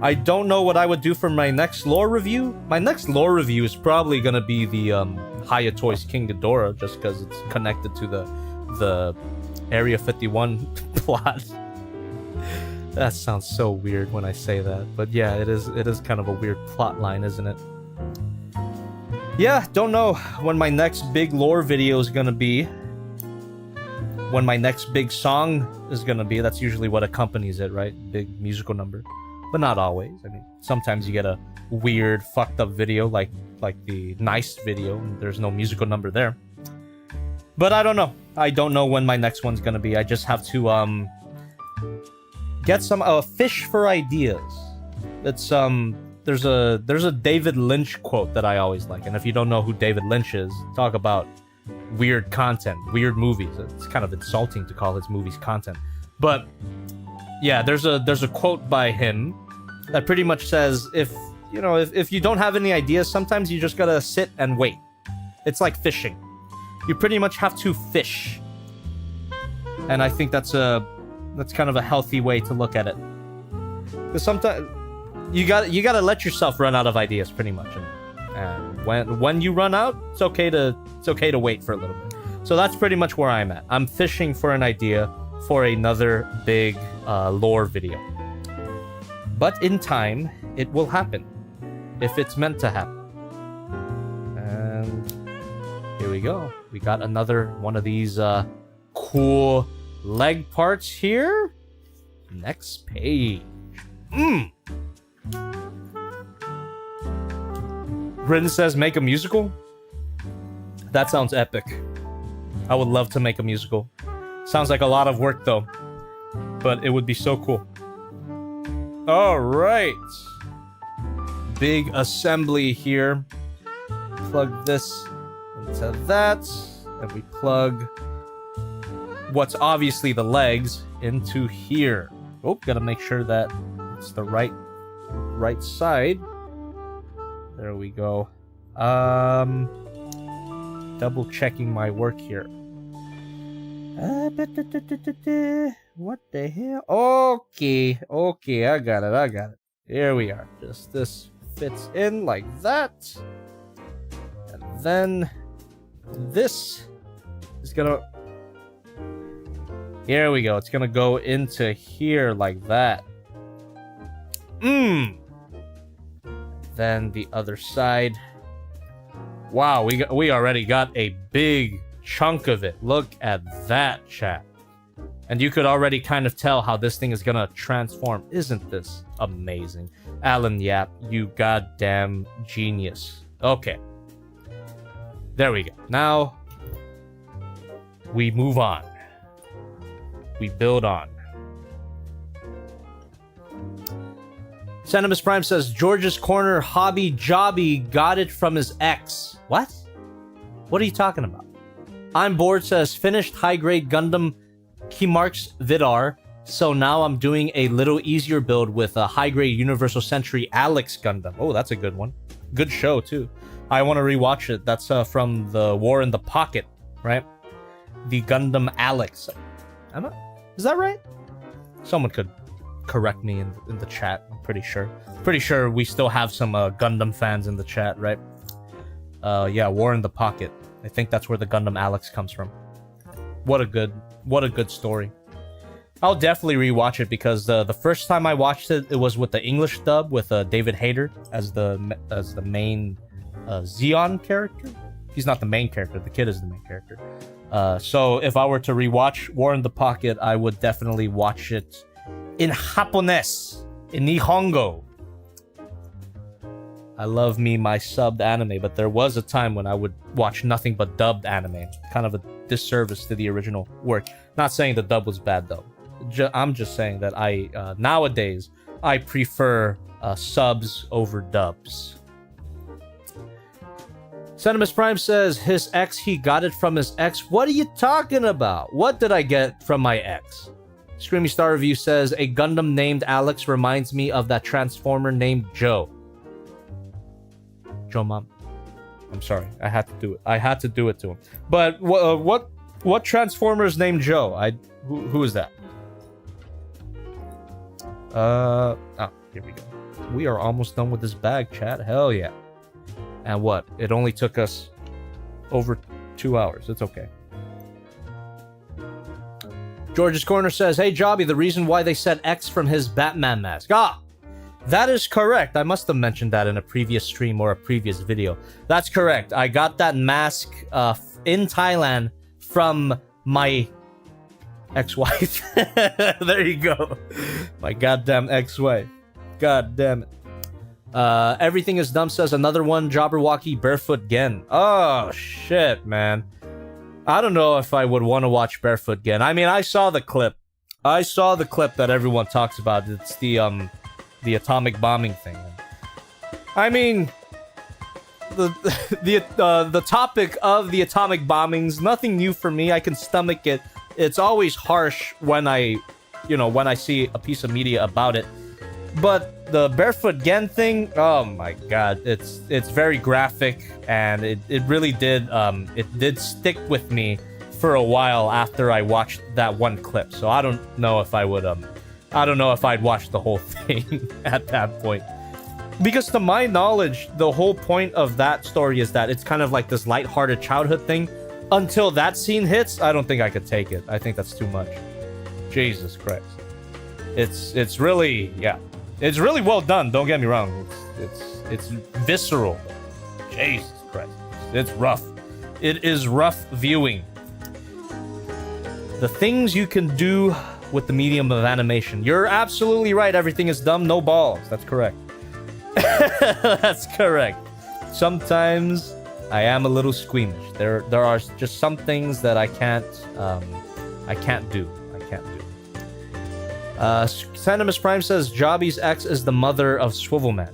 I don't know what I would do for my next lore review. My next lore review is probably gonna be the Haya Toys King Ghidorah, just because it's connected to the Area 51 plot. That sounds so weird when I say that, but yeah, it is kind of a weird plot line, isn't it? Yeah, don't know when my next big lore video is gonna be. When my next big song is gonna be. That's usually what accompanies it, right? Big musical number. But not always. I mean, sometimes you get a weird, fucked up video like the Nice video, and there's no musical number there. But I don't know. I don't know when my next one's gonna be. I just have to, get some fish for ideas. It's there's a David Lynch quote that I always like, and if you don't know who David Lynch is, talk about weird content, weird movies. It's kind of insulting to call his movies content, but yeah, there's a quote by him that pretty much says if you don't have any ideas, sometimes you just gotta sit and wait. It's like fishing. You pretty much have to fish, and I think that's kind of a healthy way to look at it. Because sometimes you gotta let yourself run out of ideas, pretty much. And when you run out, it's okay to wait for a little bit. So that's pretty much where I'm at. I'm fishing for an idea for another big lore video. But in time, it will happen, if it's meant to happen. And here we go. We got another one of these cool leg parts here. Next page. Rin says make a musical? That sounds epic. I would love to make a musical. Sounds like a lot of work though, but it would be so cool. Alright. Big assembly here. Plug this into that, and we plug what's obviously the legs into here. Oh, gotta make sure that it's the right side. There we go. Double checking my work here. What the hell? Okay, I got it. Here we are. Just this fits in like that. And then this is gonna... Here we go. It's gonna go into here like that. Then the other side. Wow, we already got a big chunk of it. Look at that, chat. And you could already kind of tell how this thing is gonna transform. Isn't this amazing? Alan Yap, you goddamn genius. Okay. There we go. Now, we move on. We build on. Sentimus Prime says, George's Corner hobby jobby got it from his ex. What? What are you talking about? I'm bored says, finished high-grade Gundam Keymarks Vidar, so now I'm doing a little easier build with a high-grade Universal Century Alex Gundam. Oh, that's a good one. Good show, too. I want to rewatch it. That's from the War in the Pocket, right? The Gundam Alex. Is that right? Someone could correct me in the chat. I'm pretty sure. Pretty sure we still have some Gundam fans in the chat, right? Yeah, War in the Pocket. I think that's where the Gundam Alex comes from. What a good story. I'll definitely rewatch it because the first time I watched it, it was with the English dub with David Hayter as the main Zeon character. He's not the main character. The kid is the main character. So if I were to rewatch War in the Pocket, I would definitely watch it in Japonese, in Nihongo. I love me my subbed anime, but there was a time when I would watch nothing but dubbed anime. Kind of a disservice to the original work. Not saying the dub was bad though. I'm just saying that nowadays I prefer subs over dubs. Sentimus Prime says his ex, he got it from his ex. What are you talking about? What did I get from my ex? Screamy Star Review says a Gundam named Alex reminds me of that Transformer named Joe. Joe Mom. I'm sorry. I had to do it. I had to do it to him. But what Transformer is named Joe? Who is that? Here we go. We are almost done with this bag, chat. Hell yeah. And what? It only took us over 2 hours. It's okay. George's Corner says, hey, Jobby, the reason why they said X from his Batman mask. Ah! That is correct. I must have mentioned that in a previous stream or a previous video. That's correct. I got that mask in Thailand from my ex-wife. There you go. My goddamn ex-wife. God damn it. Everything is dumb says another one. Jabberwocky Barefoot Gen. Oh, shit, man. I don't know if I would want to watch Barefoot Gen. I mean, I saw the clip. I saw the clip that everyone talks about. It's the atomic bombing thing. I mean, the topic of the atomic bombings, nothing new for me. I can stomach it. It's always harsh when I see a piece of media about it. But the Barefoot Gen thing, oh my god, it's very graphic, and it really did stick with me for a while after I watched that one clip. So I don't know if I'd watch the whole thing at that point. Because to my knowledge, the whole point of that story is that it's kind of like this lighthearted childhood thing. Until that scene hits, I don't think I could take it. I think that's too much. Jesus Christ. It's really, yeah. It's really well done, don't get me wrong. It's visceral. Jesus Christ. It's rough. It is rough viewing. The things you can do with the medium of animation. You're absolutely right. Everything is dumb, no balls. That's correct. That's correct. Sometimes I am a little squeamish. There are just some things that I can't do. Sentimus Prime says Jobby's ex is the mother of Swivelman.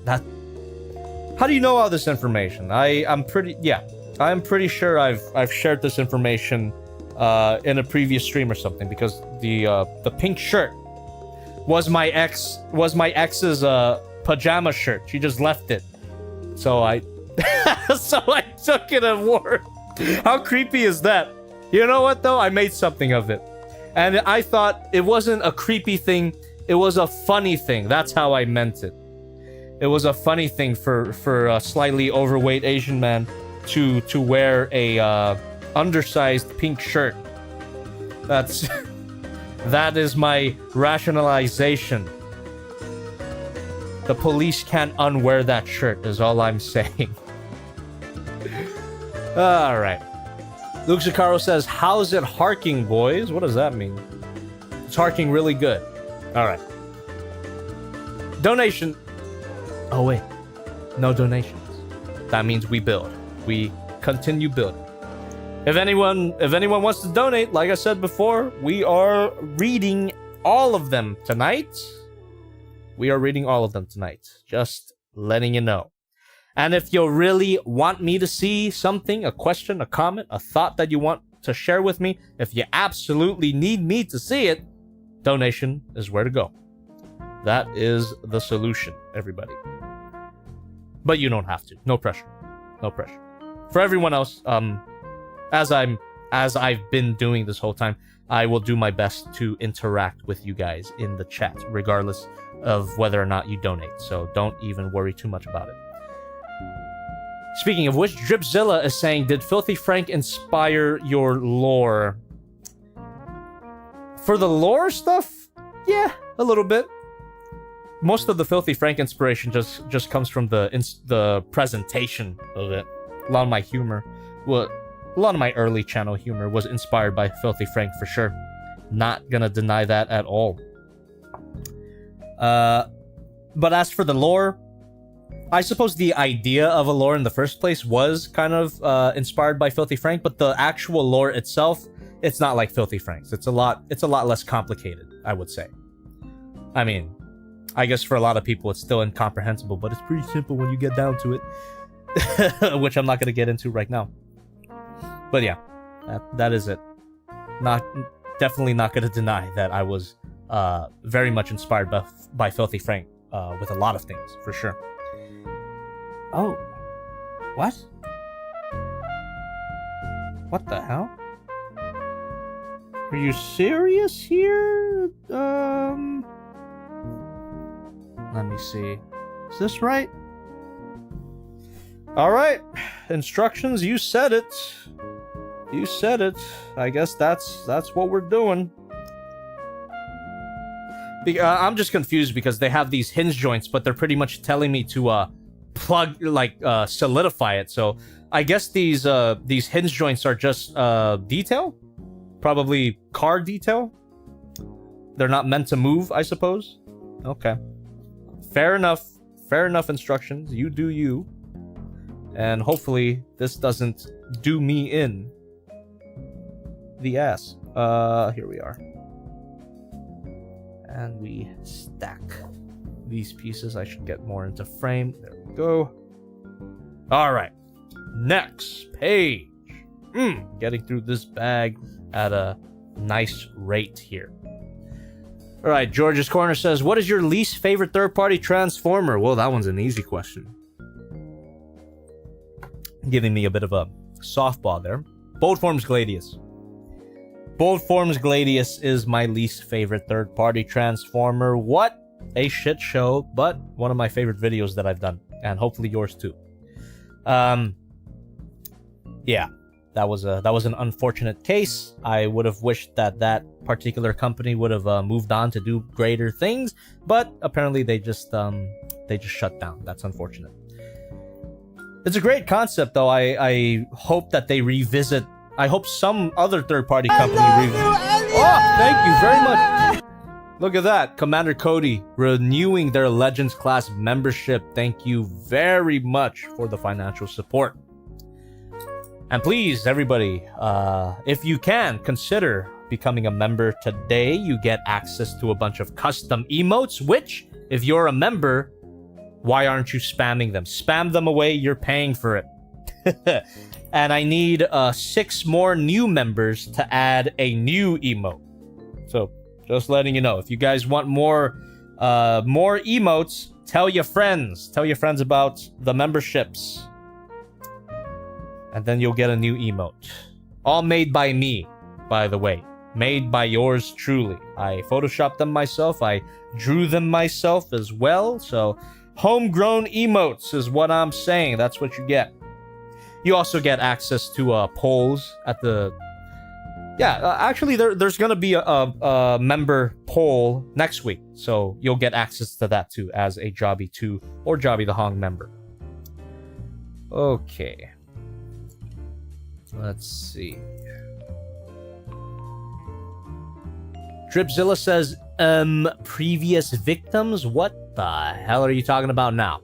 How do you know all this information? I'm pretty sure I've shared this information in a previous stream or something, because the pink shirt was my ex's pajama shirt. She just left it So I so I took it and wore it. How creepy is that? You know what though? I made something of it. And I thought it wasn't a creepy thing, it was a funny thing. That's how I meant it. It was a funny thing for a slightly overweight Asian man to wear a undersized pink shirt. That is my rationalization. The police can't unwear that shirt, is all I'm saying. Alright. Luke Shikaro says, how's it harking, boys? What does that mean? It's harking really good. Alright. Donation. Oh, wait. No donations. That means we build. We continue building. If anyone wants to donate, like I said before, we are reading all of them tonight. We are reading all of them tonight. Just letting you know. And if you really want me to see something, a question, a comment, a thought that you want to share with me, if you absolutely need me to see it, donation is where to go. That is the solution, everybody. But you don't have to. No pressure. No pressure. For everyone else, as I've been doing this whole time, I will do my best to interact with you guys in the chat, regardless of whether or not you donate. So don't even worry too much about it. Speaking of which, Dripzilla is saying, did Filthy Frank inspire your lore? For the lore stuff? Yeah, a little bit. Most of the Filthy Frank inspiration just comes from the presentation of it. A lot of my humor, a lot of my early channel humor was inspired by Filthy Frank for sure. Not gonna deny that at all. But as for the lore, I suppose the idea of a lore in the first place was kind of inspired by Filthy Frank, but the actual lore itself, it's not like Filthy Frank's. It's a lot less complicated, I would say. I mean, I guess for a lot of people it's still incomprehensible, but it's pretty simple when you get down to it, which I'm not going to get into right now. But yeah, that is it. Definitely not going to deny that I was very much inspired by Filthy Frank with a lot of things, for sure. Oh. What? What the hell? Are you serious here? Let me see. Is this right? Alright. Instructions, you said it. You said it. I guess that's what we're doing. I'm just confused because they have these hinge joints, but they're pretty much telling me to plug, solidify it. So I guess these hinge joints are just detail, probably car detail. They're not meant to move, I suppose. Okay, fair enough. Fair enough. Instructions. You do you, and hopefully this doesn't do me in the ass. Here we are. And we stack these pieces. I should get more into frame. There we go. All right. Next page. Getting through this bag at a nice rate here. All right. George's Corner says, what is your least favorite third-party transformer? Well, that one's an easy question. Giving me a bit of a softball there. Bold Forms Gladius. Bold Forms Gladius is my least favorite third-party transformer. What a shit show, but one of my favorite videos that I've done, and hopefully yours too. Yeah, that was an unfortunate case. I would have wished that particular company would have moved on to do greater things, but apparently they just shut down. That's unfortunate. It's a great concept, though. I hope that they revisit. I hope some other third-party company Oh, thank you very much. Look at that. Commander Cody renewing their Legends class membership. Thank you very much for the financial support. And please, everybody, if you can, consider becoming a member today. You get access to a bunch of custom emotes, which, if you're a member, why aren't you spamming them? Spam them away. You're paying for it. And I need 6 more new members to add a new emote. So, just letting you know, if you guys want more More emotes. Tell your friends. Tell your friends about the memberships. And then you'll get a new emote. All made by me, by the way. Made by yours truly. I photoshopped them myself. I drew them myself as well. So, homegrown emotes is what I'm saying. That's what you get. You also get access to polls at the... Yeah, actually, there's going to be a member poll next week. So, you'll get access to that too as a Jobby2 or Jobby the Hong member. Okay. Let's see. Dripzilla says, previous victims? What the hell are you talking about now?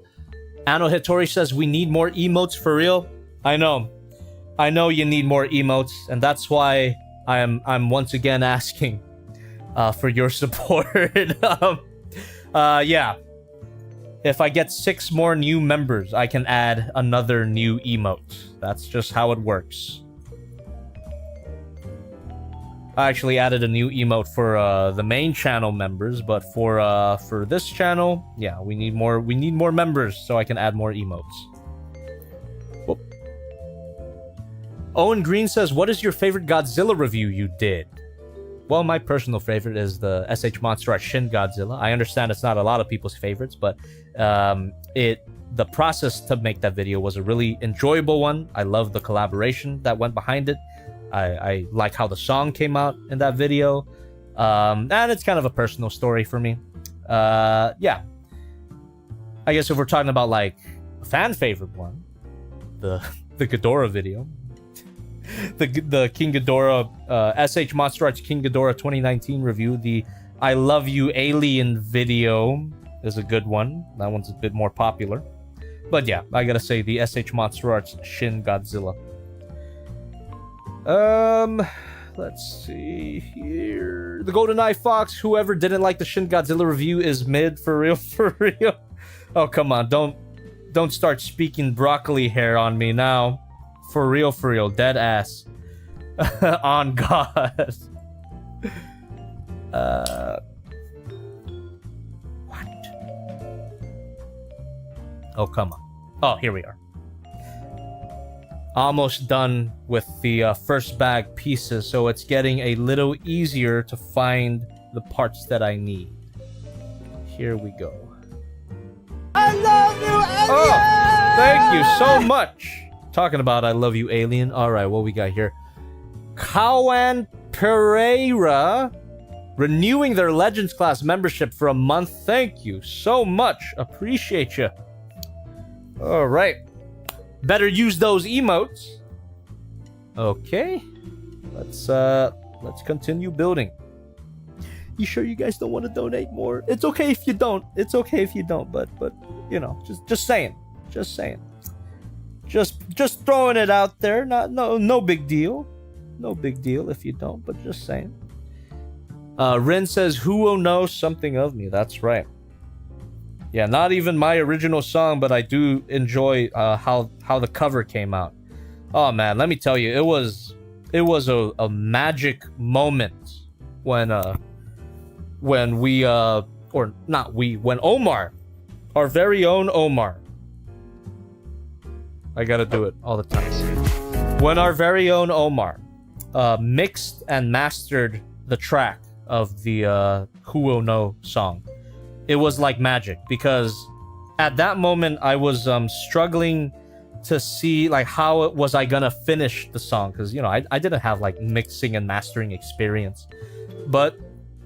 Ano Hitori says, we need more emotes for real? I know you need more emotes, and that's why I'm once again asking for your support. Yeah. If I get 6 more new members, I can add another new emote. That's just how it works. I actually added a new emote for the main channel members, but for this channel, yeah, we need more members so I can add more emotes. Whoop. Owen Green says, "What is your favorite Godzilla review you did?" Well, my personal favorite is the SH Monster Art Shin Godzilla. I understand it's not a lot of people's favorites, but the process to make that video was a really enjoyable one. I love the collaboration that went behind it. I like how the song came out in that video. And it's kind of a personal story for me. Yeah. I guess if we're talking about like a fan favorite one, the Ghidorah video. the King Ghidorah, SH Monster Arts King Ghidorah 2019 review, the I Love You Alien video is a good one. That one's a bit more popular. But yeah, I gotta say the SH Monster Arts Shin Godzilla. Let's see here. The Golden Eye Fox, whoever didn't like the Shin Godzilla review is mid, for real, for real. Oh, come on, don't start speaking broccoli hair on me now. For real, dead ass. On God. What? Oh, come on. Oh, here we are. Almost done with the first bag pieces, so it's getting a little easier to find the parts that I need. Here we go. I love you, Alien! Oh, thank you so much. Talking about I love you, Alien. All right, what we got here? Kawan Pereira renewing their Legends class membership for a month. Thank you so much. Appreciate you. All right. Better use those emotes. Okay. Let's continue building. You sure you guys don't want to donate more? It's okay if you don't. It's okay if you don't, but you know, just saying. Just saying. Just throwing it out there. No big deal. No big deal if you don't, but just saying. Rin says, "Who will know something of me?" That's right. Yeah, not even my original song, but I do enjoy how the cover came out. Oh man, let me tell you, it was a magic moment when Omar, our very own Omar. I gotta do it all the time. When our very own Omar mixed and mastered the track of the Who Will Know song. It was like magic, because at that moment I was struggling to see like how was I gonna finish the song, because you know I didn't have like mixing and mastering experience, but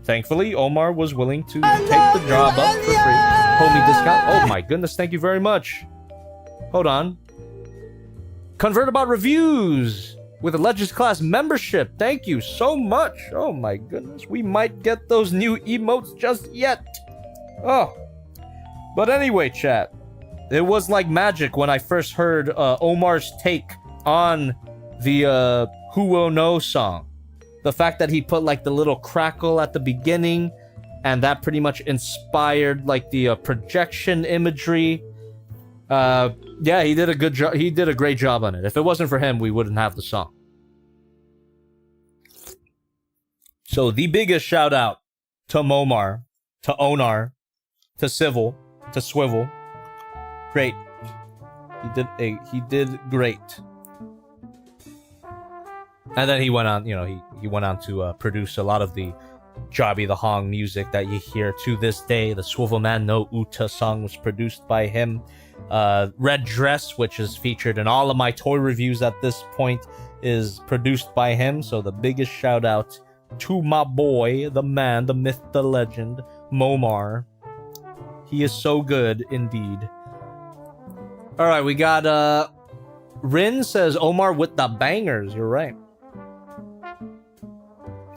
thankfully Omar was willing to take the job up for free. Homie discount. Oh my goodness, thank you very much. Hold on. Convertibot Reviews with a Legends class membership. Thank you so much. Oh my goodness, we might get those new emotes just yet. Oh, but anyway, chat, it was like magic when I first heard Omar's take on the Who Will Know song. The fact that he put like the little crackle at the beginning, and that pretty much inspired like the projection imagery. Yeah, he did a good job. He did a great job on it. If it wasn't for him, we wouldn't have the song. So the biggest shout out to Momar, to Onar, to swivel. Great. He did great. And then he went on, he went on to produce a lot of the Jobby the Hong music that you hear to this day. The Swivel Man no Uta song was produced by him. Red Dress, which is featured in all of my toy reviews at this point, is produced by him. So the biggest shout out to my boy, the man, the myth, the legend, Momar. He is so good indeed. All right, we got Rin says Omar with the bangers. You're right.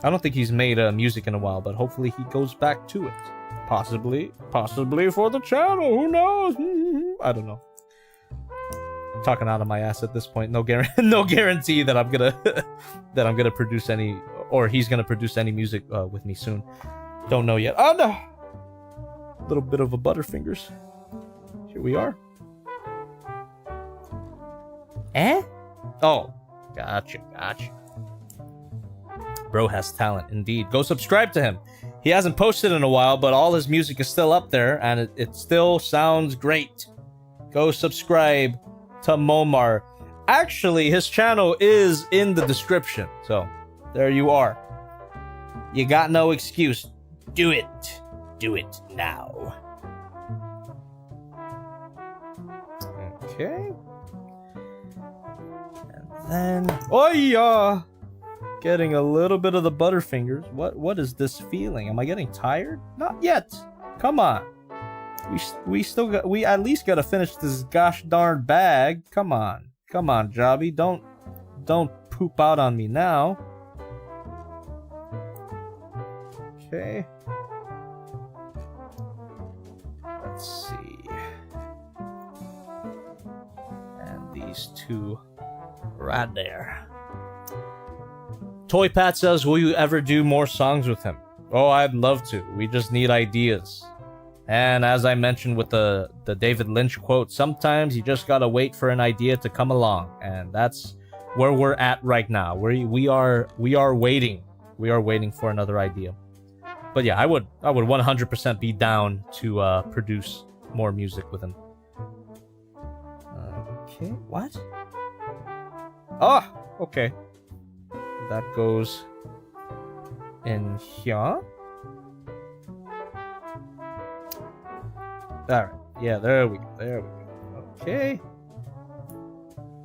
I don't think he's made music in a while, but hopefully he goes back to it. Possibly for the channel. Who knows? I don't know. Talking out of my ass at this point. No guarantee that I'm gonna produce any, or he's gonna produce any music with me soon. Don't know yet. Oh no! Little bit of a Butterfingers. Here we are. Eh? Oh, gotcha. Bro has talent, indeed. Go subscribe to him. He hasn't posted in a while, but all his music is still up there, and it still sounds great. Go subscribe to Momar. Actually, his channel is in the description, so there you are. You got no excuse. Do it. Do it now. Okay. And then... Oh, yeah! Getting a little bit of the Butterfingers. What is this feeling? Am I getting tired? Not yet. Come on. We at least gotta finish this gosh darn bag. Come on, Jobby. Don't poop out on me now. Okay. Let's see. And these two right there. Toy Pat says, will you ever do more songs with him? Oh, I'd love to. We just need ideas. And as I mentioned with the David Lynch quote, sometimes you just gotta wait for an idea to come along. And that's where we're at right now. We are waiting. We are waiting for another idea. But yeah, I would 100% be down to produce more music with him. Okay, what? Oh, okay. That goes in here. Alright, yeah, there we go. Okay.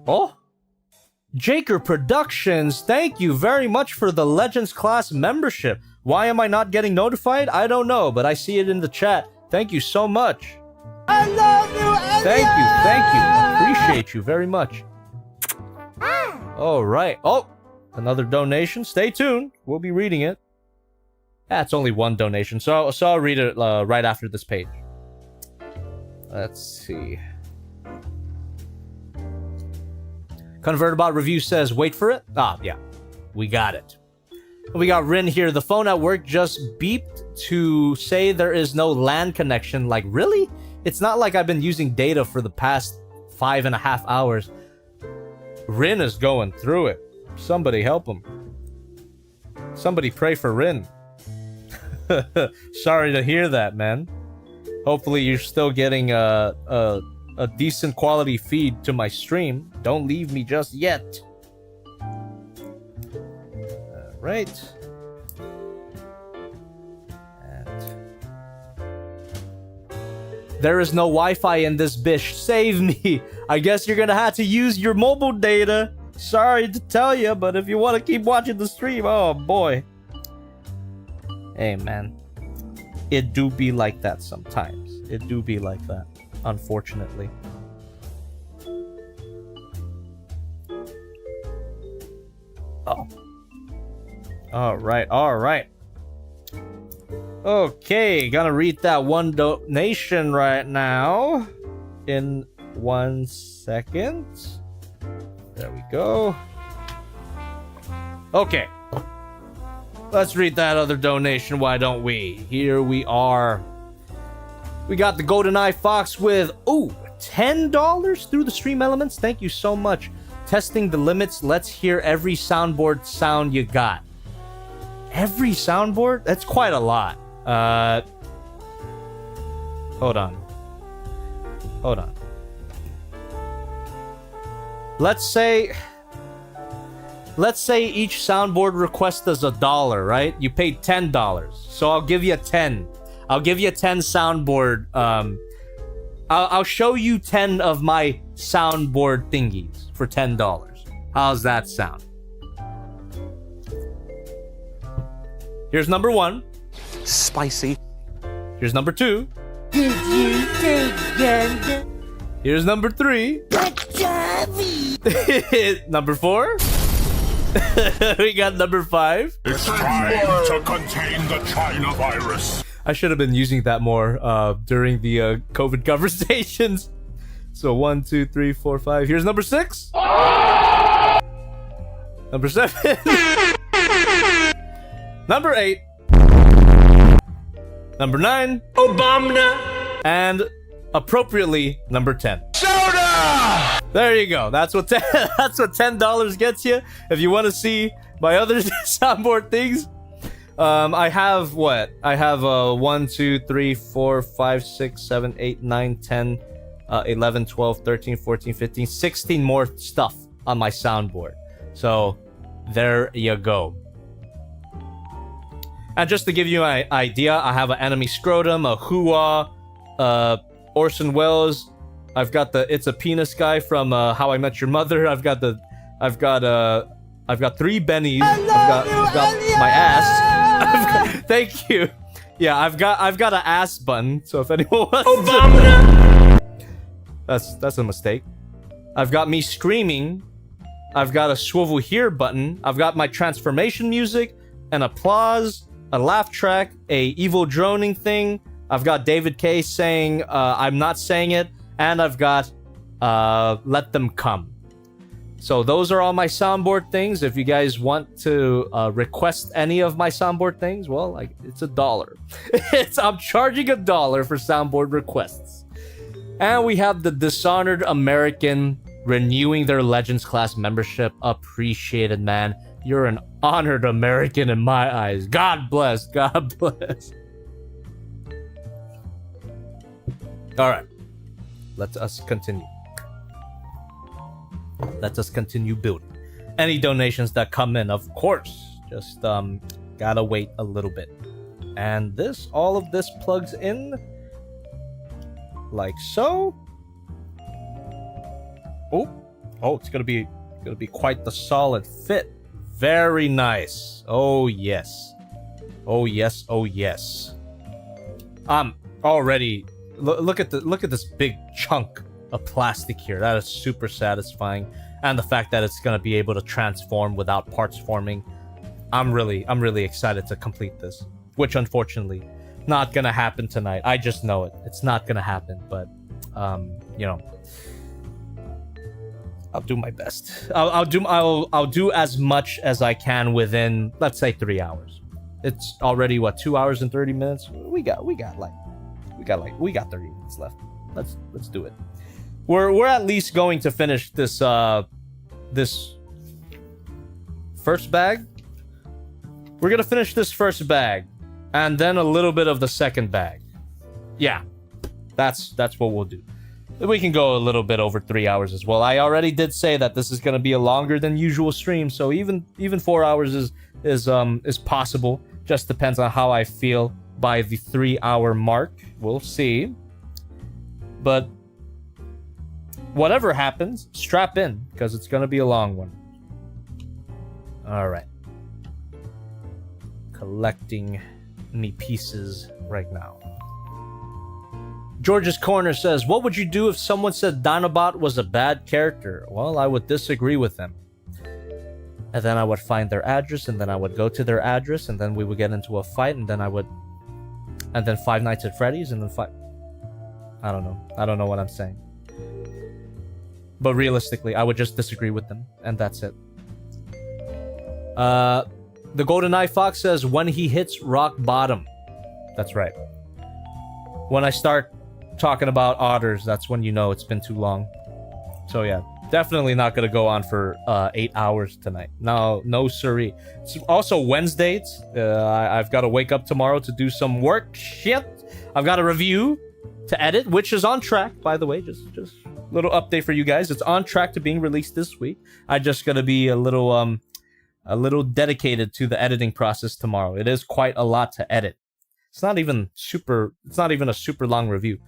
Oh! Jaker Productions, thank you very much for the Legends class membership. Why am I not getting notified? I don't know, but I see it in the chat. Thank you so much. I love you, Thank you. Appreciate you very much. Alright. Oh! Another donation. Stay tuned. We'll be reading it. It's only one donation, so I'll read it right after this page. Let's see. Convertibot Review says, wait for it. Ah, yeah. We got it. We got Rin here. The phone at work just beeped to say there is no LAN connection. Like, really? It's not like I've been using data for the past 5.5 hours. Rin is going through it. Somebody help him. Somebody pray for Rin. Sorry to hear that, man. Hopefully you're still getting a decent quality feed to my stream. Don't leave me just yet. Right. And there is no Wi-Fi in this bish. Save me. I guess you're gonna have to use your mobile data. Sorry to tell you, but if you want to keep watching the stream, oh boy. Hey man, it do be like that sometimes. It do be like that, unfortunately. Oh. Alright. Okay, gonna read that one donation right now. In 1 second. There we go. Okay. Let's read that other donation, why don't we? Here we are. We got the GoldenEye Fox with, $10 through the stream elements. Thank you so much. Testing the limits. Let's hear every soundboard sound you got. Every soundboard? That's quite a lot. Hold on. Let's say each soundboard request is $1, right? You paid $10, so I'll give you 10. I'll give you 10 soundboard. I'll show you 10 of my soundboard thingies for $10. How's that sound? Here's number 1. Spicy. Here's number 2. Did you take them? Here's number 3. Number 4. We got number 5. It's trying to contain the China virus. I should have been using that more during the COVID conversations. So 1, 2, 3, 4, 5. Here's number 6. Number 7. Number 8. Number 9. Obama. And appropriately, number 10. Soda! There you go. That's what that's what $10 gets you. If you want to see my other soundboard things, I have what? I have 1, 2, 3, 4, 5, 6, 7, 8, 9, 10, 11, 12, 13, 14, 15, 16 more stuff on my soundboard. So there you go. And just to give you an idea, I have an enemy scrotum, a hoo-ah, Orson Welles. I've got the It's a Penis guy from How I Met Your Mother. I've got 3 Bennies. I've got my ass. Thank you. Yeah, I've got an ass button. So if anyone wants Obama. That's a mistake. I've got me screaming. I've got a swivel here button. I've got my transformation music, an applause, a laugh track, a evil droning thing. I've got David K saying I'm not saying it, and I've got let them come. So those are all my soundboard things. If you guys want to request any of my soundboard things, well, it's $1. I'm charging $1 for soundboard requests. And we have the Dishonored American renewing their Legends class membership. Appreciated, man. You're an honored American in my eyes. God bless. God bless. All right. Let us continue. Let us continue building. Any donations that come in, of course, just gotta wait a little bit. And all of this plugs in like so. Oh, it's gonna be quite the solid fit. Very nice. Oh yes. Oh yes. Oh yes. Already look at this big chunk of plastic here. That is super satisfying, and the fact that it's gonna be able to transform without parts forming. I'm really excited to complete this, which unfortunately not gonna happen tonight. I just know it. It's not gonna happen, but you know, I'll do my best. I'll do as much as I can within, let's say, 3 hours. It's already what, 2 hours and 30 minutes. We got 30 minutes left. Let's do it. We're at least going to finish this this first bag. We're gonna finish this first bag, and then a little bit of the second bag. Yeah, that's what we'll do. We can go a little bit over 3 hours as well. I already did say that this is gonna be a longer than usual stream, so even 4 hours is possible. Just depends on how I feel by the 3 hour mark. We'll see. But whatever happens, strap in, because it's gonna be a long one. All right. Collecting me pieces right now. George's Corner says, what would you do if someone said Dinobot was a bad character? Well, I would disagree with them. And then I would find their address, and then I would go to their address, and then we would get into a fight, and then and then Five Nights at Freddy's, and then I don't know what I'm saying. But realistically, I would just disagree with them, and that's it. The GoldenEye Fox says, when he hits rock bottom. That's right. When I start talking about otters, that's when you know it's been too long. So yeah, definitely not gonna go on for 8 hours tonight. No siree. It's also Wednesdays. I've got to wake up tomorrow to do some work. Shit. I've got a review to edit, which is on track, by the way. Just little update for you guys. It's on track to being released this week. I just gotta be a little dedicated to the editing process tomorrow. It is quite a lot to edit. It's not even a super long review.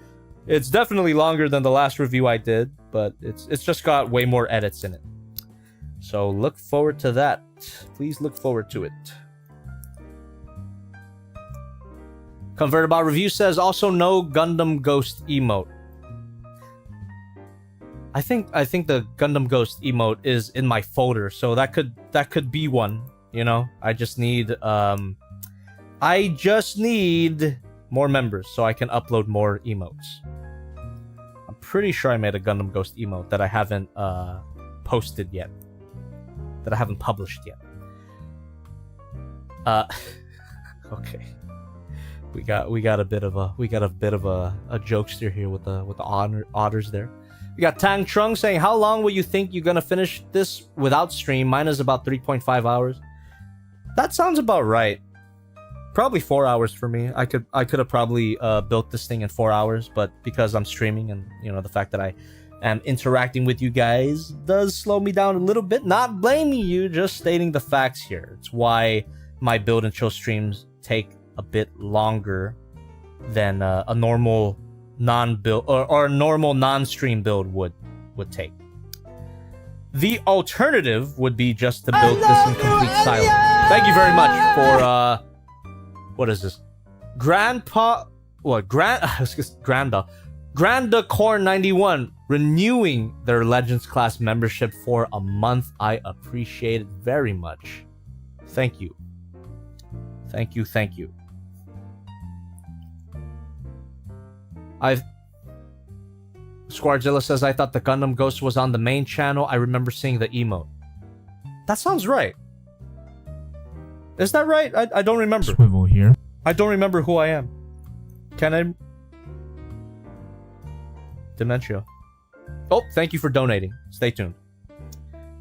It's definitely longer than the last review I did, but it's just got way more edits in it. So look forward to that. Please look forward to it. Convertabout Review says also no Gundam Ghost emote. I think the Gundam Ghost emote is in my folder, so that could be one, you know? I just need more members so I can upload more emotes. I'm pretty sure I made a Gundam Ghost emote that I haven't posted yet. That I haven't published yet. Okay. We got a bit of a jokester here with the otters there. We got Tang Trung saying, how long will you think you're gonna finish this without stream? Mine is about 3.5 hours. That sounds about right. Probably 4 hours for me. I could have probably built this thing in 4 hours, but because I'm streaming and you know the fact that I am interacting with you guys does slow me down a little bit. Not blaming you, just stating the facts here. It's why my build and chill streams take a bit longer than a normal non-build or a normal non-stream build would take. The alternative would be just to build this in complete silence. Thank you very much for what is this? Granda Core 91 renewing their Legends class membership for a month. I appreciate it very much. Thank you. Thank you. Squardzilla says, I thought the Gundam Ghost was on the main channel. I remember seeing the emote. That sounds right. Is that right? I don't remember. Swivel here. I don't remember who I am. Can I? Dementia. Oh, thank you for donating. Stay tuned.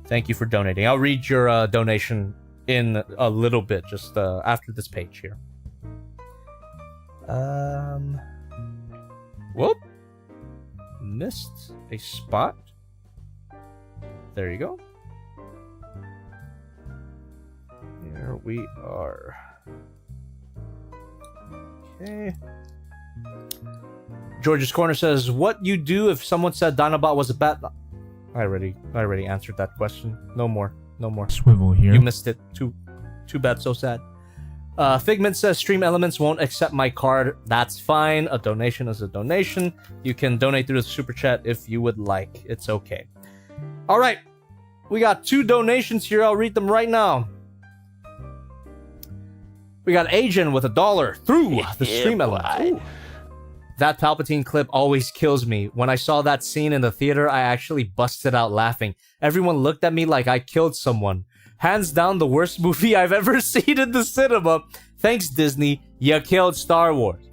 Thank you for donating. I'll read your donation in a little bit, just after this page here. Whoop. Missed a spot. There you go. Here we are. Okay. George's Corner says, what you do if someone said Dinobot was a bat? I already answered that question. No more. Swivel here. You missed it. Too bad, so sad. Figment says, Stream Elements won't accept my card. That's fine. A donation is a donation. You can donate through the super chat if you would like. It's okay. All right. We got 2 donations here. I'll read them right now. We got Agent with $1 through the Stream Elements. Ooh. That Palpatine clip always kills me. When I saw that scene in the theater, I actually busted out laughing. Everyone looked at me like I killed someone. Hands down the worst movie I've ever seen in the cinema. Thanks, Disney. You killed Star Wars.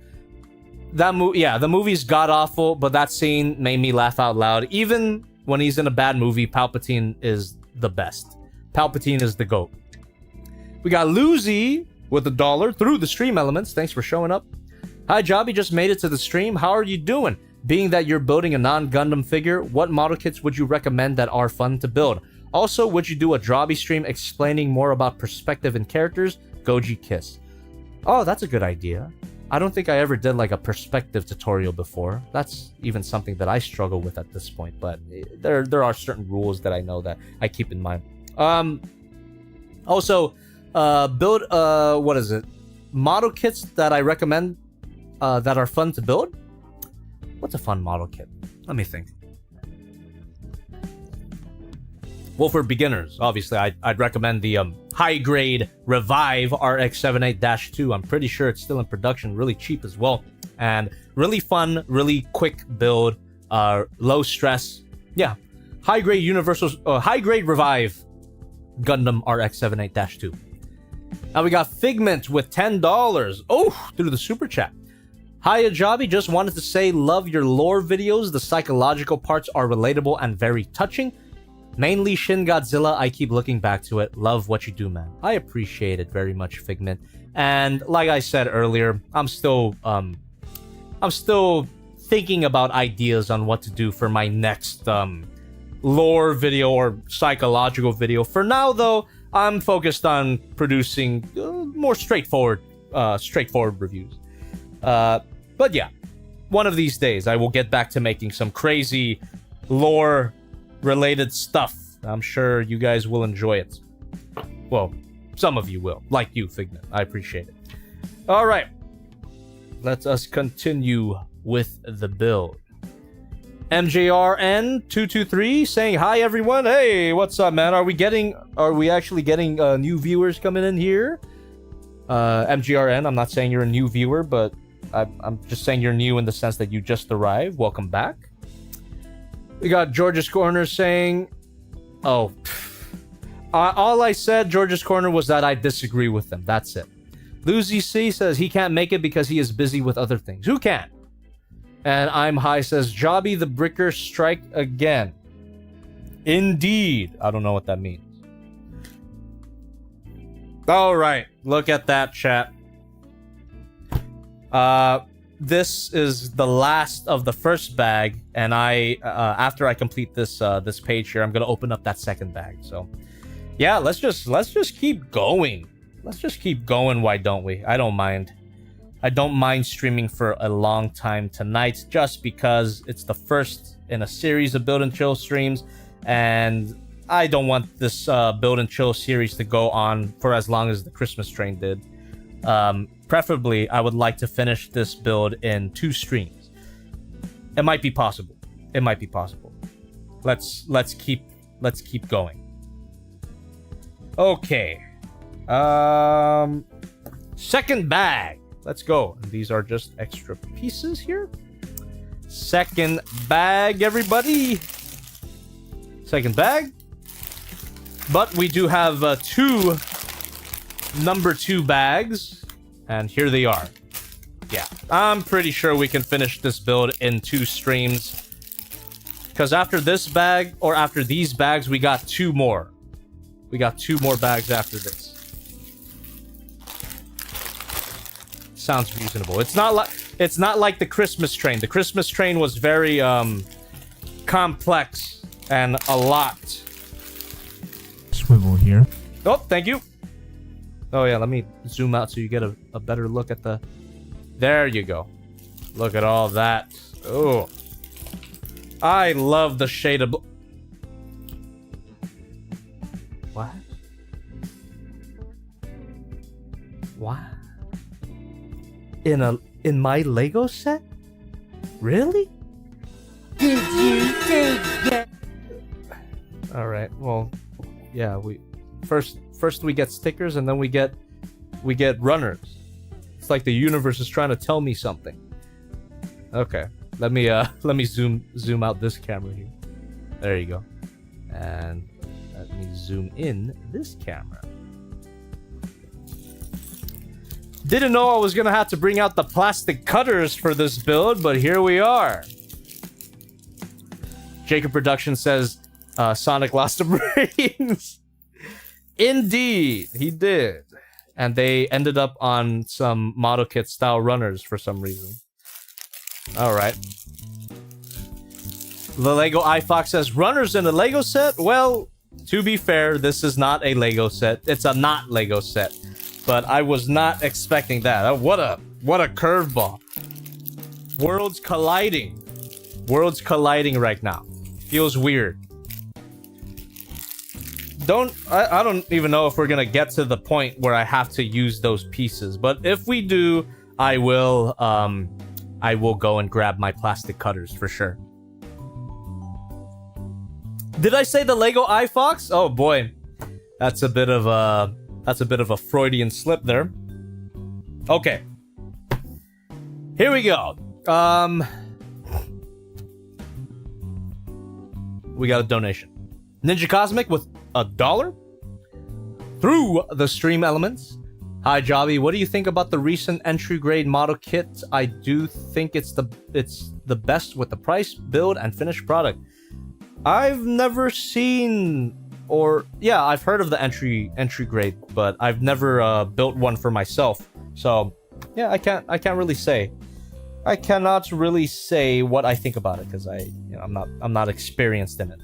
The movie's god-awful, but that scene made me laugh out loud. Even when he's in a bad movie, Palpatine is the best. Palpatine is the GOAT. We got Lucy with $1 through the Stream Elements. Thanks for showing up. Hi, Jobby, just made it to the stream. How are you doing? Being that you're building a non-Gundam figure, what model kits would you recommend that are fun to build? Also, would you do a Jobby stream explaining more about perspective and characters? Goji Kiss. Oh, that's a good idea. I don't think I ever did like a perspective tutorial before. That's even something that I struggle with at this point, but there are certain rules that I know that I keep in mind. Also, build, what is it? Model kits that I recommend that are fun to build? What's a fun model kit? Let me think. Well, for beginners, obviously, I'd recommend the high-grade Revive RX-78-2. I'm pretty sure it's still in production, really cheap as well. And really fun, really quick build, low stress. Yeah, high-grade Revive Gundam RX-78-2. Now we got Figment with $10. Oh, through the super chat. Hi, Ajabi. Just wanted to say, love your lore videos. The psychological parts are relatable and very touching. Mainly Shin Godzilla. I keep looking back to it. Love what you do, man. I appreciate it very much, Figment. And like I said earlier, I'm still thinking about ideas on what to do for my next lore video or psychological video. For now, though, I'm focused on producing more straightforward reviews. But yeah, one of these days I will get back to making some crazy lore-related stuff. I'm sure you guys will enjoy it. Well, some of you will, like you, Figment. I appreciate it. All right, let us continue with the build. MJRN223 saying hi everyone. Hey, what's up, man? Are we actually getting new viewers coming in here? MGRN, I'm not saying you're a new viewer, but I'm just saying you're new in the sense that you just arrived. Welcome back. We got George's Corner saying, oh, all I said, George's Corner, was that I disagree with them. That's it. Lucy C says he can't make it because he is busy with other things. Who can? And I'm High says, Jobby the Bricker strike again. Indeed. I don't know what that means. All right. Look at that, chat. This is the last of the first bag, and after I complete this this page here, I'm gonna open up that second bag. So, yeah, let's just keep going. Let's just keep going. Why don't we? I don't mind. I don't mind streaming for a long time tonight, just because it's the first in a series of Build and Chill streams, and I don't want this Build and Chill series to go on for as long as the Christmas train did. Preferably, I would like to finish this build in 2 streams. It might be possible. It might be possible. Let's keep going. Okay. Second bag. Let's go. And these are just extra pieces here. Second bag, everybody. Second bag. But we do have 2 number 2 bags. And here they are. Yeah, I'm pretty sure we can finish this build in 2 streams. Because after this bag, or after these bags, we got 2 more. We got 2 more bags after this. Sounds reasonable. It's not like the Christmas train. The Christmas train was very complex and a lot. Swivel here. Oh, thank you. Oh yeah, let me zoom out so you get a better look at the... There you go. Look at all that. Oh. I love the shade of... What? What? In my Lego set? Really? Did you say that? Alright, well, yeah, first we get stickers and then we get runners. It's like the universe is trying to tell me something. Okay, let me zoom out this camera here. There you go. And let me zoom in this camera. Didn't know I was gonna have to bring out the plastic cutters for this build, but here we are. Jacob Production says Sonic lost the brains. Indeed, he did. And they ended up on some model kit style runners for some reason. Alright. The Lego iFox says, runners in a Lego set? Well, to be fair, this is not a Lego set. It's a not Lego set. But I was not expecting that. What a curveball. Worlds colliding. Worlds colliding right now. Feels weird. I don't even know if we're gonna get to the point where I have to use those pieces, but if we do, I will go and grab my plastic cutters for sure. Did I say the Lego iFox? Oh boy, that's a bit of a Freudian slip there. Okay, here we go. We got a donation. Ninja Cosmic with $1 through the stream elements. Hi Jobby, what do you think about the recent entry grade model kit? I do think it's the best with the price, build, and finished product. I've never seen, or yeah, I've heard of the entry grade, but I've never built one for myself. So yeah, I can't really say. I cannot really say what I think about it because I'm not experienced in it.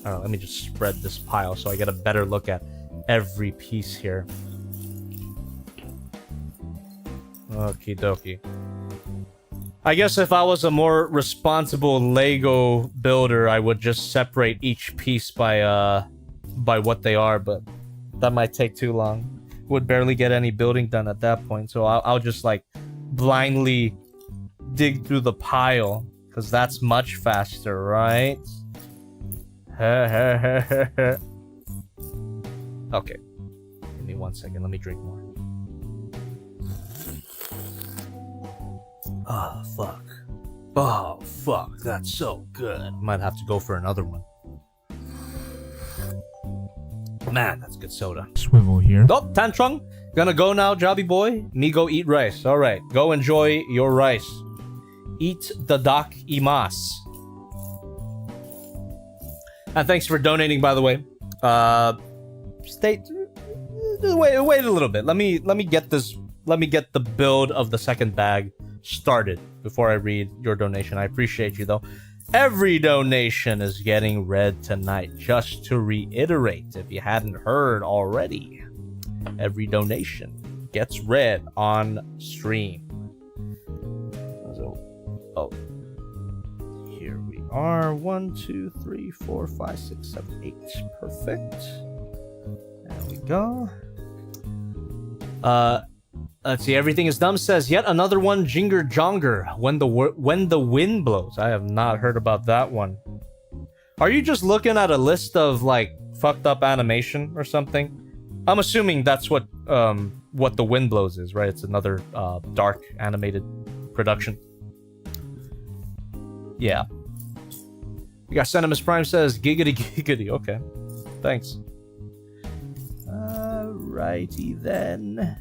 I don't know, let me just spread this pile so I get a better look at every piece here. Okie dokie. I guess if I was a more responsible Lego builder, I would just separate each piece by what they are, but that might take too long. Would barely get any building done at that point, so I'll just like blindly dig through the pile, because that's much faster, right? Okay. Give me 1 second, let me drink more. Oh, fuck. Oh, fuck. That's so good. Might have to go for another one. Man, that's good soda. Swivel here. Oh, Tantrung. Gonna go now, Jobby boy. Me go eat rice. Alright, go enjoy your rice. Eat the dak imas. And thanks for donating, by the way. Wait a little bit. Let me get this. Let me get the build of the second bag started before I read your donation. I appreciate you though. Every donation is getting read tonight. Just to reiterate, if you hadn't heard already, every donation gets read on stream. So, oh, here we are. 1, 2, 3, 4, 5, 6, 7, 8. Perfect. There we go. Let's see. Everything is dumb says yet another one. Jinger Jonger. When the wind blows. I have not heard about that one. Are you just looking at a list of like fucked up animation or something? I'm assuming that's what the wind blows is, right? It's another dark animated production. Yeah. We got Cinemas Prime says giggity giggity. Okay. Thanks. Alrighty then.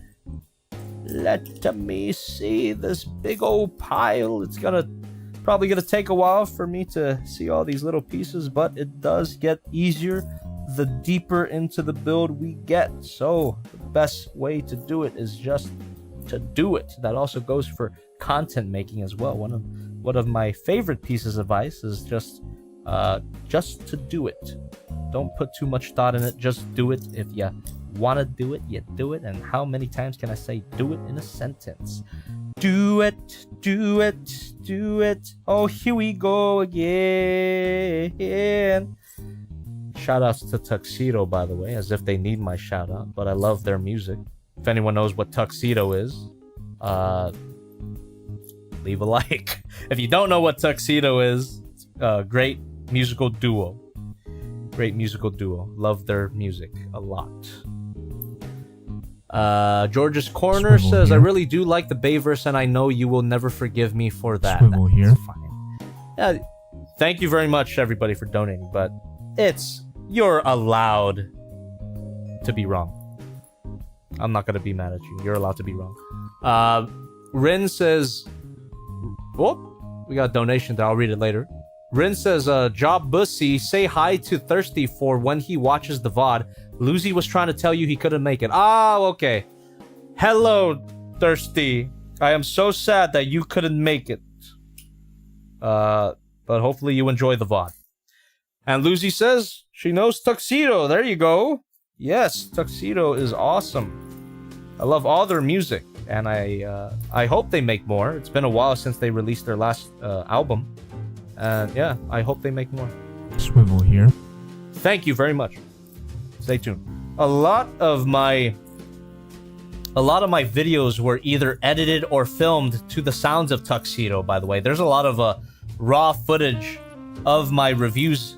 Let me see this big old pile. It's probably gonna take a while for me to see all these little pieces, but it does get easier the deeper into the build we get. So the best way to do it is just to do it. That also goes for content making as well. One of my favorite pieces of advice is just to do it. Don't put too much thought in it. Just do it. If you want to do it, you do it. And how many times can I say do it in a sentence? Do it, do it, do it. Oh, here we go again. Shout outs to Tuxedo, by the way, as if they need my shout out, but I love their music. If anyone knows what Tuxedo is, leave a like. If you don't know what Tuxedo is, great musical duo. Great musical duo. Love their music a lot. George's Corner Swivel says, here. I really do like the Bayverse, and I know you will never forgive me for that. Swivel here. Fine. Yeah, thank you very much, everybody, for donating, but you're allowed to be wrong. I'm not gonna be mad at you. You're allowed to be wrong. Rin says, oh, we got a donation there. I'll read it later. Rin says, Job Bussy, say hi to Thirsty for when he watches the VOD. Lucy was trying to tell you he couldn't make it. Ah, okay. Hello, Thirsty. I am so sad that you couldn't make it. But hopefully you enjoy the VOD. And Lucy says she knows Tuxedo. There you go. Yes, Tuxedo is awesome. I love all their music, and I hope they make more. It's been a while since they released their last album. And yeah, I hope they make more. Swivel here. Thank you very much. Stay tuned. A lot of my videos were either edited or filmed to the sounds of Tuxedo, by the way. There's a lot of raw footage of my reviews,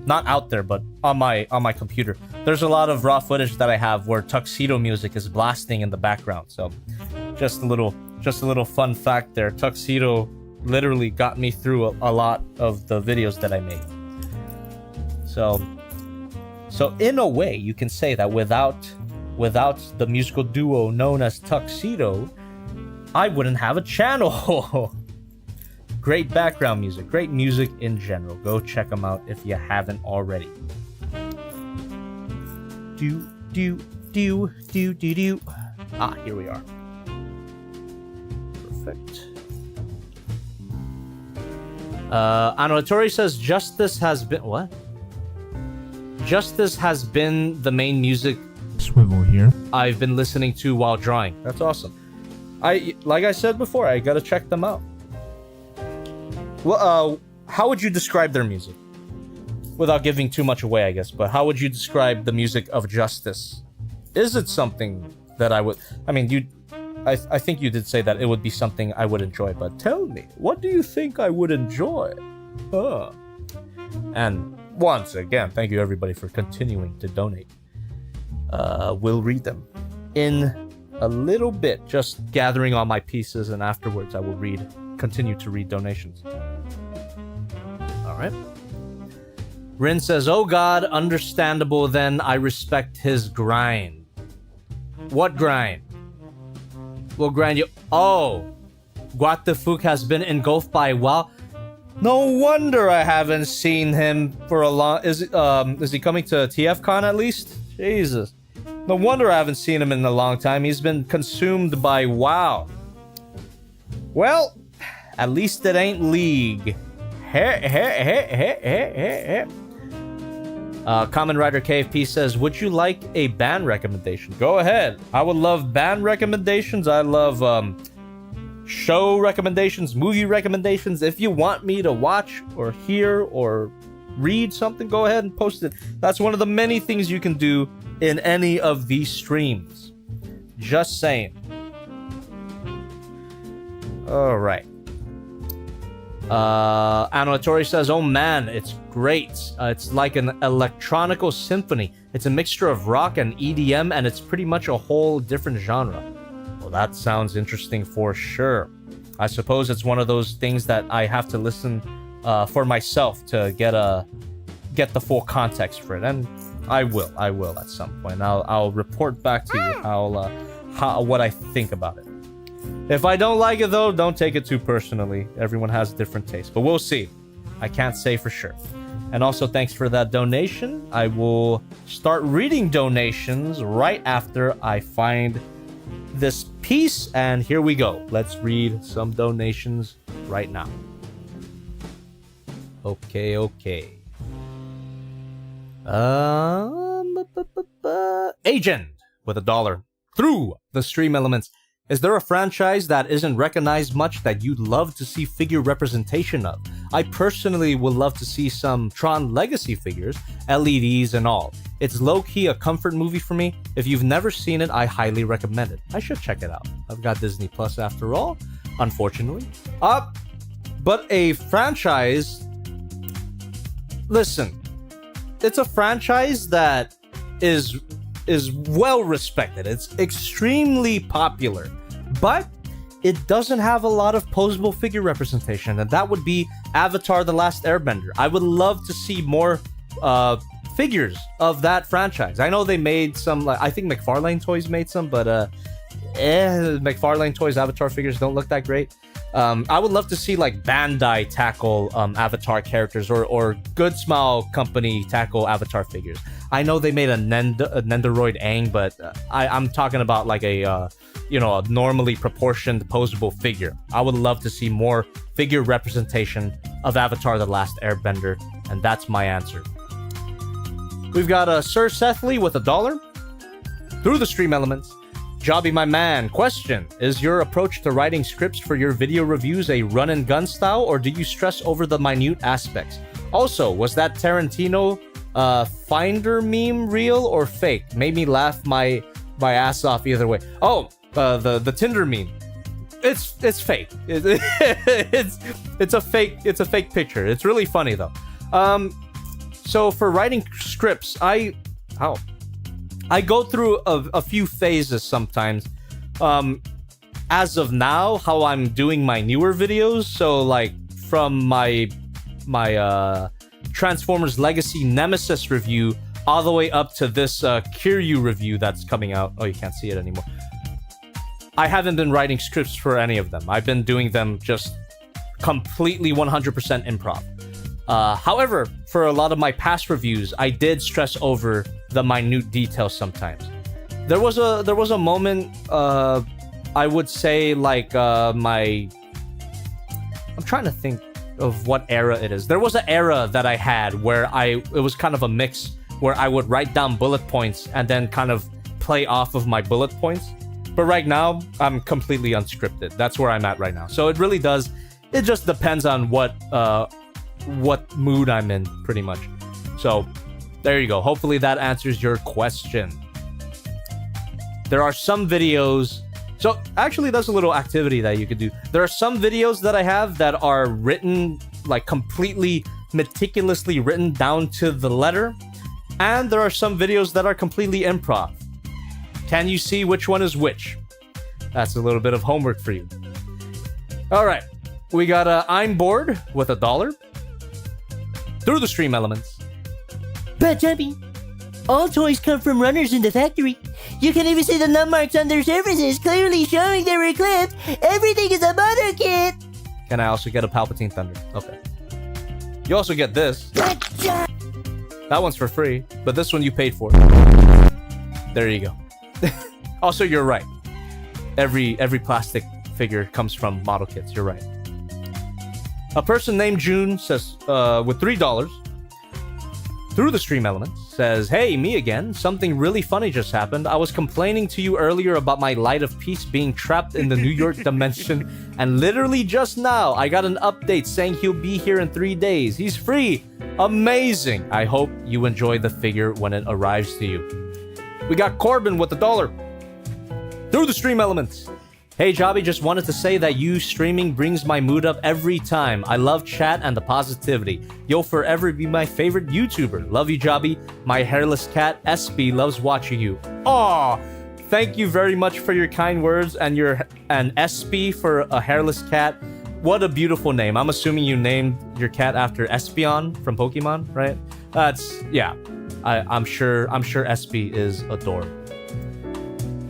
not out there, but on my computer. There's a lot of raw footage that I have where Tuxedo music is blasting in the background. So just a little fun fact there. Tuxedo literally got me through a lot of the videos that I made. So in a way, you can say that without the musical duo known as Tuxedo, I wouldn't have a channel. Great background music, great music in general. Go check them out if you haven't already. Do. Ah, here we are. Perfect. Anotori says Justice has been what? Justice has been the main music Swivel here. I've been listening to while drawing. That's awesome. Like I said before, I gotta check them out. Well, how would you describe their music? Without giving too much away, I guess, but how would you describe the music of Justice? Is it something that I would... I mean, I think you did say that it would be something I would enjoy, but tell me, what do you think I would enjoy? And once again, thank you everybody for continuing to donate. We'll read them in a little bit, just gathering all my pieces, and afterwards I will continue to read donations. Alright. Rin says, oh god, understandable then, I respect his grind. What grind? What grind you... Oh! Guatefuk has been engulfed by WoW. No wonder I haven't seen him for a long... Is he coming to TFCon at least? Jesus. No wonder I haven't seen him in a long time. He's been consumed by WoW. Well, at least it ain't League. Common Rider KFP says, would you like a band recommendation? Go ahead. I would love band recommendations. I love show recommendations, movie recommendations. If you want me to watch or hear or read something, go ahead and post it. That's one of the many things you can do in any of these streams. Just saying. All right. Anotori says, oh man, it's great. It's like an electronical symphony. It's a mixture of rock and EDM, and it's pretty much a whole different genre. Well, that sounds interesting for sure. I suppose it's one of those things that I have to listen for myself to get the full context for it, and I will at some point. I'll report back to you what I think about it. If I don't like it though, don't take it too personally. Everyone has different tastes, but we'll see. I can't say for sure. And also, thanks for that donation. I will start reading donations right after I find this piece, and here we go. Let's read some donations right now. Okay. Agent with $1 through the stream elements. Is there a franchise that isn't recognized much that you'd love to see figure representation of? I personally would love to see some Tron Legacy figures, LEDs and all. It's low-key a comfort movie for me. If you've never seen it, I highly recommend it. I should check it out. I've got Disney Plus after all, unfortunately. But a franchise... Listen, it's a franchise that is well respected. It's extremely popular, but it doesn't have a lot of posable figure representation, and that would be Avatar: The Last Airbender. I would love to see more figures of that franchise. I know they made some, like, I think McFarlane Toys made some, but McFarlane Toys Avatar figures don't look that great. I would love to see like Bandai tackle Avatar characters, or Good Smile Company tackle Avatar figures. I know they made a Nendoroid Aang, but I'm talking about like a normally proportioned posable figure. I would love to see more figure representation of Avatar: The Last Airbender, and that's my answer. We've got Sir Sethley with $1 through the stream elements. Jobby, my man, question: is your approach to writing scripts for your video reviews a run and gun style, or do you stress over the minute aspects? Also, was that Tarantino Finder meme real or fake? Made me laugh my ass off either way. Oh, the Tinder meme. It's fake. It's a fake picture. It's really funny though. So for writing scripts, I go through a few phases sometimes. As of now, how I'm doing my newer videos, so like from my Transformers Legacy Nemesis review all the way up to this Kiryu review that's coming out. Oh, you can't see it anymore. I haven't been writing scripts for any of them. I've been doing them just completely 100% improv. However, for a lot of my past reviews, I did stress over the minute details sometimes. There was a moment, I would say, like I'm trying to think what era it is. There was an era that I had where it was kind of a mix where I would write down bullet points and then kind of play off of my bullet points. But right now, I'm completely unscripted. That's where I'm at right now. So it really does. It just depends on what mood I'm in, pretty much. So there you go. Hopefully that answers your question. There are some videos. So actually, that's a little activity that you could do. There are some videos that I have that are written, like completely meticulously written down to the letter. And there are some videos that are completely improv. Can you see which one is which? That's a little bit of homework for you. All right. We got I'm bored with $1. Through the stream elements. But Chubby, all toys come from runners in the factory. You can even see the nut marks on their surfaces, clearly showing they were clipped. Everything is a mother kit. Can I also get a Palpatine Thunder? Okay. You also get this. That one's for free, but this one you paid for. There you go. Also, you're right. Every plastic figure comes from model kits. You're right. A person named June says, with $3, through the stream elements, says, hey, me again. Something really funny just happened. I was complaining to you earlier about my Light of Peace being trapped in the New York dimension, and literally just now, I got an update saying he'll be here in 3 days. He's free. Amazing. I hope you enjoy the figure when it arrives to you. We got Corbin with $1. Through the stream elements. Hey, Jobby, just wanted to say that you streaming brings my mood up every time. I love chat and the positivity. You'll forever be my favorite YouTuber. Love you, Jobby. My hairless cat, SB, loves watching you. Aw, thank you very much for your kind words and SB for a hairless cat. What a beautiful name. I'm assuming you named your cat after Espeon from Pokemon, right? Yeah. I'm sure SB is adorable.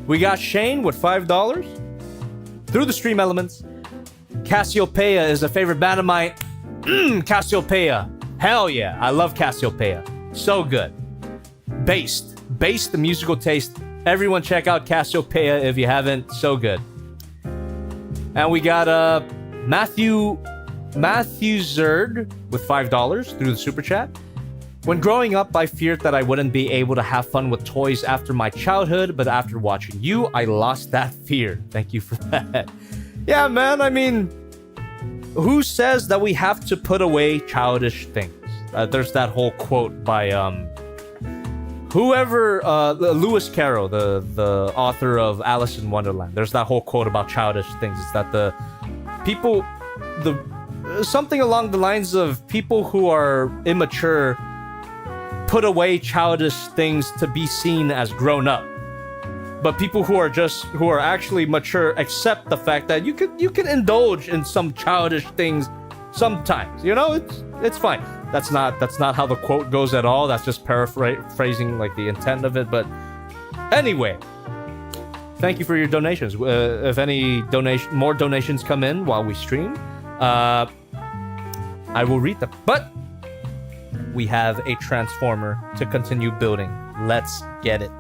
We got Shane with $5. Through the stream elements. Cassiopeia is a favorite band of mine. Cassiopeia. Hell yeah. I love Cassiopeia. So good. Based, the musical taste. Everyone check out Cassiopeia if you haven't. So good. And we got Matthew Zerd with $5 through the super chat. When growing up, I feared that I wouldn't be able to have fun with toys after my childhood, but after watching you, I lost that fear. Thank you for that. Yeah, man, I mean, who says that we have to put away childish things? There's that whole quote by Lewis Carroll, the author of Alice in Wonderland. There's that whole quote about childish things. It's that something along the lines of people who are immature put away childish things to be seen as grown up, but people who are actually mature accept the fact that you can indulge in some childish things sometimes. You know, it's fine. That's not how the quote goes at all. That's just paraphrasing like the intent of it. But anyway, thank you for your donations. If any more donations come in while we stream, I will read them. But we have a transformer to continue building. Let's get it.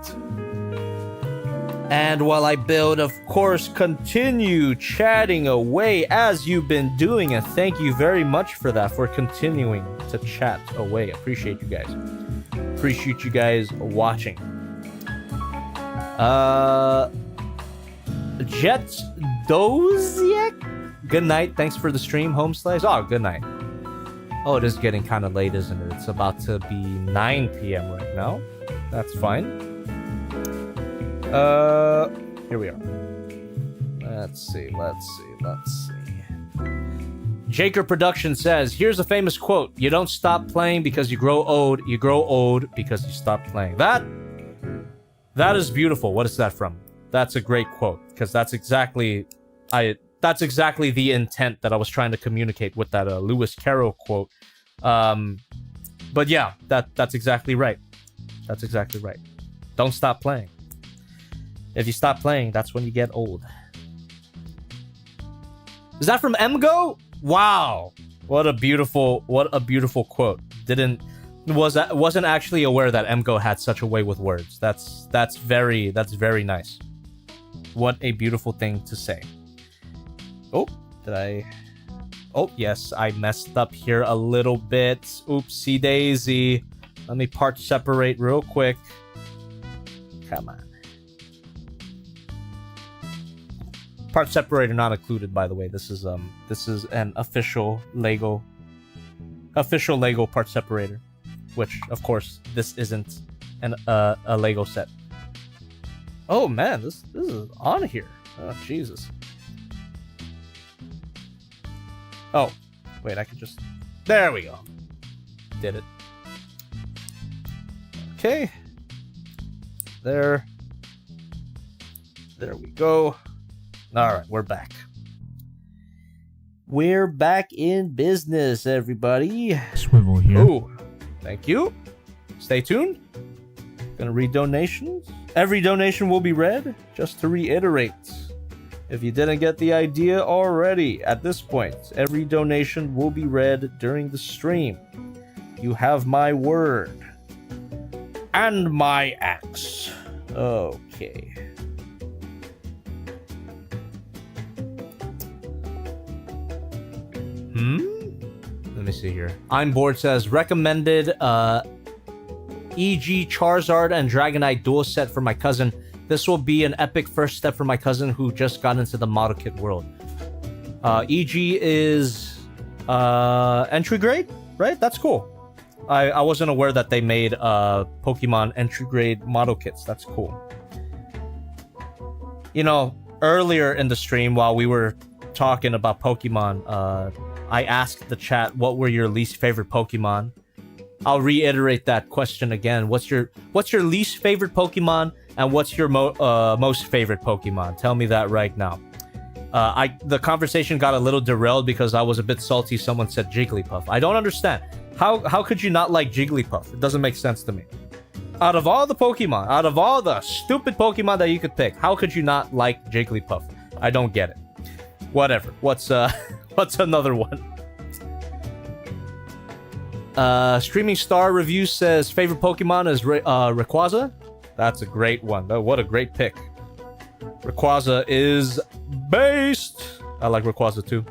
And while I build, of course, continue chatting away as you've been doing. And thank you very much for that, for continuing to chat away. Appreciate you guys. Appreciate you guys watching. Jet Doziak? Good night. Thanks for the stream, Home Slice. Oh, good night. Oh, it is getting kind of late, isn't it? It's about to be 9 p.m. right now. That's fine. Here we are. Let's see. Jaker Production says, here's a famous quote. You don't stop playing because you grow old. You grow old because you stop playing. That is beautiful. What is that from? That's a great quote, because that's exactly the intent that I was trying to communicate with that Lewis Carroll quote. But yeah, that's exactly right. That's exactly right. Don't stop playing. If you stop playing, that's when you get old. Is that from MGO? Wow. What a beautiful quote. Wasn't actually aware that MGO had such a way with words. That's very nice. What a beautiful thing to say. Oh, Oh, yes, I messed up here a little bit. Oopsie daisy. Let me part separate real quick. Come on. Part separator not included, by the way. This is an official Lego part separator, which of course this isn't a Lego set. Oh man, this is on here. Oh Jesus. Oh, wait, I could just... There we go. Did it. Okay. There we go. Alright, we're back. We're back in business, everybody. Swivel here. Ooh, thank you. Stay tuned. Gonna read donations. Every donation will be read. Just to reiterate, if you didn't get the idea already, at this point, every donation will be read during the stream. You have my word. And my axe. Okay. Let me see here. I'm bored says recommended EG Charizard and Dragonite dual set for my cousin. This will be an epic first step for my cousin who just got into the model kit world. EG is entry grade, right? That's cool. I wasn't aware that they made Pokemon entry grade model kits. That's cool. You know, earlier in the stream while we were talking about Pokemon, I asked the chat what were your least favorite Pokemon. I'll reiterate that question again. What's your least favorite Pokemon and what's your most favorite Pokemon? Tell me that right now. The conversation got a little derailed because I was a bit salty. Someone said Jigglypuff. I don't understand. How could you not like Jigglypuff? It doesn't make sense to me. Out of all the Pokemon, out of all the stupid Pokemon that you could pick, how could you not like Jigglypuff? I don't get it. Whatever. What's another one? Streaming Star Review says favorite Pokemon is Rayquaza. That's a great one. Oh, what a great pick. Rayquaza is based. I like Rayquaza too.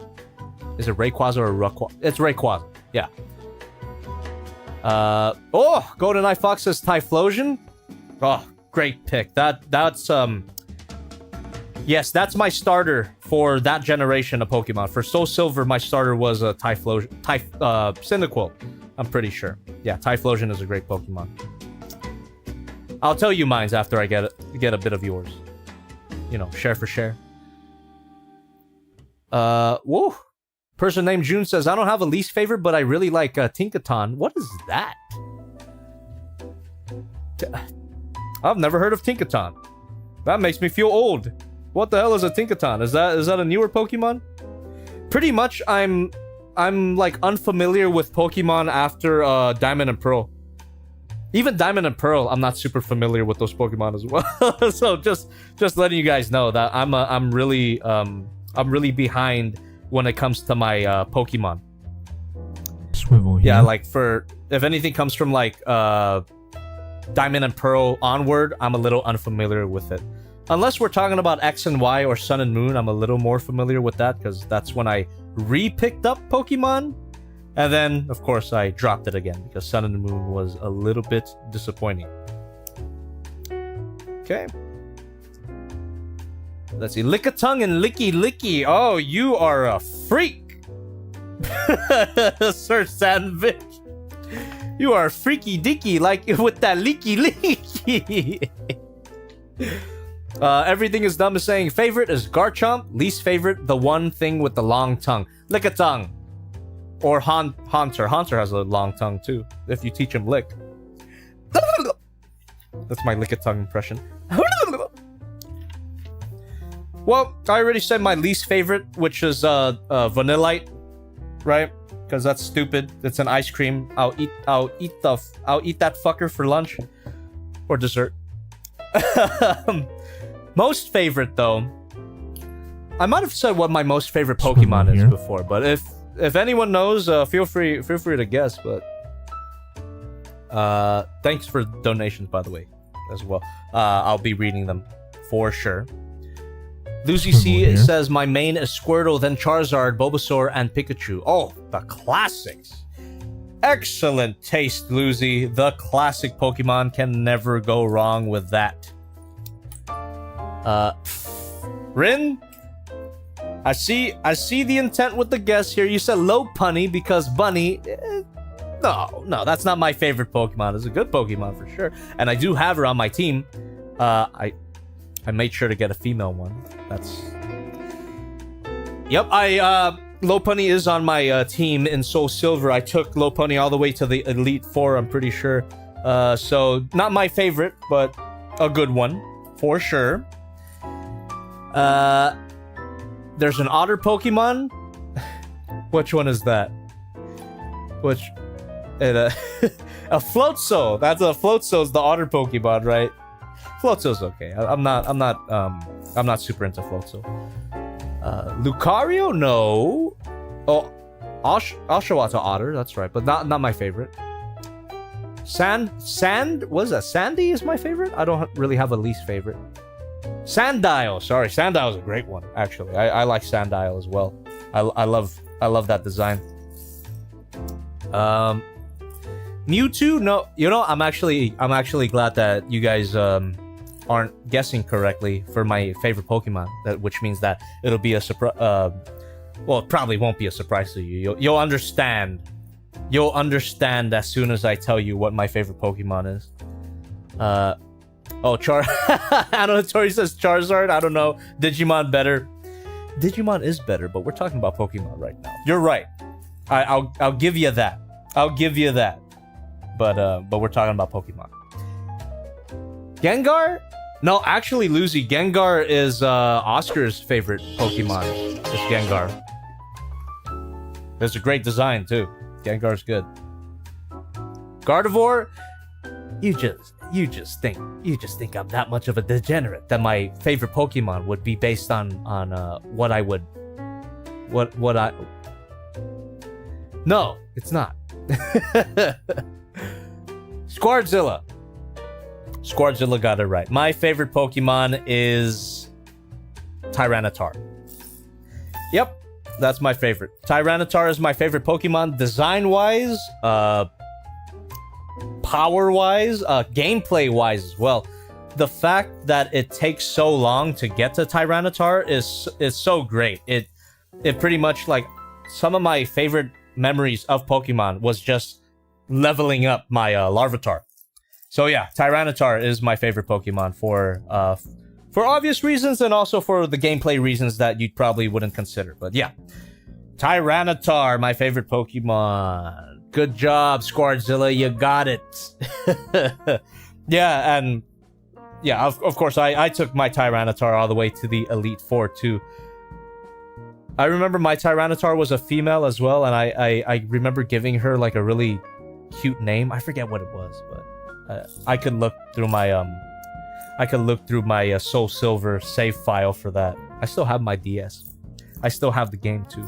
Is it Rayquaza or Rayquaza? It's Rayquaza. Yeah. Oh, GoldenEye Fox says Typhlosion. Oh, great pick. That's yes, that's my starter for that generation of Pokemon. For Soul Silver, my starter was a Typhlosion, Cyndaquil. I'm pretty sure. Yeah, Typhlosion is a great Pokemon. I'll tell you mines after I get a bit of yours. You know, share for share. Whoa. Person named June says, I don't have a least favorite, but I really like Tinkaton. What is that? I've never heard of Tinkaton. That makes me feel old. What the hell is a Tinkaton? Is that a newer Pokemon? Pretty much, I'm like unfamiliar with Pokemon after Diamond and Pearl. Even Diamond and Pearl, I'm not super familiar with those Pokemon as well. So just letting you guys know that I'm really behind when it comes to my Pokemon. Swivel here. Yeah, like if anything comes from like Diamond and Pearl onward, I'm a little unfamiliar with it. Unless we're talking about X and Y or Sun and Moon, I'm a little more familiar with that because that's when I re-picked up Pokemon. And then, of course, I dropped it again because Sun and Moon was a little bit disappointing. Okay. Let's see. Lickitung and Licky Licky. Oh, you are a freak. Sir Sandvik. You are freaky dicky like with that Licky Licky. Everything is dumb is saying favorite is Garchomp, least favorite the one thing with the long tongue. Lickitung. Or Haunter. Haunter has a long tongue too, if you teach him lick. That's my Lickitung impression. Well, I already said my least favorite, which is Vanillite, right? Because that's stupid. It's an ice cream. I'll eat that fucker for lunch or dessert. Most favorite though, I might have said what my most favorite Pokemon is before, but if anyone knows, feel free to guess. But thanks for donations, by the way, as well. I'll be reading them for sure. Lucy Swivel C here. says my main is Squirtle, then Charizard, Bulbasaur, and Pikachu. Oh, the classics. Excellent taste, Lucy. The classic Pokemon, can never go wrong with that. Rin? I see the intent with the guess here. You said Lopunny because Bunny. No, that's not my favorite Pokemon. It's a good Pokemon for sure, and I do have her on my team. I made sure to get a female one. That's. Yep, Lopunny is on my team in Soul Silver. I took Lopunny all the way to the Elite Four, I'm pretty sure. So not my favorite, but a good one for sure. There's an otter Pokemon. Which one is that? Which? A Floatzel. That's a Floatzel's the otter Pokemon, right? Floatzel's okay. I'm not super into Floatzel. Lucario? No. Oh, Oshawott Otter. That's right, but not my favorite. What is that? Sandy is my favorite. I don't really have a least favorite. Sandile. Sorry, Sandile is a great one. Actually, I like Sandile as well. I love that design. Mewtwo? No, I'm actually glad that you guys aren't guessing correctly for my favorite Pokemon. Which means that it'll be a surprise. Well, it probably won't be a surprise to you. You'll understand. You'll understand as soon as I tell you what my favorite Pokemon is. Tori says Charizard. I don't know. Digimon better. Digimon is better, but we're talking about Pokemon right now. You're right. I'll give you that. I'll give you that. But we're talking about Pokemon. Gengar? No, actually, Lucy, Gengar is Oscar's favorite Pokemon. It's Gengar. There's a great design too. Gengar's good. Gardevoir? You just think I'm that much of a degenerate that my favorite Pokemon would be based on what I would. No, it's not. Squartzilla. Squartzilla got it right. My favorite Pokemon is Tyranitar. Yep, that's my favorite. Tyranitar is my favorite Pokemon. Design-wise, power-wise, gameplay-wise as well. The fact that it takes so long to get to Tyranitar is so great. It pretty much, like, some of my favorite memories of Pokemon was just leveling up my Larvitar. So yeah, Tyranitar is my favorite Pokemon for obvious reasons and also for the gameplay reasons that you probably wouldn't consider. But yeah, Tyranitar, my favorite Pokemon. Good job, Squartzilla, you got it. Yeah, and yeah, of course, I took my Tyranitar all the way to the Elite Four too. I remember my Tyranitar was a female as well, and I remember giving her like a really cute name. I forget what it was, but I could look through my Soul Silver save file for that. I still have my DS. I still have the game too.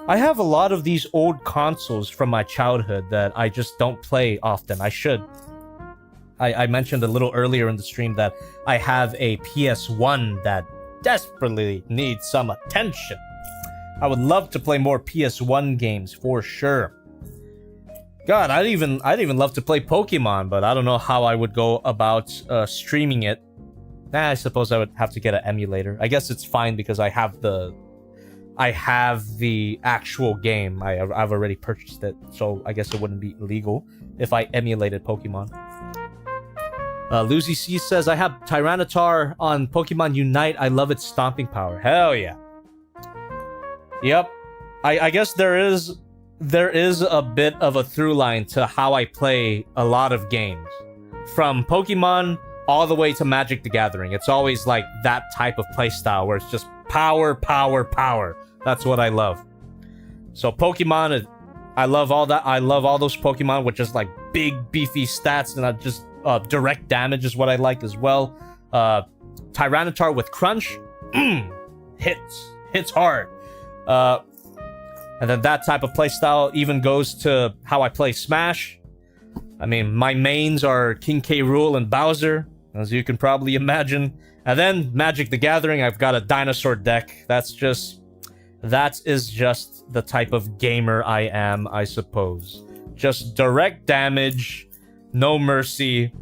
I have a lot of these old consoles from my childhood that I just don't play often. I should. I mentioned a little earlier in the stream that I have a PS1 that desperately needs some attention. I would love to play more PS1 games for sure. God, I'd even love to play Pokemon, but I don't know how I would go about streaming it. I suppose I would have to get an emulator. I guess it's fine because I have the actual game. I've already purchased it, so I guess it wouldn't be illegal if I emulated Pokemon. Lucy C says, I have Tyranitar on Pokemon Unite. I love its stomping power. Hell yeah. Yep. I guess there is a bit of a through line to how I play a lot of games. From Pokemon all the way to Magic the Gathering. It's always like that type of playstyle where it's just power, power, power. That's what I love. So Pokemon, I love all that. I love all those Pokemon with just like big, beefy stats, and I just direct damage is what I like as well. Tyranitar with Crunch, hits hard. And then that type of playstyle even goes to how I play Smash. I mean, my mains are King K. Rool and Bowser. as you can probably imagine. And then Magic the Gathering, I've got a dinosaur deck. That is just the type of gamer I am, I suppose. Just direct damage, no mercy,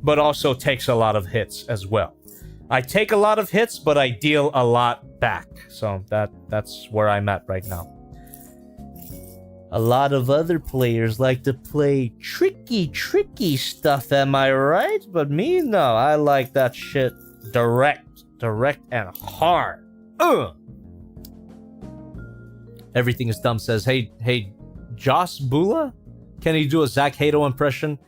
but also takes a lot of hits as well. I take a lot of hits, but I deal a lot back. So that's where I'm at right now. A lot of other players like to play tricky stuff, am I right? But me, no. I like that shit direct and hard. Everything is dumb says, hey, Joss Bula? Can he do a Zach Hato impression?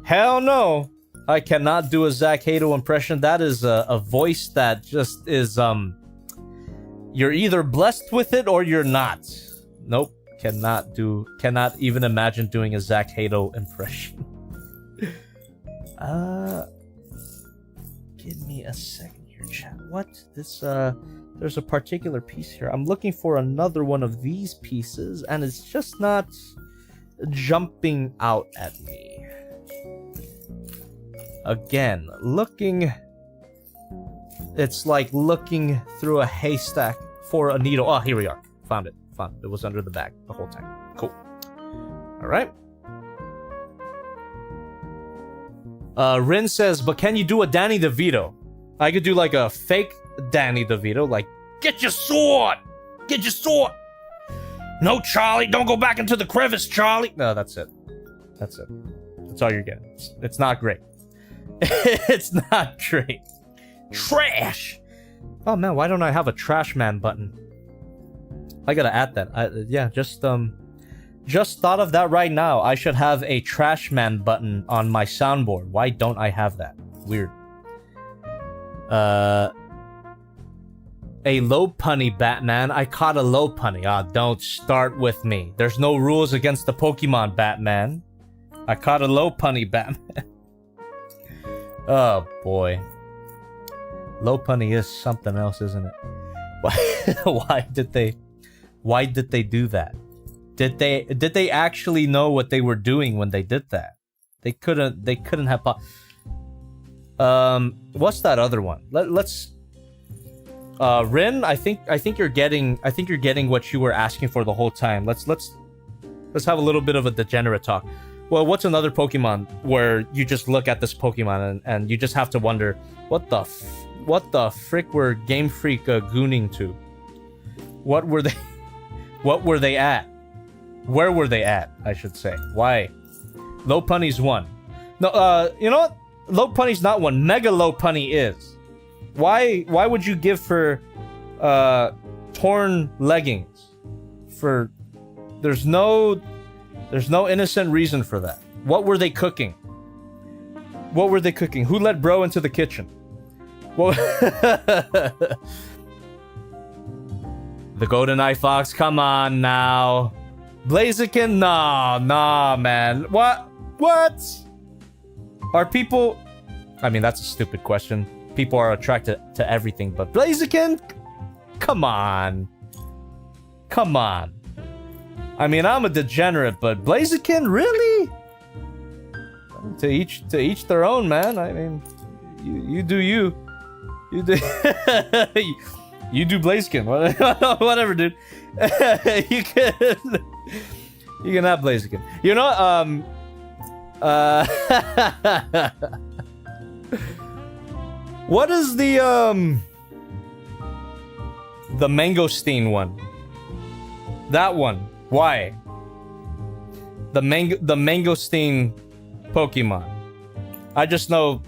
Hell no. I cannot do a Zach Hato impression. That is a voice that just is, you're either blessed with it or you're not. Nope. Cannot even imagine doing a Zach Hato impression. Give me a second here, chat. What? There's a particular piece here. I'm looking for another one of these pieces, and it's just not jumping out at me. Again, it's like looking through a haystack for a needle. Oh, here we are. Found it. It was under the bag the whole time. Cool. All right. Rin says, but can you do a Danny DeVito? I could do like a fake Danny DeVito, like, get your sword! Get your sword! No, Charlie, don't go back into the crevice, Charlie! No, that's it. That's all you're getting. It's not great. It's not great. Trash! Oh man, why don't I have a trash man button? I gotta add that. Yeah, just thought of that right now. I should have a trash man button on my soundboard. Why don't I have that? Weird. A low punny, Batman. I caught a low punny. Ah, don't start with me. There's no rules against the Pokemon, Batman. I caught a low punny, Batman. Oh boy. Low punny is something else, isn't it? Why did they do that? Did they actually know what they were doing when they did that? They couldn't have. What's that other one? Let's. Rin, I think you're getting what you were asking for the whole time. Let's have a little bit of a degenerate talk. Well, what's another Pokemon where you just look at this Pokemon and you just have to wonder what the frick were Game Freak gooning to? What were they at? Where were they at, I should say. Why? Low Punny's one. No, you know what? Low Punny's not one. Mega Low Punny is. Why would you give for torn leggings? There's no innocent reason for that. What were they cooking? Who let bro into the kitchen? The Golden Eye Fox, come on now. Blaziken? Nah, man. What? Are people... I mean, that's a stupid question. People are attracted to everything, but Blaziken? Come on. I mean, I'm a degenerate, but Blaziken? Really? To each their own, man. I mean, you do you. You do... You do Blaziken. Whatever, dude. You can have Blaziken. You know, what is the mangosteen one? That one. Why? The mangosteen Pokemon. I just know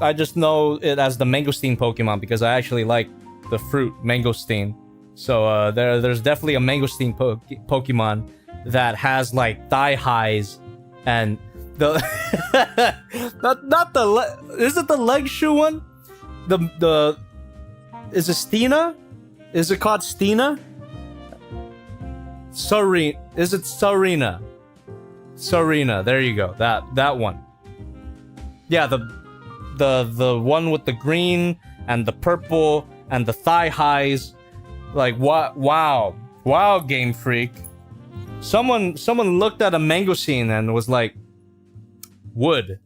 it as the mangosteen Pokemon because I actually like the fruit mangosteen. So there's definitely a mangosteen Pokemon that has like thigh highs and the not the is it the leg shoe one? The is it Stina? Is it called Stina? Is it Sarina? Sarina, there you go. That one. Yeah, the one with the green and the purple and the thigh highs. Like what? Wow, Game Freak. Someone looked at a mangosteen and was like, wood.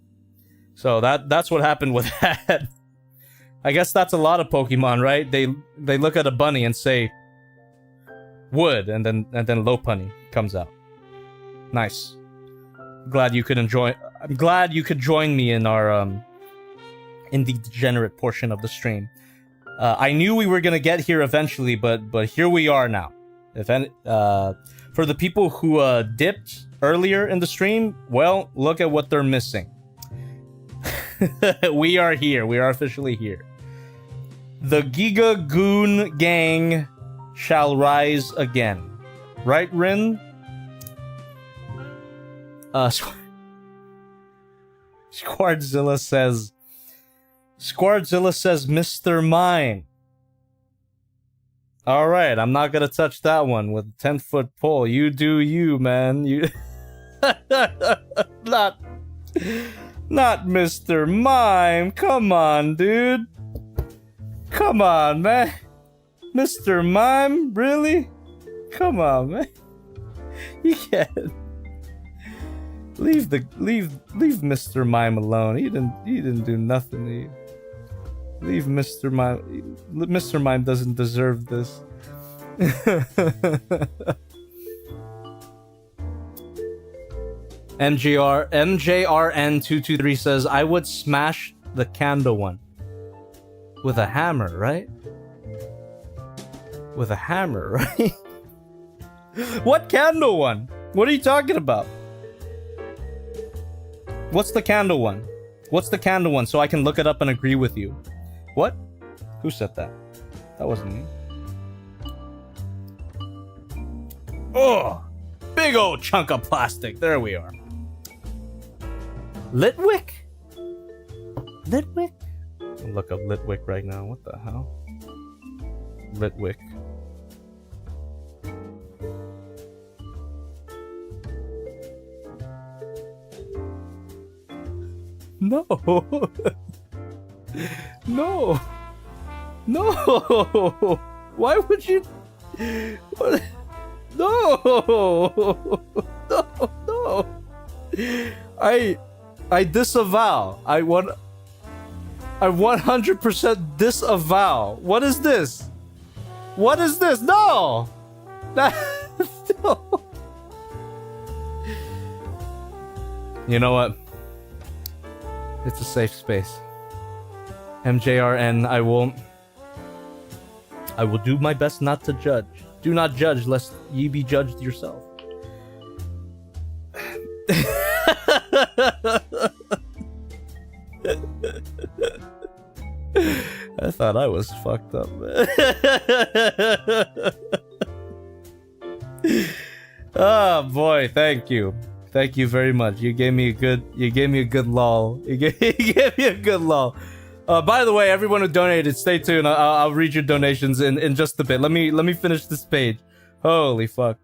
So that's what happened with that. I guess that's a lot of Pokemon, right? They look at a bunny and say wood, and then Lopunny comes out. Nice. Glad you could enjoy. I'm glad you could join me in our in the degenerate portion of the stream. I knew we were gonna get here eventually, but here we are now. If any, for the people who dipped earlier in the stream, well, look at what they're missing. We are here. We are officially here. The Giga Goon Gang shall rise again. Right, Rin? Squardzilla says Mr. Mime. Alright, I'm not gonna touch that one with a 10-foot pole. You do you, man. You not Mr. Mime. Come on, dude. Come on, man. Mr. Mime? Really? Come on, man. You can't. Leave Mr. Mime alone. He didn't do nothing to you. Leave Mr. Mime. Mr. Mime doesn't deserve this. MJRN223 says, I would smash the candle one. With a hammer, right? With a hammer, right? What candle one? What are you talking about? What's the candle one? What's the candle one so I can look it up and agree with you? What? Who said that? That wasn't me. Oh! Big old chunk of plastic. There we are. Litwick? Litwick? I'll look up Litwick right now. What the hell? Litwick. No. No. No. Why would you? What? No. No. No. I disavow. I 100% disavow. What is this? What is this? No. No. You know what? It's a safe space. MJRN, I will do my best not to judge. Do not judge, lest ye be judged yourself. I thought I was fucked up. Oh boy, thank you. Thank you very much. You gave me a good lull. You gave me a good lull. By the way, everyone who donated, stay tuned. I'll read your donations in just a bit. Let me finish this page. Holy fuck.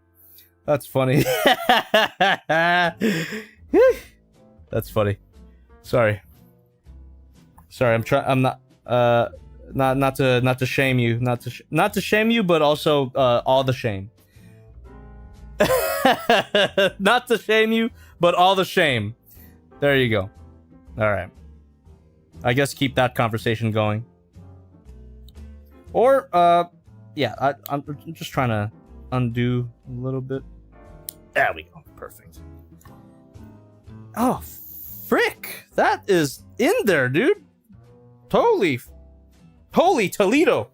That's funny. That's funny. Sorry. I'm not to shame you. Not to shame you, but also all the shame. Not to shame you, but all the shame. There you go. All right. I guess keep that conversation going. Or, yeah, I'm just trying to undo a little bit. There we go. Perfect. Oh, frick. That is in there, dude. Holy Toledo.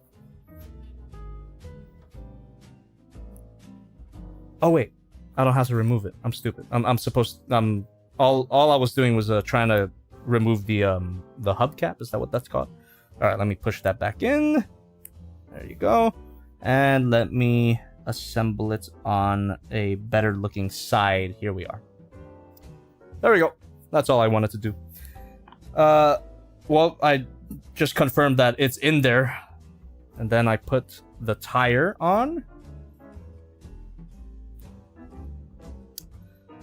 Oh, wait. I don't have to remove it. I'm stupid. I'm supposed. All I was doing was trying to remove the hubcap. Is that what that's called? All right, let me push that back in. There you go. And let me assemble it on a better looking side. Here we are. There we go. That's all I wanted to do. Well, I just confirmed that it's in there, and then I put the tire on.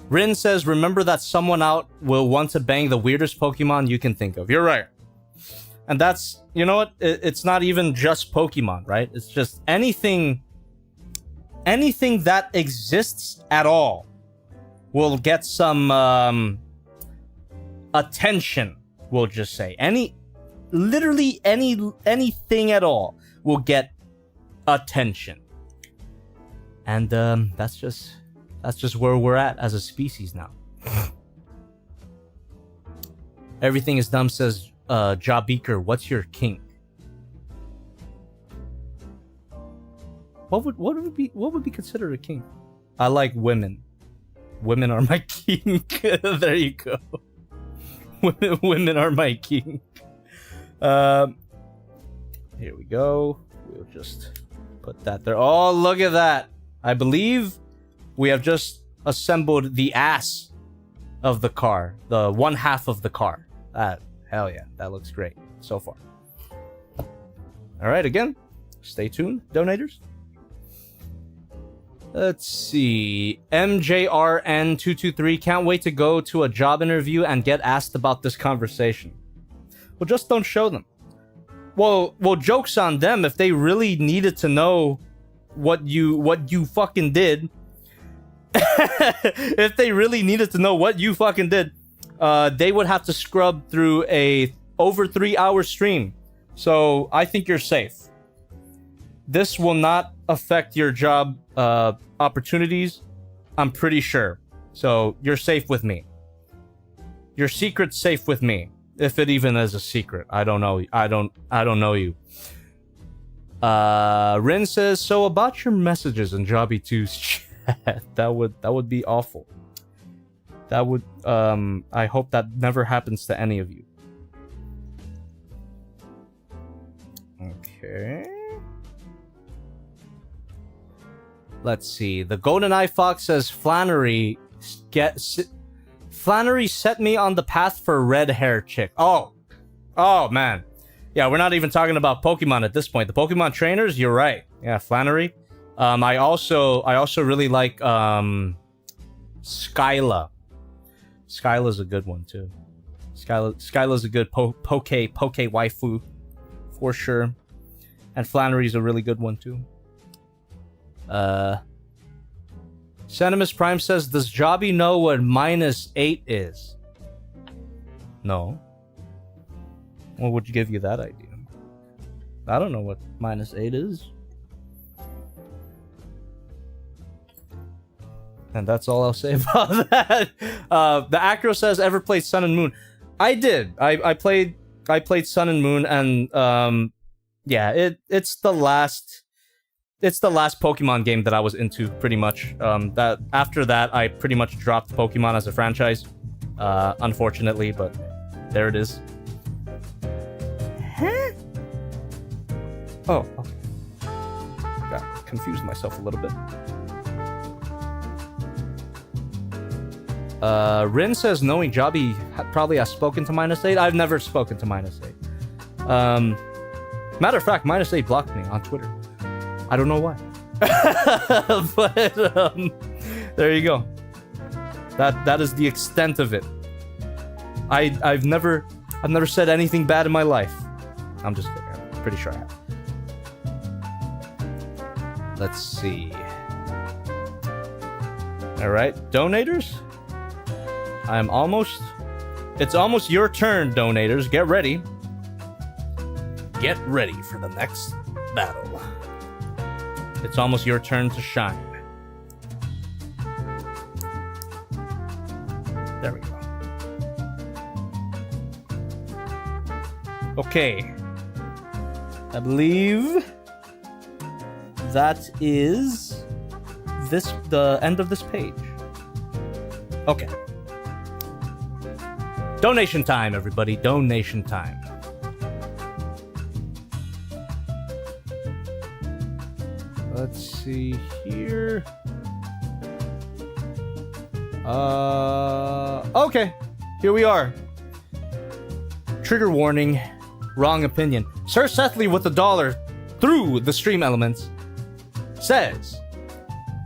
Rin says, remember that someone out will want to bang the weirdest Pokemon you can think of. You're right. And that's, you know what? It's not even just Pokemon, right? It's just anything that exists at all will get some attention, we'll just say. literally anything at all will get attention. And that's just where we're at as a species now. Everything is dumb, says Ja Beaker. What's your kink? What would be considered a kink? I like women. Women are my kink. There you go. Women are my kink. Here we go. We'll just put that there. Oh, look at that. I believe we have just assembled the ass of the car. The one half of the car. Hell yeah. That looks great so far. Alright, again. Stay tuned, donators. Let's see. MJRN223. Can't wait to go to a job interview and get asked about this conversation. Well, just don't show them. Well, joke's on them. If they really needed to know what you fucking did, if they really needed to know what you fucking did, they would have to scrub through a over 3-hour stream. So I think you're safe. This will not affect your job opportunities, I'm pretty sure. So you're safe with me. Your secret's safe with me, if it even is a secret. I don't know. I don't know you. Rin says, so about your messages in Jobby 2's chat, that would be awful. That would I hope that never happens to any of you. Okay. Let's see. The Golden Eye Fox says Flannery set me on the path for red hair chick. Oh man. Yeah, we're not even talking about Pokemon at this point. The Pokemon trainers, you're right. Yeah, Flannery. I also really like Skyla. Skyla's a good one too. Skyla's a good poke waifu for sure. And Flannery's a really good one too. Cenimus Prime says, does Jobby know what -8 is? No. What would give you that idea? I don't know what -8 is. And that's all I'll say about that. The Acro says, ever played Sun and Moon? I did. I played Sun and Moon, and yeah, it's the last Pokemon game that I was into, pretty much. That after that, I pretty much dropped Pokemon as a franchise, unfortunately. But there it is. Huh? Oh, okay. Got confused myself a little bit. Rin says, knowing Jobby probably has spoken to -8. I've never spoken to -8. Matter of fact, -8 blocked me on Twitter. I don't know why. But there you go. That is the extent of it. I've never said anything bad in my life. I'm just kidding. I'm pretty sure I have. Let's see. All right, donators. It's almost your turn, donators. Get ready. Get ready for the next battle. It's almost your turn to shine. There we go. Okay. I believe that is the end of this page. Okay. Donation time, everybody. Donation time. Let's see here. Okay. Here we are. Trigger warning. Wrong opinion. Sir Sethley with $1 through the stream elements says,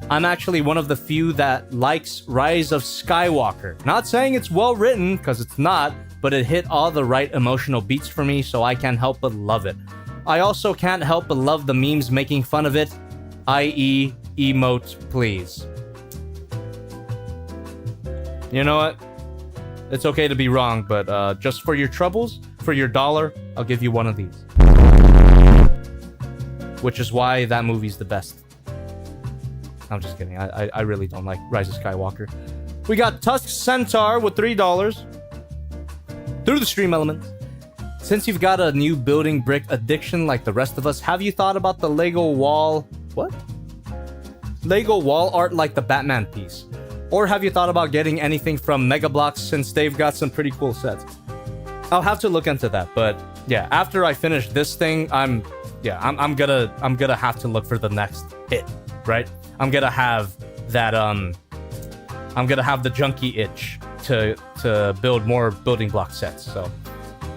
I'm actually one of the few that likes Rise of Skywalker. Not saying it's well written, because it's not, but it hit all the right emotional beats for me, so I can't help but love it. I also can't help but love the memes making fun of it, i.e. emote, please. You know what? It's okay to be wrong, but just for your troubles, for your $1, I'll give you one of these. Which is why that movie's the best. I'm just kidding. I really don't like Rise of Skywalker. We got Tusk Centaur with $3. Through the stream element. Since you've got a new building brick addiction like the rest of us, have you thought about the Lego wall... What? Lego wall art like the Batman piece? Or have you thought about getting anything from Mega Bloks since they've got some pretty cool sets? I'll have to look into that, but yeah, after I finish this thing, I'm gonna have to look for the next hit, right? I'm gonna have that I'm gonna have the junkie itch to build more building block sets. So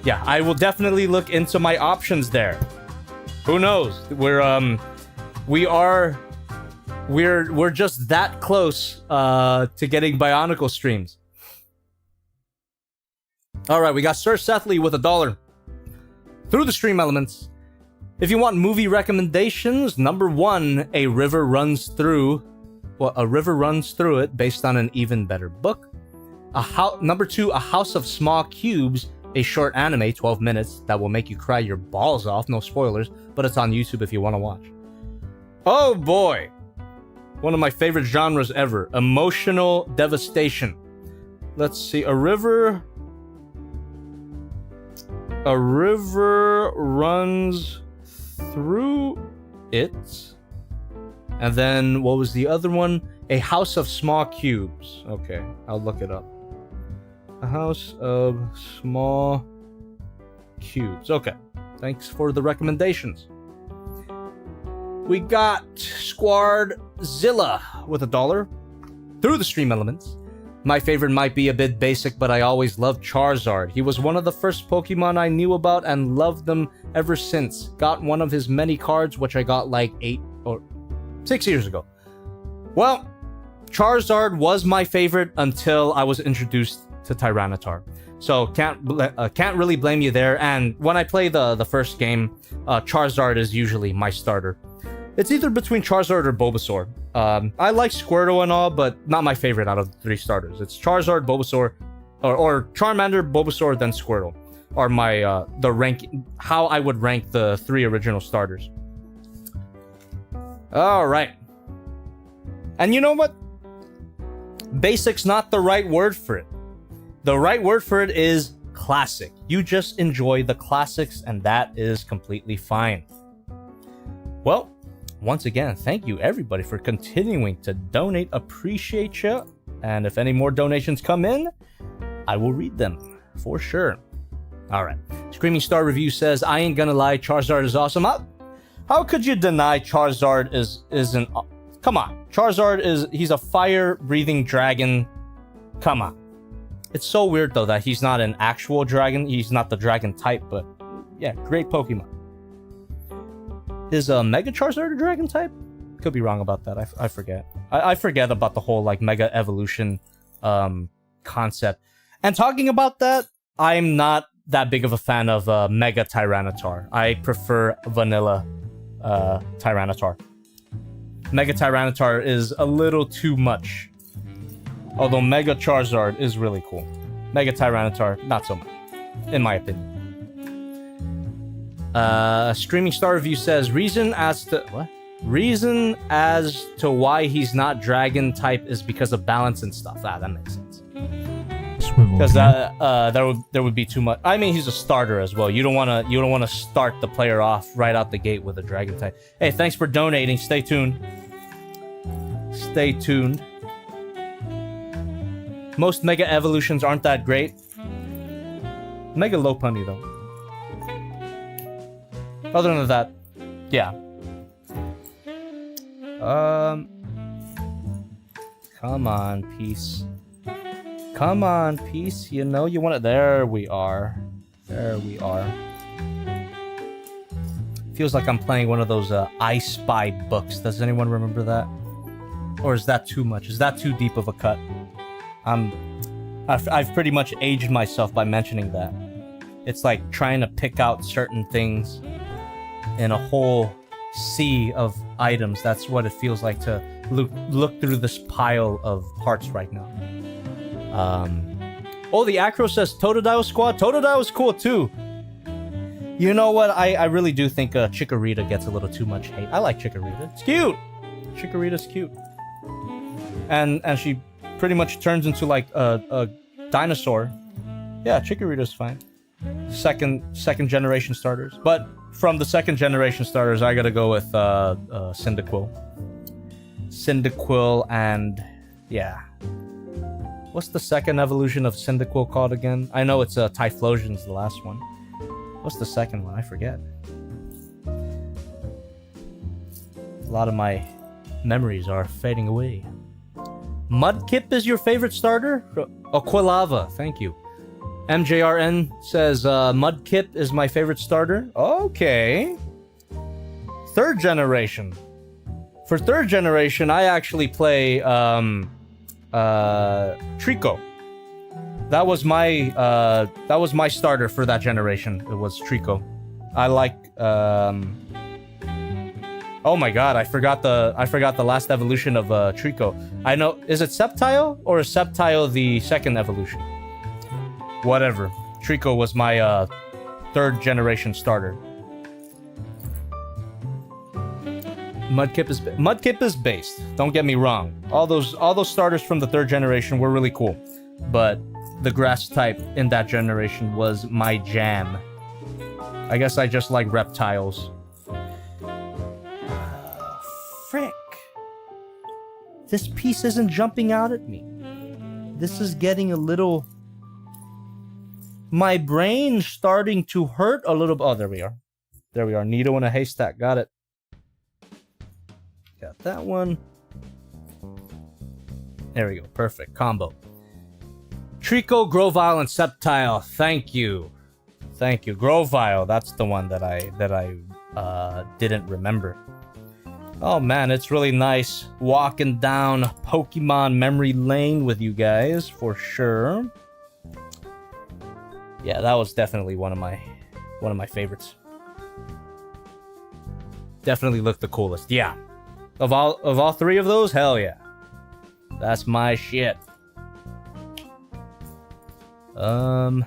yeah, I will definitely look into my options there. Who knows? We're just that close to getting Bionicle streams. All right, we got Sir Sethley with $1 through the stream elements. If you want movie recommendations, number 1, A River Runs Through It, based on an even better book. Number 2, A House of Small Cubes, a short anime, 12 minutes, that will make you cry your balls off. No spoilers, but it's on YouTube if you want to watch. Oh boy! One of my favorite genres ever, emotional devastation. Let's see, A River Runs Through It. And then, what was the other one? A House of Small Cubes. Okay, I'll look it up. A House of Small Cubes. Okay, thanks for the recommendations. We got Squardzilla with $1 through the stream elements. My favorite might be a bit basic, but I always loved Charizard. He was one of the first Pokemon I knew about and loved them ever since. Got one of his many cards, which I got like 8 or 6 years ago. Well, Charizard was my favorite until I was introduced to Tyranitar. So can't really blame you there. And when I play the first game, Charizard is usually my starter. It's either between Charizard or Bulbasaur. I like Squirtle and all, but not my favorite out of the 3 starters. It's Charizard, Bulbasaur, or Charmander, Bulbasaur, then Squirtle are my the rank, how I would rank the 3 original starters. All right. And you know what? Basic's not the right word for it. The right word for it is classic. You just enjoy the classics, and that is completely fine. Well, once again, thank you everybody for continuing to donate. Appreciate you. And if any more donations come in, I will read them for sure. All right. Screaming Star Review says, I ain't gonna lie, Charizard is awesome. How could you deny Charizard isn't? Come on. Charizard he's a fire-breathing dragon. Come on. It's so weird though that he's not an actual dragon. He's not the dragon type, but yeah, great Pokemon. Is Mega Charizard a dragon type? Could be wrong about that. I forget. I forget about the whole like Mega Evolution concept. And talking about that, I'm not that big of a fan of Mega Tyranitar. I prefer Vanilla Tyranitar. Mega Tyranitar is a little too much. Although Mega Charizard is really cool. Mega Tyranitar, not so much, in my opinion. Streaming Star Review says, reason as to why he's not dragon type is because of balance and stuff. That makes sense. Because there would be too much. I mean, he's a starter as well. You don't want to start the player off right out the gate with a dragon type. Hey, thanks for donating. Stay tuned. Stay tuned. Most Mega Evolutions aren't that great. Mega Lopunny though. Other than that, yeah. Come on, Peace. Come on, Peace. You know you want it. There we are. There we are. Feels like I'm playing one of those I Spy books. Does anyone remember that? Or is that too much? Is that too deep of a cut? I've pretty much aged myself by mentioning that. It's like trying to pick out certain things in a whole sea of items. That's what it feels like to look through this pile of parts right now. Oh, the Acro says Totodile Squad. Totodile is cool too. You know what? I really do think Chikorita gets a little too much hate. I like Chikorita. It's cute. Chikorita's cute. And she pretty much turns into like a dinosaur. Yeah, Chikorita's fine. Second generation starters. But from the second generation starters, I gotta go with Cyndaquil. Cyndaquil and yeah. What's the second evolution of Cyndaquil called again? I know it's Typhlosion's the last one. What's the second one? I forget. A lot of my memories are fading away. Mudkip is your favorite starter? Aquilava, thank you. MJRN says Mudkip is my favorite starter. Okay. Third generation. For third generation, I actually play Trico. That was my starter for that generation. It was Trico. I like oh my god, I forgot the last evolution of Trico. I know, is it Sceptile or is Sceptile the second evolution? Whatever. Trico was my third generation starter. Mudkip is based. Don't get me wrong. All those starters from the third generation were really cool, but the grass type in that generation was my jam. I guess I just like reptiles. Frick. This piece isn't jumping out at me. This is getting a little... My brain's starting to hurt a little... Oh, there we are. There we are. Needle in a haystack. Got it. Got that one. There we go. Perfect. Combo. Trico, Grovyle, and Sceptile. Thank you. Thank you. Grovyle. That's the one that I didn't remember. Oh man, it's really nice walking down Pokemon memory lane with you guys, for sure. Yeah, that was definitely one of my favorites. Definitely looked the coolest. Yeah. Of all three of those, hell yeah. That's my shit. And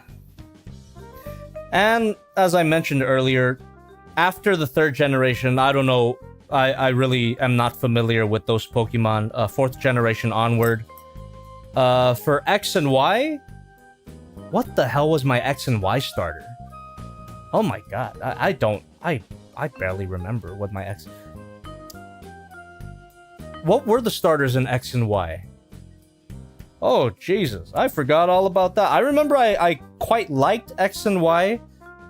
as I mentioned earlier, after the third generation, I don't know, I really am not familiar with those Pokemon, fourth generation onward. For X and Y, what the hell was my X and Y starter? Oh my god, I barely remember what my X... What were the starters in X and Y? Oh, Jesus. I forgot all about that. I remember I quite liked X and Y.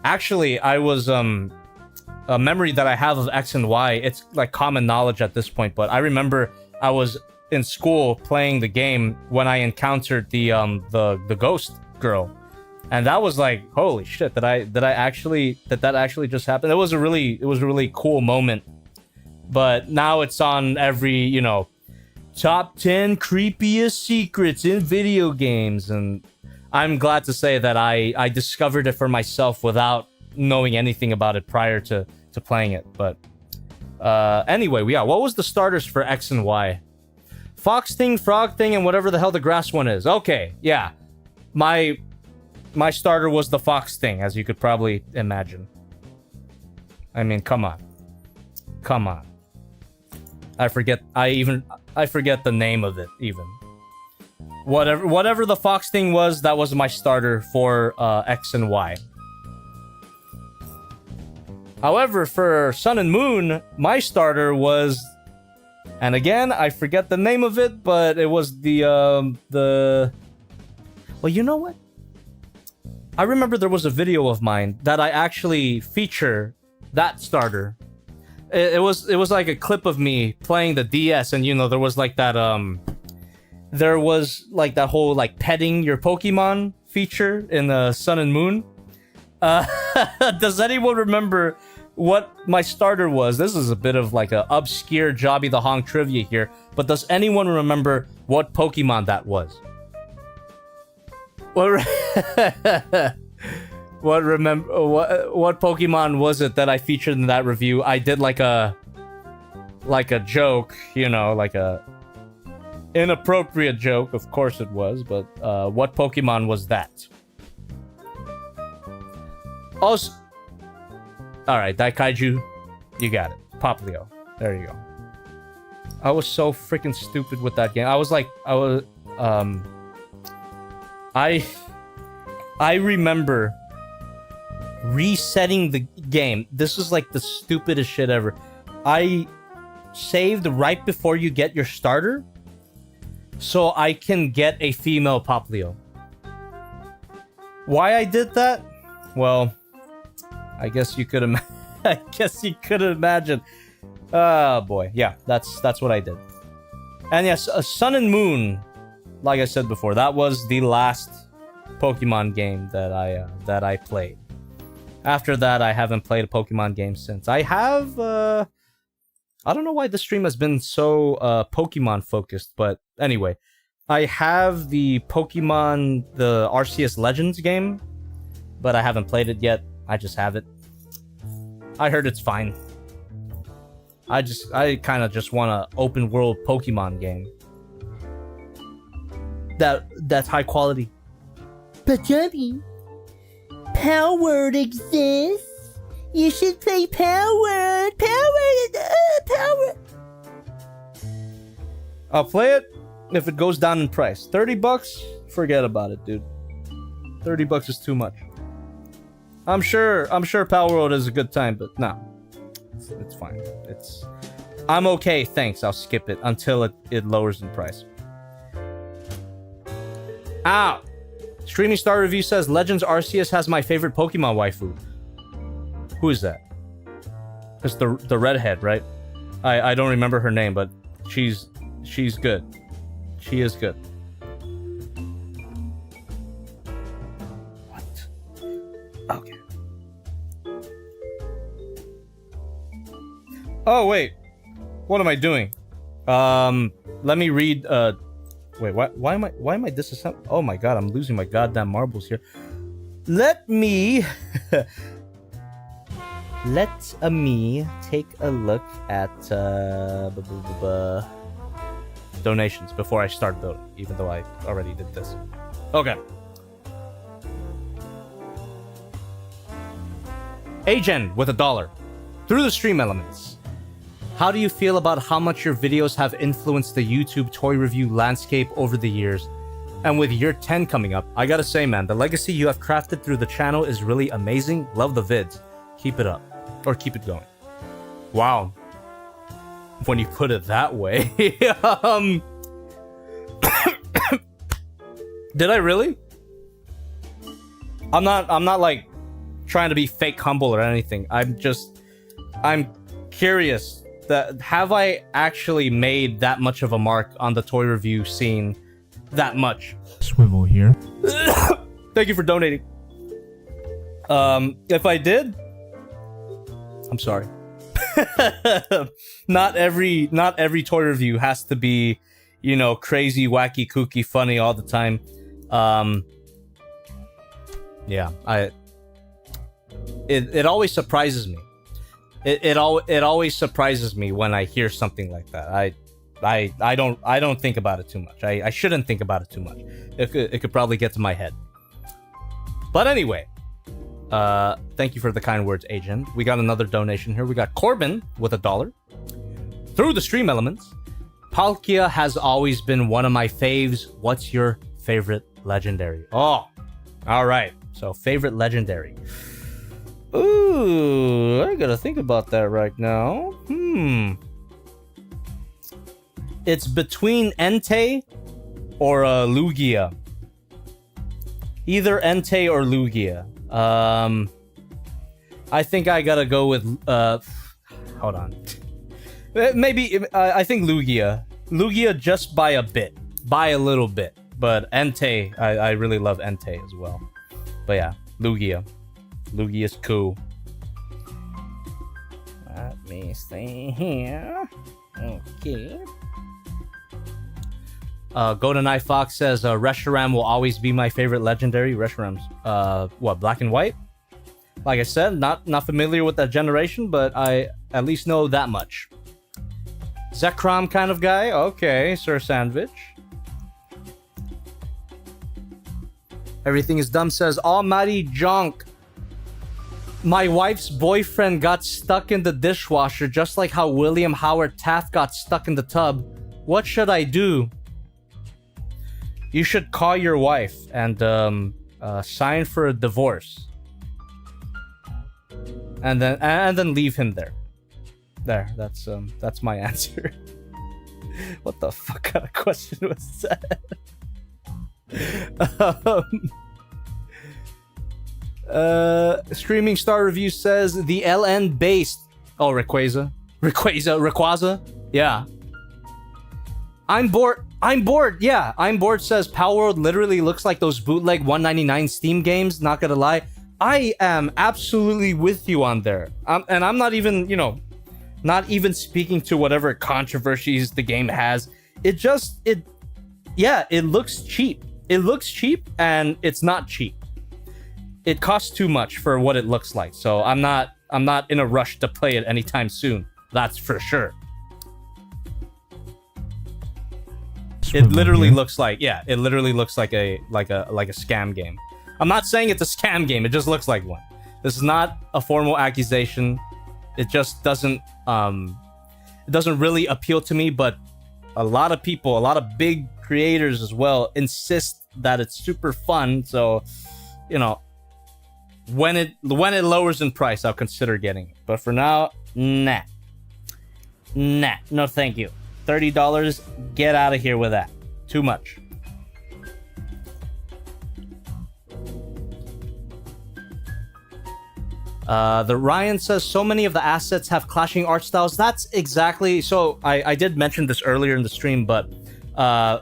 Actually, I was, a memory that I have of X and Y, it's like common knowledge at this point, but I remember I was in school playing the game when I encountered the ghost girl. And that was like, holy shit, that actually just happened. It was a really cool moment. But now it's on every, you know, top 10 creepiest secrets in video games, and I'm glad to say that I discovered it for myself without knowing anything about it prior to playing it. But anyway, yeah, what was the starters for X and Y? Fox Thing, Frog Thing, and whatever the hell the grass one is. Okay, yeah. My starter was the Fox Thing, as you could probably imagine. I mean, come on. Come on. I forget the name of it, even. Whatever the Fox Thing was, that was my starter for X and Y. However, for Sun and Moon, my starter was... And again, I forget the name of it, but it was the... Well, you know what? I remember there was a video of mine that I actually feature that starter. It was like a clip of me playing the DS, and you know, there was like that there was like that whole like petting your Pokemon feature in the Sun and Moon. Does anyone remember what my starter was? This is a bit of like a obscure Jobby the Hong trivia here, but does anyone remember what Pokemon that was? What Pokemon was it that I featured in that review? I did like a joke, you know, like a inappropriate joke, of course it was, but what Pokemon was that? All right, Daikaiju, you got it. Poplio. There you go. I was so freaking stupid with that game. I remember resetting the game. This was like the stupidest shit ever. I saved right before you get your starter so I can get a female Poplio. Why I did that? Well, I guess you could imagine. Oh boy, yeah, that's what I did. And yes, Sun and Moon, like I said before, that was the last Pokemon game that I played. After that, I haven't played a Pokemon game since. I have I don't know why the stream has been so Pokemon focused, but anyway, I have the Arceus Legends game, but I haven't played it yet. I just have it. I heard it's fine. I kind of just want an open world Pokemon game that's high quality. But Jumpy, Power Word exists. You should play Power Word. Power. I'll play it if it goes down in price. $30? Forget about it, dude. $30 is too much. I'm sure Power World is a good time, but no. It's fine. I'm okay, thanks. I'll skip it until it lowers in price. Ow! Streaming Star Review says Legends Arceus has my favorite Pokemon waifu. Who is that? It's the redhead, right? I don't remember her name, but she's good. She is good. What? Okay. Oh wait, what am I doing? Let me read. Wait, why am I disassembling? Oh my god, I'm losing my goddamn marbles here. Let me take a look at donations before I start building, even though I already did this. Okay. Agen with $1 through the stream elements. How do you feel about how much your videos have influenced the YouTube toy review landscape over the years? And with year 10 coming up, I gotta say, man, the legacy you have crafted through the channel is really amazing. Love the vids. Keep it up. Or keep it going. Wow. When you put it that way. Did I really? I'm not like trying to be fake humble or anything. I'm curious. Have I actually made that much of a mark on the toy review scene? That much? Swivel here. Thank you for donating. If I did, I'm sorry. Not every toy review has to be, crazy, wacky, kooky, funny all the time. Yeah, it always surprises me. It always surprises me when I hear something like that. I don't think about it too much. I shouldn't think about it too much. It could probably get to my head. But anyway, thank you for the kind words, Agent. We got another donation here. We got Corbin with $1 through the stream elements. Palkia has always been one of my faves. What's your favorite legendary? Oh, all right. So favorite legendary. Ooh, I gotta think about that right now. It's between Entei or Lugia. Either Entei or Lugia. I think I gotta go with hold on. Maybe I think Lugia. Lugia just by a little bit. But Entei, I really love Entei as well. But yeah, Lugia. Lugia's cool. Let me see here. Okay. Golden Eye Fox says Reshiram will always be my favorite legendary. Reshiram's what, black and white? Like I said, not familiar with that generation, but I at least know that much. Zekrom kind of guy? Okay, Sir Sandwich. Everything is dumb says Almighty Junk. My wife's boyfriend got stuck in the dishwasher just like how William Howard Taft got stuck in the tub. What should I do? You should call your wife and sign for a divorce. And then leave him there. There, that's my answer. What the fuck kind of question was that? Streaming Star Review says the LN based. Oh, Rayquaza. Yeah. I'm bored. Yeah, I'm bored says Palworld literally looks like those bootleg $1.99 Steam games. Not gonna lie, I am absolutely with you on there. And I'm not even, not even speaking to whatever controversies the game has. It looks cheap. It looks cheap, and it's not cheap. It costs too much for what it looks like. So I'm not in a rush to play it anytime soon. That's for sure. It literally looks like a scam game. I'm not saying it's a scam game. It just looks like one. This is not a formal accusation. It just doesn't really appeal to me, but a lot of people, a lot of big creators as well, insist that it's super fun. So, when it lowers in price, I'll consider getting it. But for now, nah, no thank you. $30, get out of here with that. Too much. The Ryan says so many of the assets have clashing art styles. That's exactly so. I did mention this earlier in the stream, but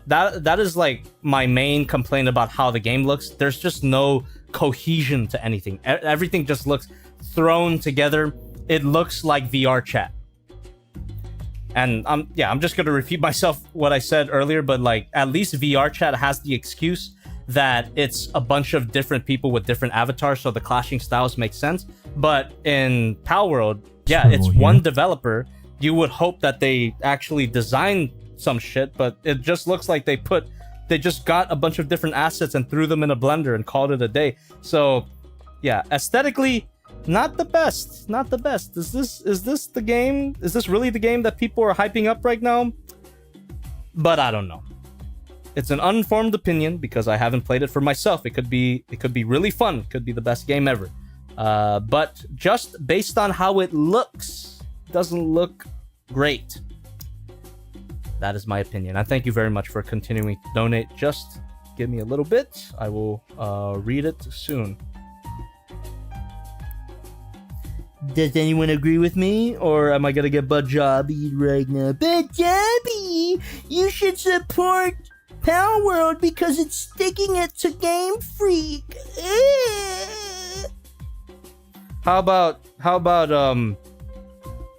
that is like my main complaint about how the game looks. There's just no cohesion to anything. Everything just looks thrown together. It looks like VR chat. And I'm just gonna repeat myself what I said earlier, but like at least VR chat has the excuse that it's a bunch of different people with different avatars, so the clashing styles make sense. But in Palworld, it's one developer. You would hope that they actually designed some shit, but it just looks like they just got a bunch of different assets and threw them in a blender and called it a day. So yeah, aesthetically, not the best. Is this the game? Is this really the game that people are hyping up right now? But I don't know. It's an uninformed opinion because I haven't played it for myself. It could be really fun. It could be the best game ever. But just based on how it looks, doesn't look great. That is my opinion. I thank you very much for continuing to donate. Just give me a little bit. I will read it soon. Does anyone agree with me, or am I gonna get Bajabi right now? Bajabi! You should support Palworld because it's sticking it to Game Freak. How about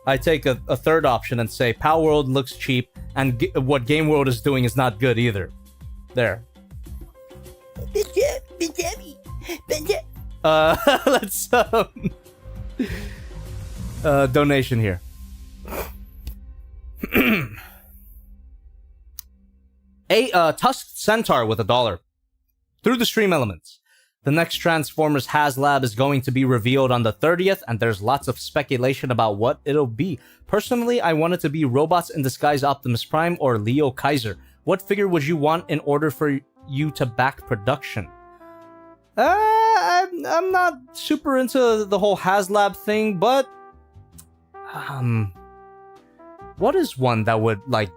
I take a third option and say Palworld looks cheap and what Game World is doing is not good either. There. Bajabi. Let's donation here. Tusked Centaur with $1. Through the stream elements. The next Transformers HasLab is going to be revealed on the 30th, and there's lots of speculation about what it'll be. Personally, I want it to be Robots in Disguise Optimus Prime or Leo Kaiser. What figure would you want in order for you to back production? I'm not super into the whole HasLab thing, but what is one that would like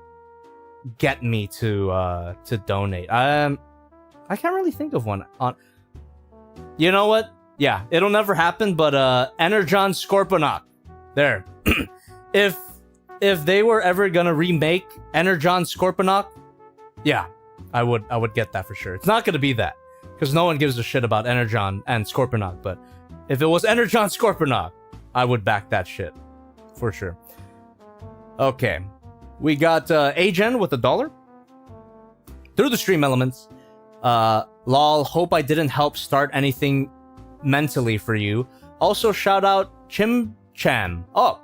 get me to donate? I can't really think of one. You know what? Yeah, it'll never happen, but Energon Scorponok. There. If they were ever gonna remake Energon Scorponok, yeah, I would get that for sure. It's not gonna be that, because no one gives a shit about Energon and Scorponok, but if it was Energon Scorponok, I would back that shit. For sure. Okay. We got Agen with $1. Through the stream elements. Lol, hope I didn't help start anything mentally for you. Also, shout out Chim Cham. Oh,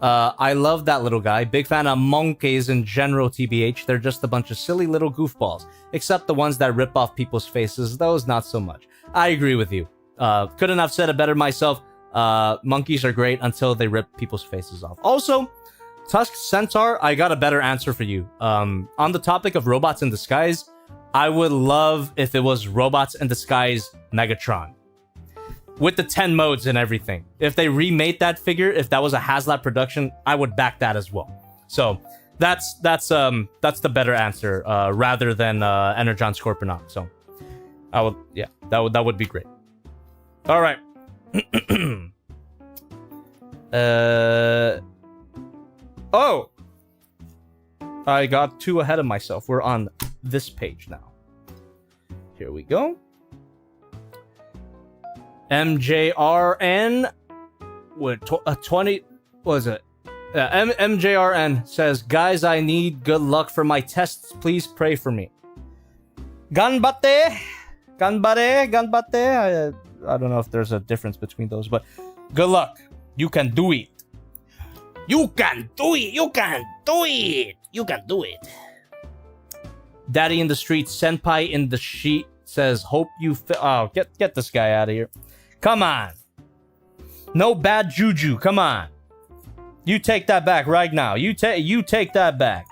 I love that little guy. Big fan of monkeys in general, TBH. They're just a bunch of silly little goofballs. Except the ones that rip off people's faces. Those, not so much. I agree with you. Couldn't have said it better myself. Monkeys are great until they rip people's faces off. Also, Tusk Centaur, I got a better answer for you. On the topic of robots in disguise, I would love if it was robots in disguise Megatron. With the 10 modes and everything. If they remade that figure, if that was a HasLab production, I would back that as well. So that's the better answer, rather than Energon Scorponok. So I would, yeah, that would be great. All right. Oh, I got too ahead of myself. We're on this page now. Here we go. MJRN with 20, what is it? MJRN says, guys, I need good luck for my tests. Please pray for me. Ganbate. I don't know if there's a difference between those, but good luck. You can do it. You can do it. You can do it. You can do it. Daddy in the street, senpai in the sheet says, hope you oh, get this guy out of here. Come on. No bad juju. Come on. You take that back right now. You take that back.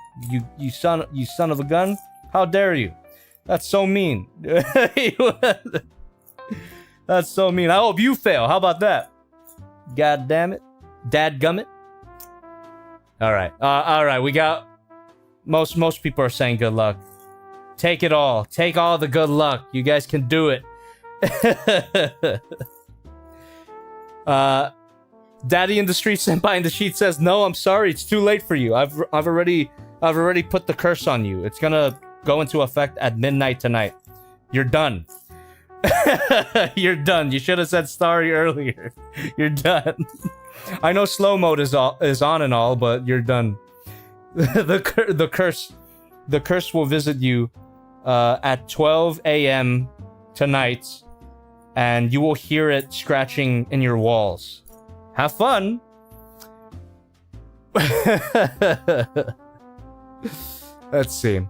You son of a gun. How dare you? That's so mean. That's so mean. I hope you fail. How about that? God damn it. Dadgummit. All right. All right. We got most people are saying good luck. Take it all. Take all the good luck. You guys can do it. Daddy in the street, senpai in the sheet says, no, I'm sorry. It's too late for you. I've already put the curse on you. It's gonna go into effect at midnight tonight. You're done. You're done. You should have said sorry earlier. You're done. I know slow mode is on and all, but you're done. The curse will visit you at 12 a.m. tonight, and you will hear it scratching in your walls. Have fun. Let's see.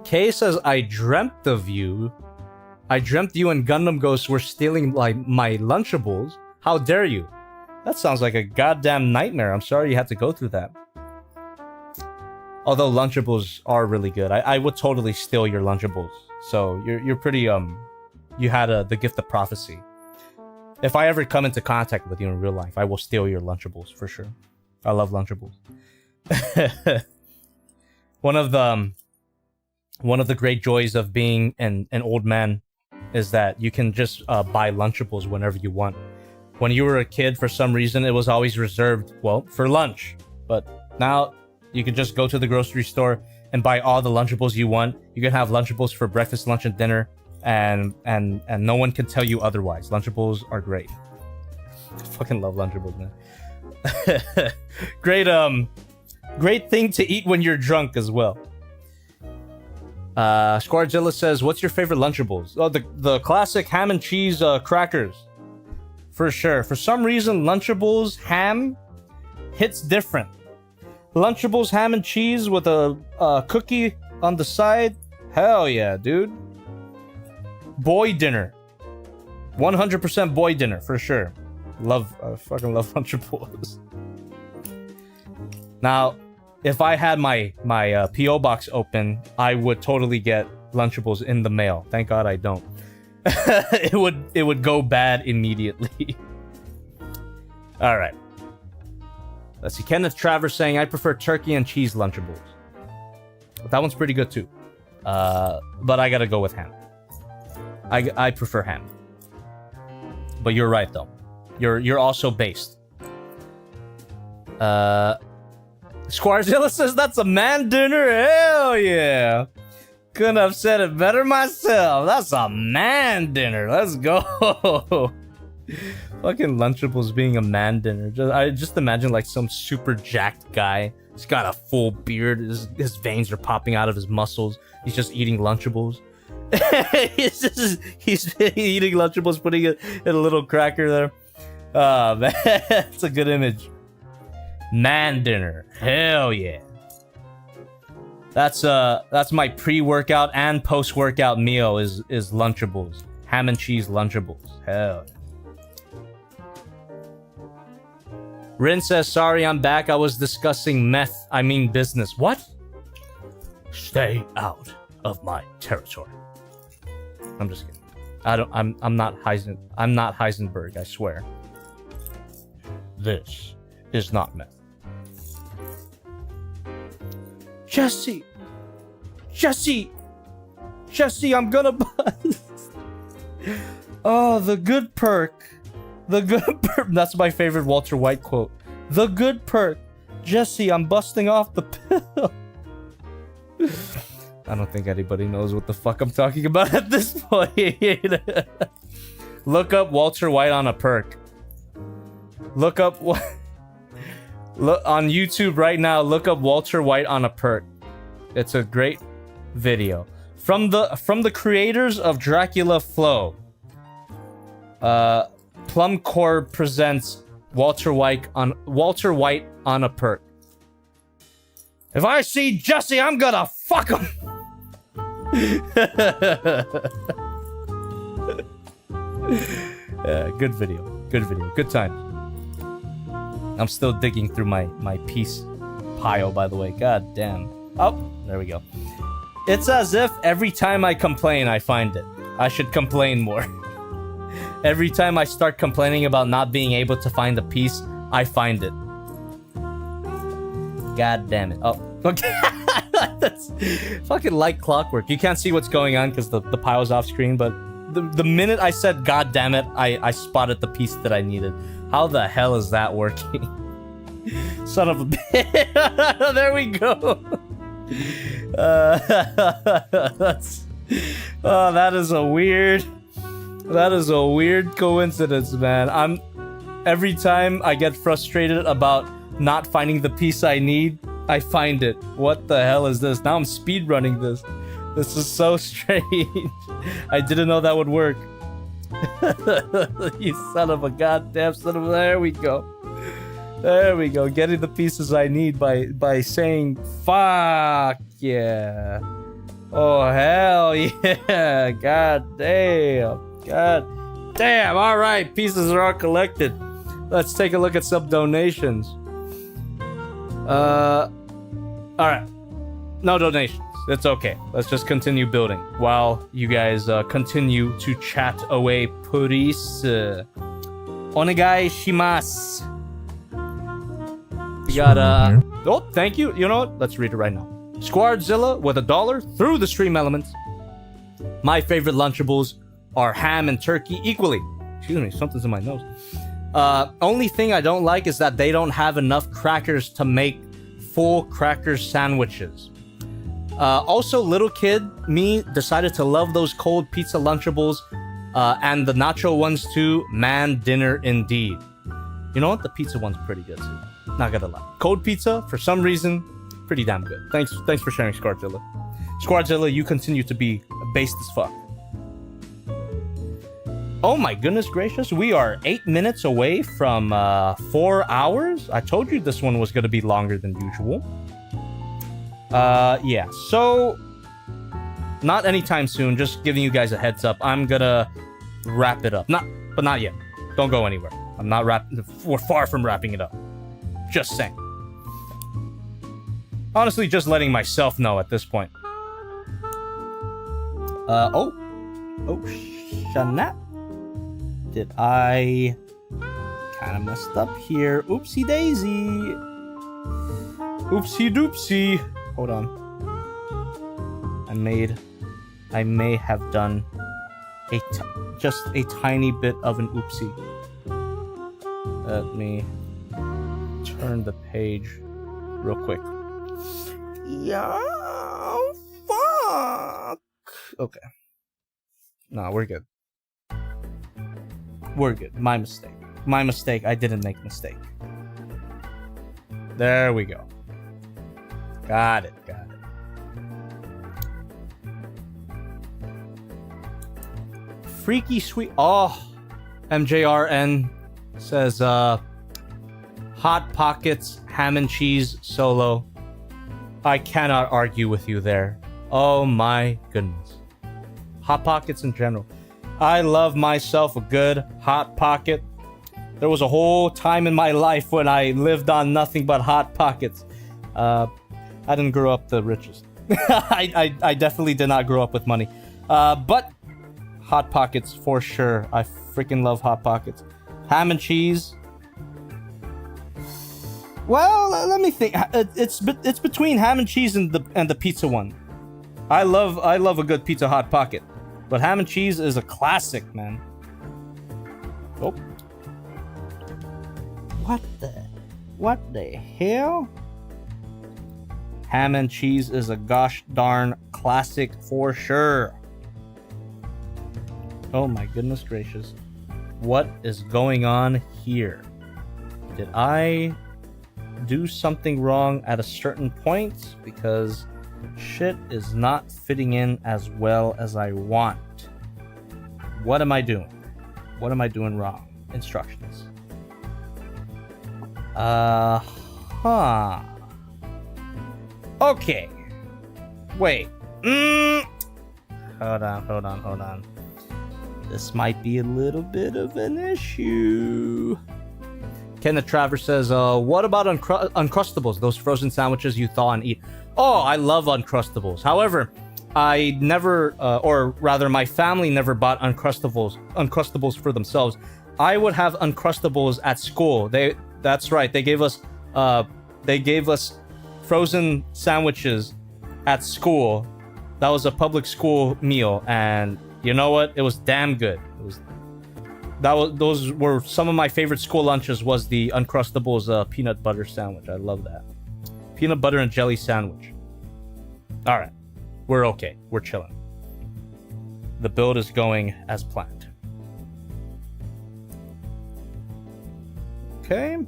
Kay says, I dreamt of you. I dreamt you and Gundam Ghost were stealing my Lunchables. How dare you? That sounds like a goddamn nightmare. I'm sorry you had to go through that. Although Lunchables are really good. I would totally steal your Lunchables. So you're pretty, you had the gift of prophecy. If I ever come into contact with you in real life, I will steal your Lunchables for sure. I love Lunchables. One of the great joys of being an old man is that you can just buy Lunchables whenever you want. When you were a kid, for some reason, it was always reserved, well, for lunch. But now you can just go to the grocery store and buy all the Lunchables you want. You can have Lunchables for breakfast, lunch, and dinner, and no one can tell you otherwise. Lunchables are great. I fucking love Lunchables, man. Great thing to eat when you're drunk as well. Squarezilla says, what's your favorite Lunchables? Oh, the classic ham and cheese crackers. For sure. For some reason, Lunchables ham hits different. Lunchables ham and cheese with a cookie on the side. Hell yeah, dude. Boy dinner. 100% boy dinner, for sure. Fucking love Lunchables. Now, if I had my P.O. box open, I would totally get Lunchables in the mail. Thank God I don't. It would go bad immediately. All right. Let's see. Kenneth Travers saying, I prefer turkey and cheese Lunchables. That one's pretty good too. But I gotta go with ham. I prefer ham. But you're right though. You're also based. Squarzilla says that's a man dinner. Hell yeah. Couldn't have said it better myself. That's a man dinner. Let's go. Fucking Lunchables being a man dinner. I just imagine like some super jacked guy. He's got a full beard. His veins are popping out of his muscles. He's just eating Lunchables. he's eating Lunchables, putting it in a little cracker there. Oh man, it's a good image. Man dinner. Hell yeah. That's my pre-workout and post-workout meal is Lunchables. Ham and cheese Lunchables. Hell yeah. Rin says, sorry, I'm back. I was discussing business. What? Stay out of my territory. I'm just kidding. I'm not Heisenberg, I swear. This is not meth. Jesse, I'm gonna bust. Oh, the good perk. That's my favorite Walter White quote. The good perk. Jesse, I'm busting off the pill. I don't think anybody knows what the fuck I'm talking about at this point. Look up Walter White on a perk. Look up what. Look on YouTube right now. Look up Walter White on a perk. It's a great video from the creators of Dracula Flow. Plum Core presents Walter White on a perk. If I see Jesse, I'm gonna fuck him. Yeah, good video. Good time. I'm still digging through my piece pile, by the way. God damn. Oh, there we go. It's as if every time I complain, I find it. I should complain more. Every time I start complaining about not being able to find a piece, I find it. God damn it. Oh, okay. That's fucking like clockwork. You can't see what's going on because the pile's off screen, but the minute I said God damn it, I spotted the piece that I needed. How the hell is that working? Son of a bitch. There we go. That is a weird coincidence, man. Every time I get frustrated about not finding the piece I need, I find it. What the hell is this? Now I'm speedrunning this. This is so strange. I didn't know that would work. You son of a goddamn son of a... There we go. Getting the pieces I need by saying fuck yeah. Oh hell yeah. God damn. All right, pieces are all collected. Let's take a look at some donations. All right, no donations. It's okay. Let's just continue building while you guys continue to chat away. Please, onegai shimasu. We got oh, thank you. You know what? Let's read it right now. Squardzilla with $1 through the stream elements. My favorite Lunchables are ham and turkey equally. Excuse me, something's in my nose. Only thing I don't like is that they don't have enough crackers to make full cracker sandwiches. Also, little kid me decided to love those cold pizza Lunchables and the nacho ones too. Man, dinner indeed. You know what? The pizza one's pretty good too. Not gonna lie. Cold pizza, for some reason, pretty damn good. Thanks for sharing, Squardzilla. Squardzilla, you continue to be based as fuck. Oh my goodness gracious, we are 8 minutes away from 4 hours. I told you this one was gonna be longer than usual. Yeah, so not anytime soon, just giving you guys a heads up. I'm gonna wrap it up. Not yet. Don't go anywhere. We're far from wrapping it up. Just saying. Honestly, just letting myself know at this point. Oh, Shanat. Did I kind of messed up here? Oopsie daisy. Oopsie doopsie. Hold on. I may have done just a tiny bit of an oopsie. Let me turn the page real quick. Yeah, fuck. Okay. No, we're good. We're good. My mistake. I didn't make a mistake. There we go. Got it. Freaky sweet. Oh, MJRN says, Hot Pockets, ham and cheese, solo. I cannot argue with you there. Oh my goodness. Hot Pockets in general. I love myself a good Hot Pocket. There was a whole time in my life when I lived on nothing but Hot Pockets. I didn't grow up the richest. I definitely did not grow up with money. But Hot Pockets for sure. I freaking love Hot Pockets. Ham and cheese. Well, let me think. It's between ham and cheese and the pizza one. I love a good pizza Hot Pocket, but ham and cheese is a classic, man. Oh, what the hell? Ham and cheese is a gosh darn classic for sure. Oh my goodness gracious. What is going on here? Did I do something wrong at a certain point? Because shit is not fitting in as well as I want. What am I doing? What am I doing wrong? Instructions. Okay. Wait. Hold on. This might be a little bit of an issue. Kenneth Travers says, what about Uncrustables? Those frozen sandwiches you thaw and eat. Oh, I love Uncrustables. However, I never, or rather my family never bought Uncrustables for themselves. I would have Uncrustables at school. That's right. They gave us frozen sandwiches at school. That was a public school meal, and you know what? It was damn good. Those were some of my favorite school lunches. Was the Uncrustables peanut butter sandwich. I love that. Peanut butter and jelly sandwich. All right, we're okay. We're chilling. The build is going as planned. Okay.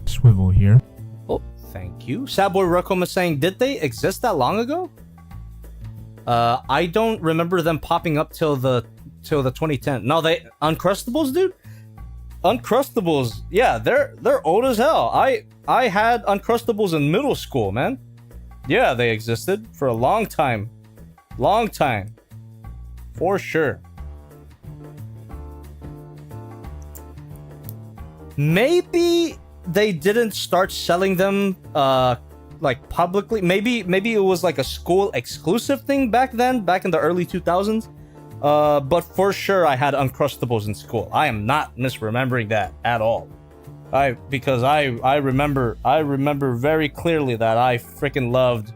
Swivel here. Oh, thank you. Sadboy Ruckum is saying, did they exist that long ago? I don't remember them popping up till the 2010. No, they Uncrustables, dude. Uncrustables, yeah, they're old as hell. I had Uncrustables in middle school, man. Yeah, they existed for a long time, for sure. Maybe they didn't start selling them like publicly. Maybe it was like a school exclusive thing back then, back in the early 2000s. But for sure I had Uncrustables in school. I am not misremembering that at all. Because I remember very clearly that I freaking loved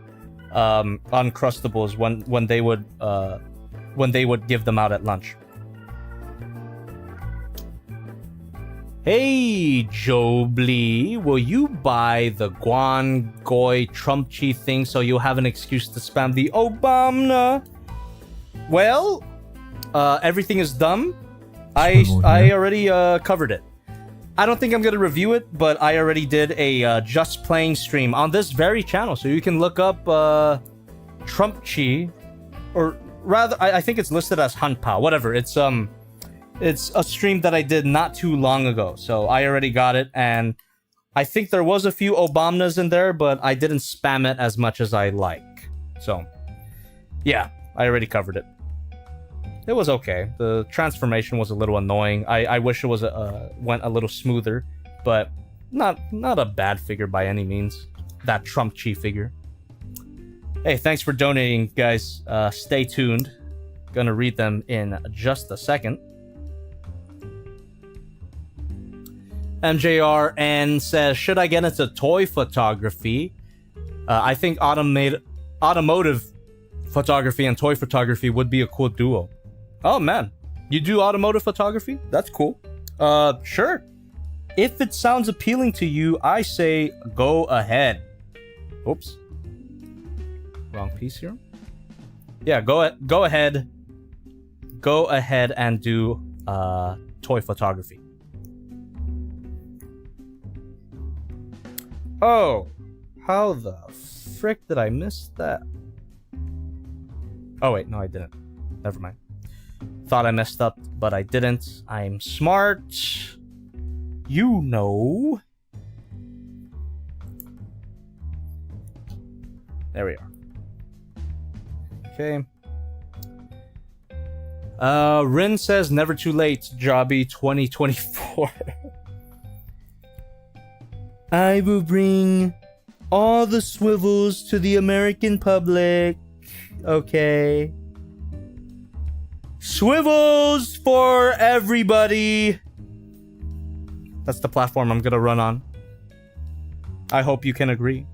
Uncrustables when they would give them out at lunch. Hey, Joblee, will you buy the Guan Goi Trump Chi thing so you'll have an excuse to spam the Obama? Well, everything is done. I already covered it. I don't think I'm gonna review it, but I already did a Just Playing stream on this very channel, so you can look up Trump Chi, or rather, I think it's listed as Hanpao. Whatever. It's a stream that I did not too long ago, so I already got it, and I think there was a few Obama's in there, but I didn't spam it as much as I like. So, yeah, I already covered it. It was okay. The transformation was a little annoying. I wish it was went a little smoother, but not a bad figure by any means. That Trump Chi figure. Hey, thanks for donating, guys. Stay tuned. Gonna read them in just a second. MJRN says, should I get into toy photography? I think automotive photography and toy photography would be a cool duo. Oh man, you do automotive photography? That's cool. Sure. If it sounds appealing to you, I say go ahead. Oops. Wrong piece here. Yeah, go ahead. Go ahead and do toy photography. Oh, how the frick did I miss that? Oh wait, no I didn't. Never mind. Thought I messed up, but I didn't. I'm smart. You know. There we are. Okay. Rin says never too late, Jobby 2024. I will bring all the swivels to the American public. Okay. Swivels for everybody. That's the platform I'm gonna run on. I hope you can agree.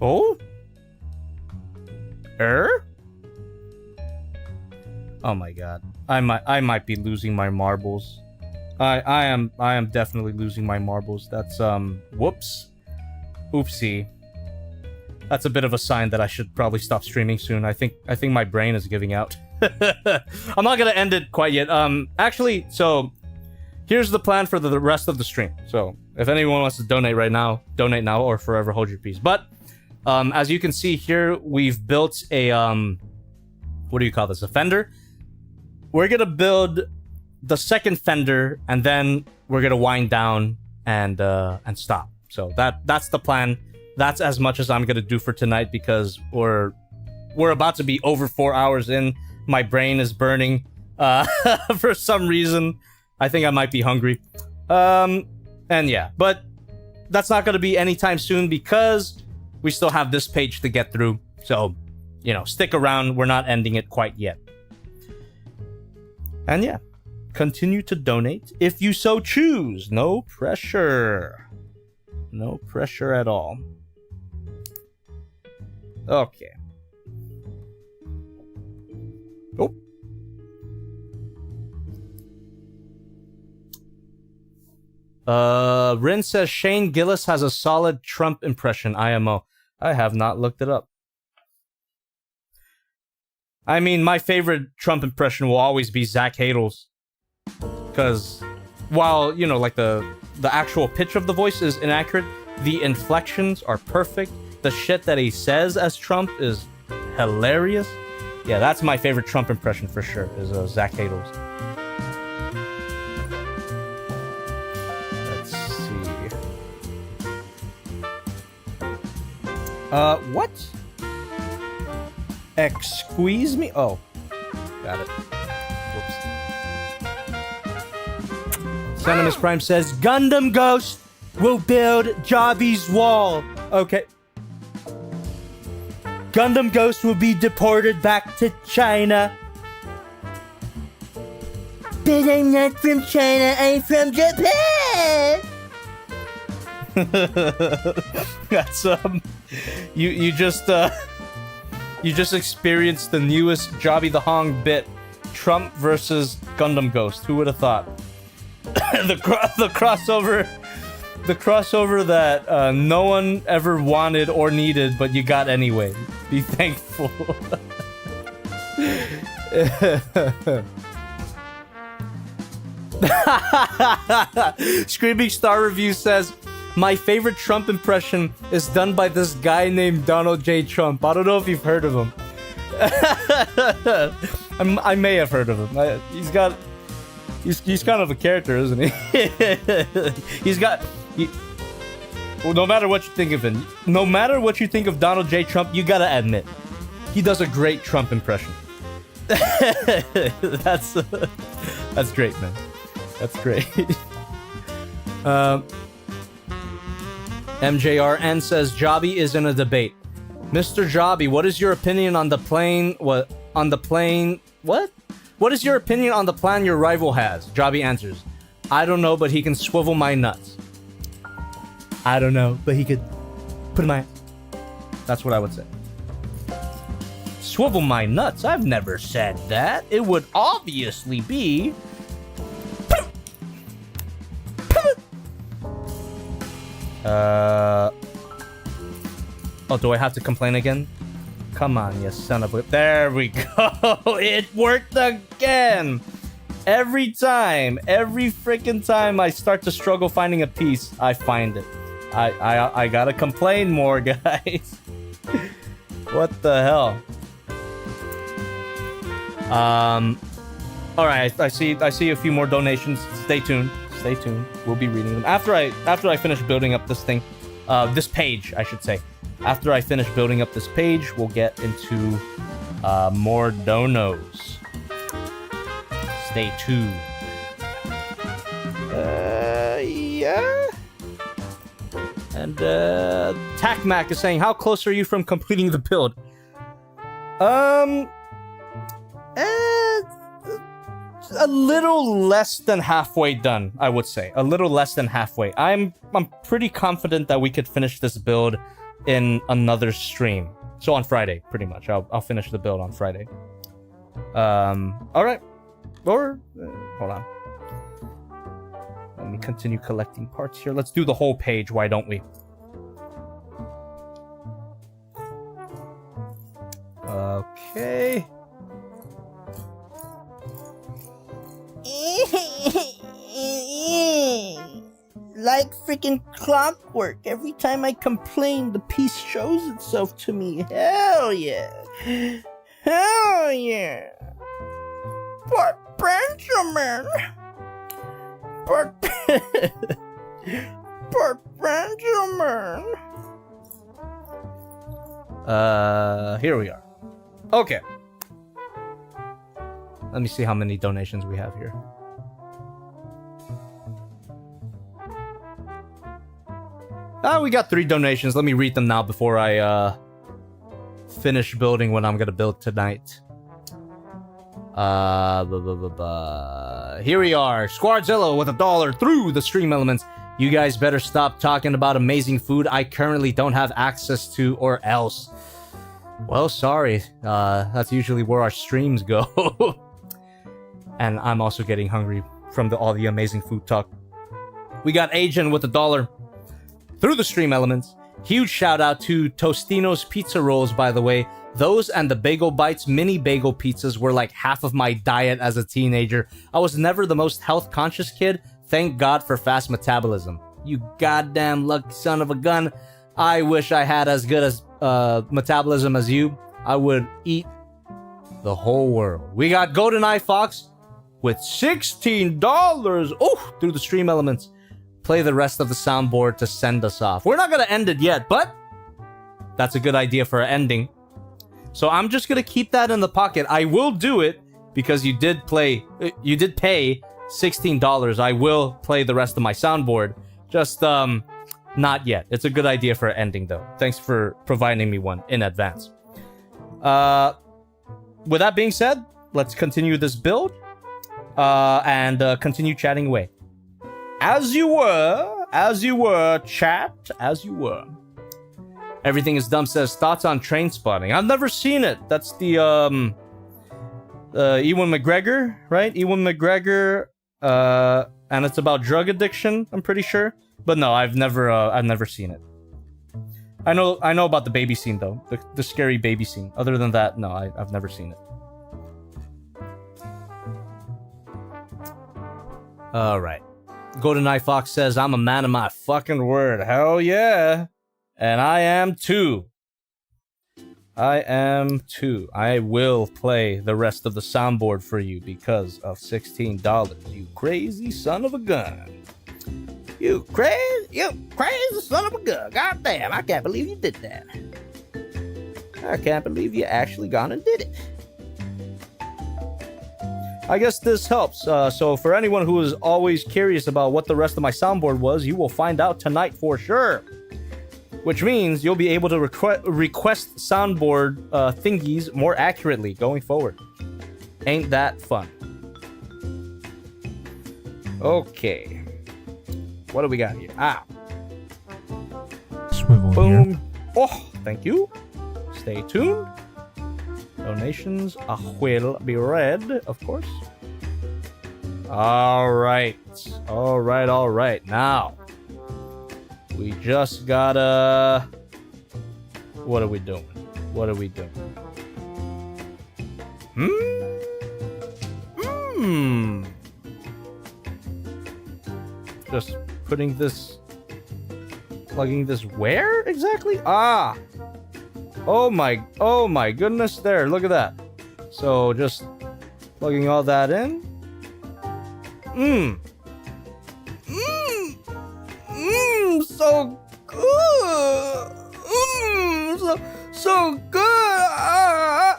Oh? Oh my god. I might be losing my marbles. I am definitely losing my marbles. That's whoops. Oopsie. That's a bit of a sign that I should probably stop streaming soon. I think my brain is giving out. I'm not gonna end it quite yet. Actually, so here's the plan for the rest of the stream. So if anyone wants to donate right now, donate now or forever hold your peace. But as you can see here, we've built a what do you call this? A fender. We're gonna build the second fender, and then we're gonna wind down and stop. So that's the plan. That's as much as I'm gonna do for tonight because we're about to be over 4 hours in. My brain is burning for some reason. I think I might be hungry. And yeah, but that's not gonna be anytime soon because we still have this page to get through. So, you know, stick around. We're not ending it quite yet. And yeah, continue to donate if you so choose. No pressure. No pressure at all. Okay. Oh. Rin says Shane Gillis has a solid Trump impression. IMO. I have not looked it up. I mean, my favorite Trump impression will always be Zach Hadel's. Because while, you know, like the actual pitch of the voice is inaccurate, the inflections are perfect. The shit that he says as Trump is hilarious. Yeah, that's my favorite Trump impression for sure, is Zach Hadel's. Let's see. What? Excuse me? Oh, got it. Whoops. Sanimus Prime says, Gundam Ghost will build Jobby's wall. Okay. Gundam Ghost will be deported back to China. But I'm not from China, I'm from Japan! That's, you just experienced the newest Jobby the Hong bit. Trump versus Gundam Ghost. Who would have thought? the crossover that no one ever wanted or needed, but you got anyway. Be thankful. Screaming Star Review says, my favorite Trump impression is done by this guy named Donald J. Trump. I don't know if you've heard of him. I may have heard of him. He's kind of a character, isn't he? Well, no matter what you think of him, no matter what you think of Donald J. Trump, you gotta admit, he does a great Trump impression. That's great, man. That's great. MJRN says Jobby is in a debate. Mr. Jobby, what is your opinion on the plane? What is your opinion on the plan your rival has? Jobby answers, I don't know, but he can swivel my nuts. I don't know, but he could put my... That's what I would say. Swivel my nuts? I've never said that. It would obviously be... Oh, do I have to complain again? Come on, you son of a... There we go. It worked again. Every time, every freaking time I start to struggle finding a piece, I find it. I gotta complain more, guys. What the hell? All right. I see a few more donations. Stay tuned. Stay tuned. We'll be reading them after I finish building up this thing. This page, I should say. After I finish building up this page, we'll get into More donos. Stay tuned. Yeah. And TacMac is saying, how close are you from completing the build? A little less than halfway done, I would say. A little less than halfway. I'm pretty confident that we could finish this build in another stream. So on Friday, pretty much. I'll finish the build on Friday. All right. Or hold on. Let me continue collecting parts here. Let's do the whole page. Why don't we? Okay. Like freaking clockwork. Every time I complain, the piece shows itself to me. Hell yeah. Hell yeah. But Benjamin. But Benjamin. Here we are. Okay. Let me see how many donations we have here. We got 3 donations. Let me read them now before I finish building what I'm gonna build tonight. Here we are. Squadzilla with $1 through the stream elements. You guys better stop talking about amazing food I currently don't have access to, or else. Well, sorry. That's usually where our streams go. And I'm also getting hungry from all the amazing food talk. We got Agent with $1 through the stream elements. Huge shout out to Tostino's Pizza Rolls, by the way. Those and the Bagel Bites mini bagel pizzas were like half of my diet as a teenager. I was never the most health conscious kid. Thank God for fast metabolism. You goddamn lucky son of a gun. I wish I had as good as metabolism as you. I would eat the whole world. We got GoldenEye Fox with $16. Oh, through the stream elements. Play the rest of the soundboard to send us off. We're not gonna end it yet, but that's a good idea for an ending. So I'm just gonna keep that in the pocket. I will do it because you did pay $16. I will play the rest of my soundboard. Just not yet. It's a good idea for an ending though. Thanks for providing me one in advance. With that being said, let's continue this build and continue chatting away. As you were, chat, as you were. Everything is dumb says, thoughts on Train Spotting. I've never seen it. That's the, Ewan McGregor, right? Ewan McGregor, and it's about drug addiction, I'm pretty sure. But no, I've never seen it. I know about the baby scene, though. The scary baby scene. Other than that, no, I've never seen it. Alright. GoldenEye Fox says, I'm a man of my fucking word. Hell yeah. And I am too. I will play the rest of the soundboard for you because of $16. You crazy son of a gun. You crazy son of a gun. God damn, I can't believe you did that. I can't believe you actually gone and did it. I guess this helps. So for anyone who is always curious about what the rest of my soundboard was, you will find out tonight for sure. Which means you'll be able to request soundboard thingies more accurately going forward. Ain't that fun? Okay. What do we got here? Swivel Boom. here. Oh, thank you. Stay tuned. Donations will be read, of course. All right. Now, we just gotta... What are we doing? Just putting this... Plugging this where exactly? Oh my goodness, there, look at that. So just plugging all that in. So good. So good.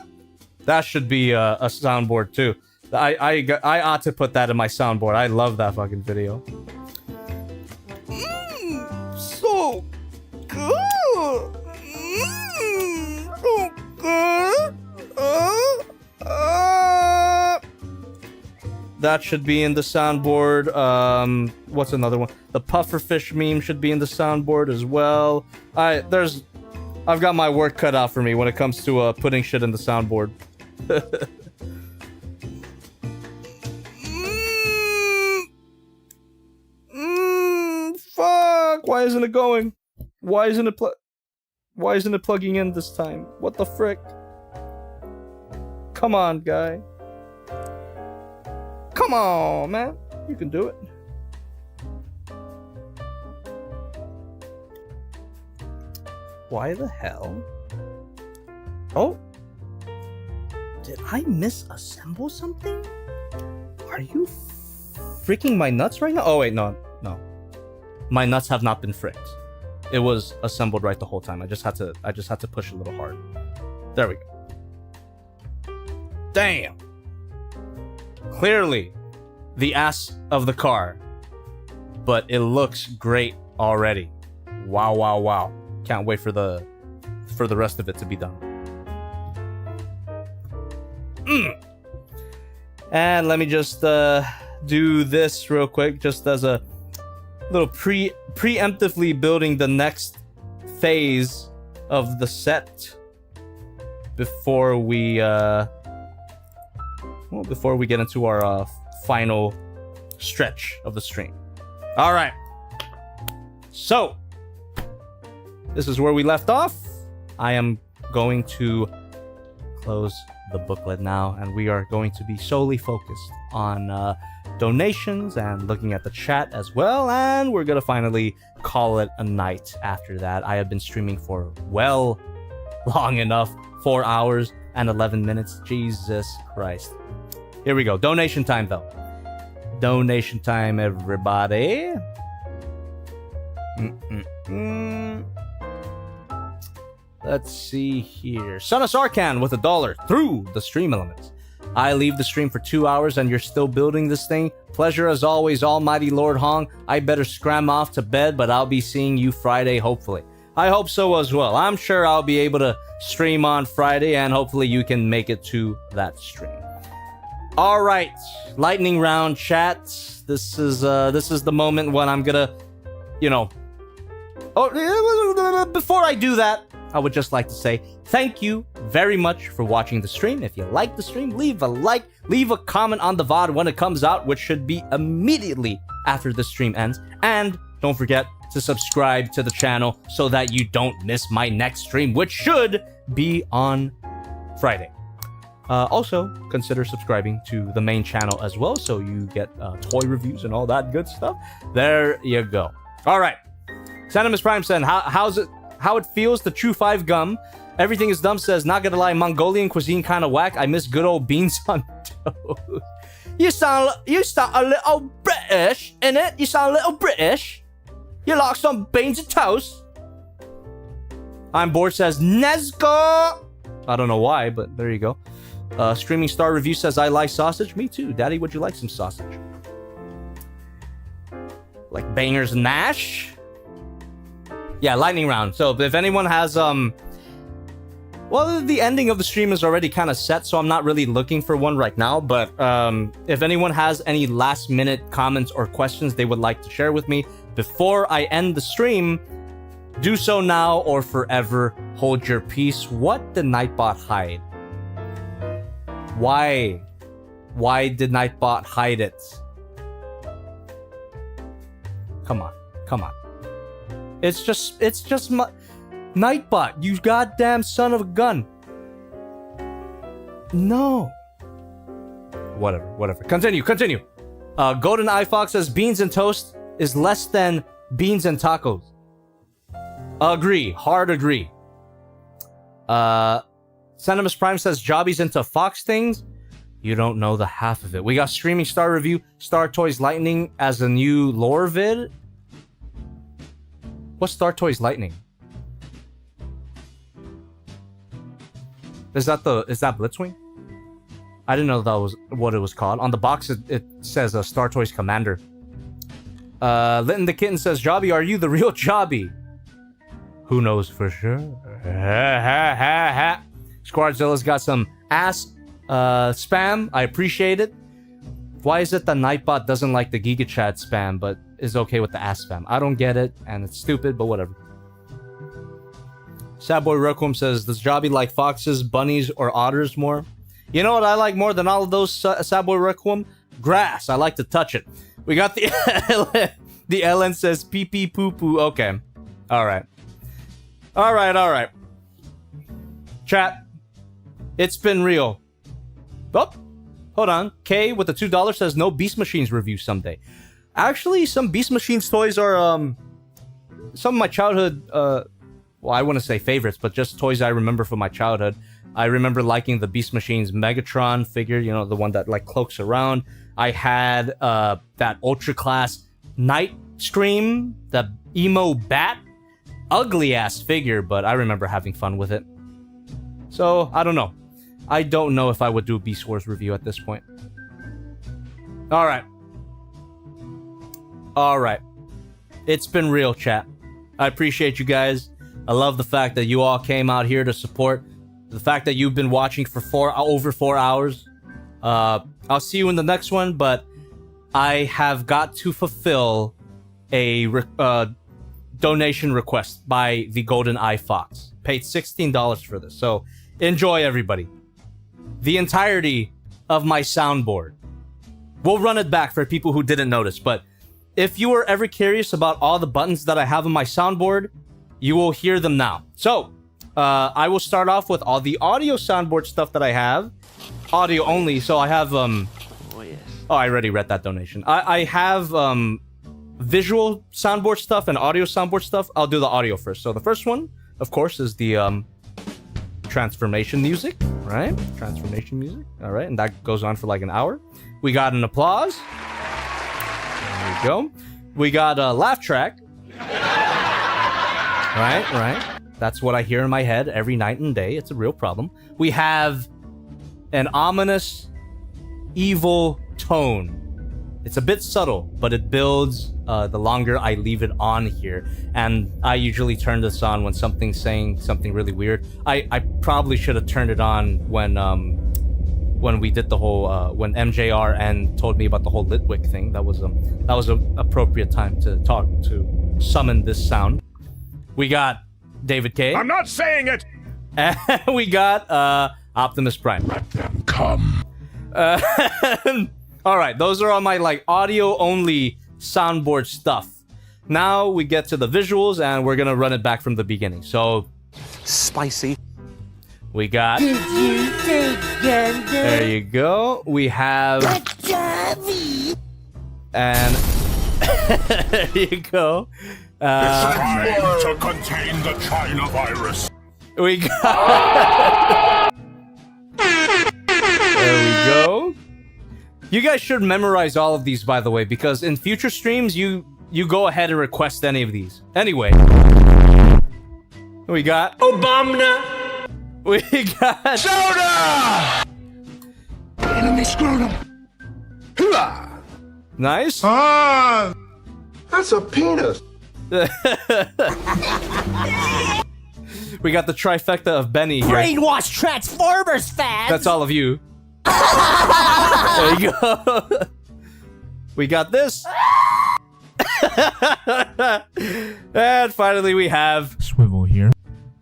That should be a soundboard too. I ought to put that in my soundboard. I love that fucking video. So good. So good. That should be in the soundboard. What's another one? The pufferfish meme should be in the soundboard as well. I've got my work cut out for me when it comes to putting shit in the soundboard. Fuck! Why isn't it going? Why isn't it plugging in this time? What the frick? Come on, guy. Come on, man. You can do it. Why the hell? Oh. Did I misassemble something? Are you freaking my nuts right now? Oh, wait, no. My nuts have not been fricked. It was assembled right the whole time. I just had to push a little hard. There we go. Damn. Clearly the ass of the car, but it looks great already. Wow. Can't wait for the rest of it to be done. And let me just do this real quick, just as a little preemptively building the next phase of the set before we get into our final stretch of the stream. All right. So, this is where we left off. I am going to close the booklet now, and we are going to be solely focused on donations and looking at the chat as well, and we're gonna finally call it a night after that. I have been streaming for long enough, 4 hours and 11 minutes. Jesus Christ. Here we go. Donation time, though. Donation time, everybody. Let's see here. Son of Sarkhan with $1 through the stream elements. I leave the stream for 2 hours and you're still building this thing. Pleasure as always, almighty Lord Hong. I better scram off to bed, but I'll be seeing you Friday, hopefully. I hope so as well. I'm sure I'll be able to stream on Friday, and hopefully you can make it to that stream. All right, lightning round chat. This is the moment when I'm gonna, before I do that, I would just like to say thank you very much for watching the stream. If you like the stream, leave a like, leave a comment on the VOD when it comes out, which should be immediately after the stream ends. And don't forget to subscribe to the channel so that you don't miss my next stream, which should be on Friday. Also, consider subscribing to the main channel as well, so you get toy reviews and all that good stuff. There you go. All right. Sanimus Prime said, how it feels to chew 5 gum. Everything is dumb says, not gonna lie, Mongolian cuisine kind of whack. I miss good old beans on toast. You sound a little British, innit? You sound a little British. You like some beans and toast. I'm bored says, Nezgo. I don't know why, but there you go. Streaming Star Review says, I like sausage. Me too. Daddy, would you like some sausage? Like bangers and mash? Yeah, lightning round. So if anyone has, well, the ending of the stream is already kind of set, so I'm not really looking for one right now. But if anyone has any last minute comments or questions they would like to share with me before I end the stream, do so now or forever hold your peace. What did Nightbot hide? Why? Why did Nightbot hide it? Come on. Come on. It's just my... Nightbot, you goddamn son of a gun. No. Whatever. Continue. Golden iFox says beans and toast is less than beans and tacos. Agree. Hard agree. Sanimus Prime says Jobby's into Fox things. You don't know the half of it. We got Streaming Star Review, Star Toys Lightning as a new lore vid. What's Star Toys Lightning? Is that Blitzwing? I didn't know that was what it was called. On the box, it says Star Toys Commander. Linton the Kitten says, Jobby, are you the real Jobby? Who knows for sure? Squadzilla's got some ass spam. I appreciate it. Why is it that Nightbot doesn't like the Giga Chat spam, but is okay with the ass spam? I don't get it, and it's stupid, but whatever. Sadboy Requiem says, does Jobby like foxes, bunnies, or otters more? You know what I like more than all of those, Sadboy Requiem? Grass. I like to touch it. We got the LN. The LN says pee pee poo poo. Okay. Alright. Alright. Chat. It's been real. Oh, hold on. K with the $2 says no Beast Machines review someday. Actually, some Beast Machines toys are some of my childhood well, I wouldn't say favorites, but just toys I remember from my childhood. I remember liking the Beast Machines Megatron figure, you know, the one that like cloaks around. I had that Ultra Class Night Scream, the emo bat. Ugly ass figure, but I remember having fun with it. So, I don't know. I don't know if I would do a Beast Wars review at this point. Alright. It's been real, chat. I appreciate you guys. I love the fact that you all came out here to support. The fact that you've been watching for over 4 hours. I'll see you in the next one, but I have got to fulfill a donation request by the Golden Eye Fox. Paid $16 for this, so enjoy, everybody. The entirety of my soundboard. We'll run it back for people who didn't notice, but if you were ever curious about all the buttons that I have on my soundboard, you will hear them now. So, I will start off with all the audio soundboard stuff that I have. Audio only, so I have, Oh, I already read that donation. I have, visual soundboard stuff and audio soundboard stuff. I'll do the audio first. So the first one, of course, is the, transformation music, right? Transformation music, all right? And that goes on for like an hour. We got an applause. There we go. We got a laugh track. Right. That's what I hear in my head every night and day. It's a real problem. We have an ominous, evil tone. It's a bit subtle, but it builds the longer I leave it on here. And I usually turn this on when something's saying something really weird. I probably should have turned it on when we did the whole when MJR and told me about the whole Litwick thing. That was an appropriate time to summon this sound. We got David K. I'm not saying it! And we got Optimus Prime. Let them come. Alright, those are all my like audio only soundboard stuff. Now we get to the visuals and we're gonna run it back from the beginning. So Spicy. we got there you go. We have and there you go. Trying to contain the China virus. We got there we go. You guys should memorize all of these, by the way, because in future streams, you go ahead and request any of these. Anyway. We got... Obama. We got... Soda! Enemy scrotum. Hooah! Nice. That's a penis. We got the trifecta of Benny here. Brainwash Transformers fans! That's all of you. There you go. We got this. And finally we have Swivel here.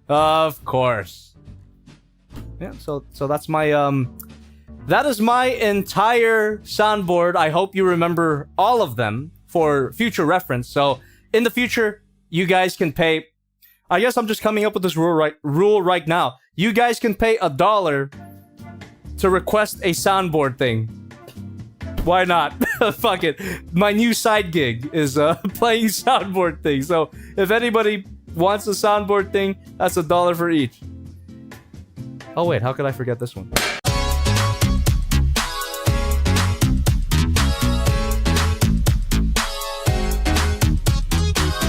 of course. Yeah, so that's my that is my entire soundboard. I hope you remember all of them for future reference. So in the future, you guys can pay, I guess I'm just coming up with this rule right now. You guys can pay $1 to request a soundboard thing. Why not? Fuck it. My new side gig is playing soundboard things. So if anybody wants a soundboard thing, that's $1 for each. Oh wait, how could I forget this one?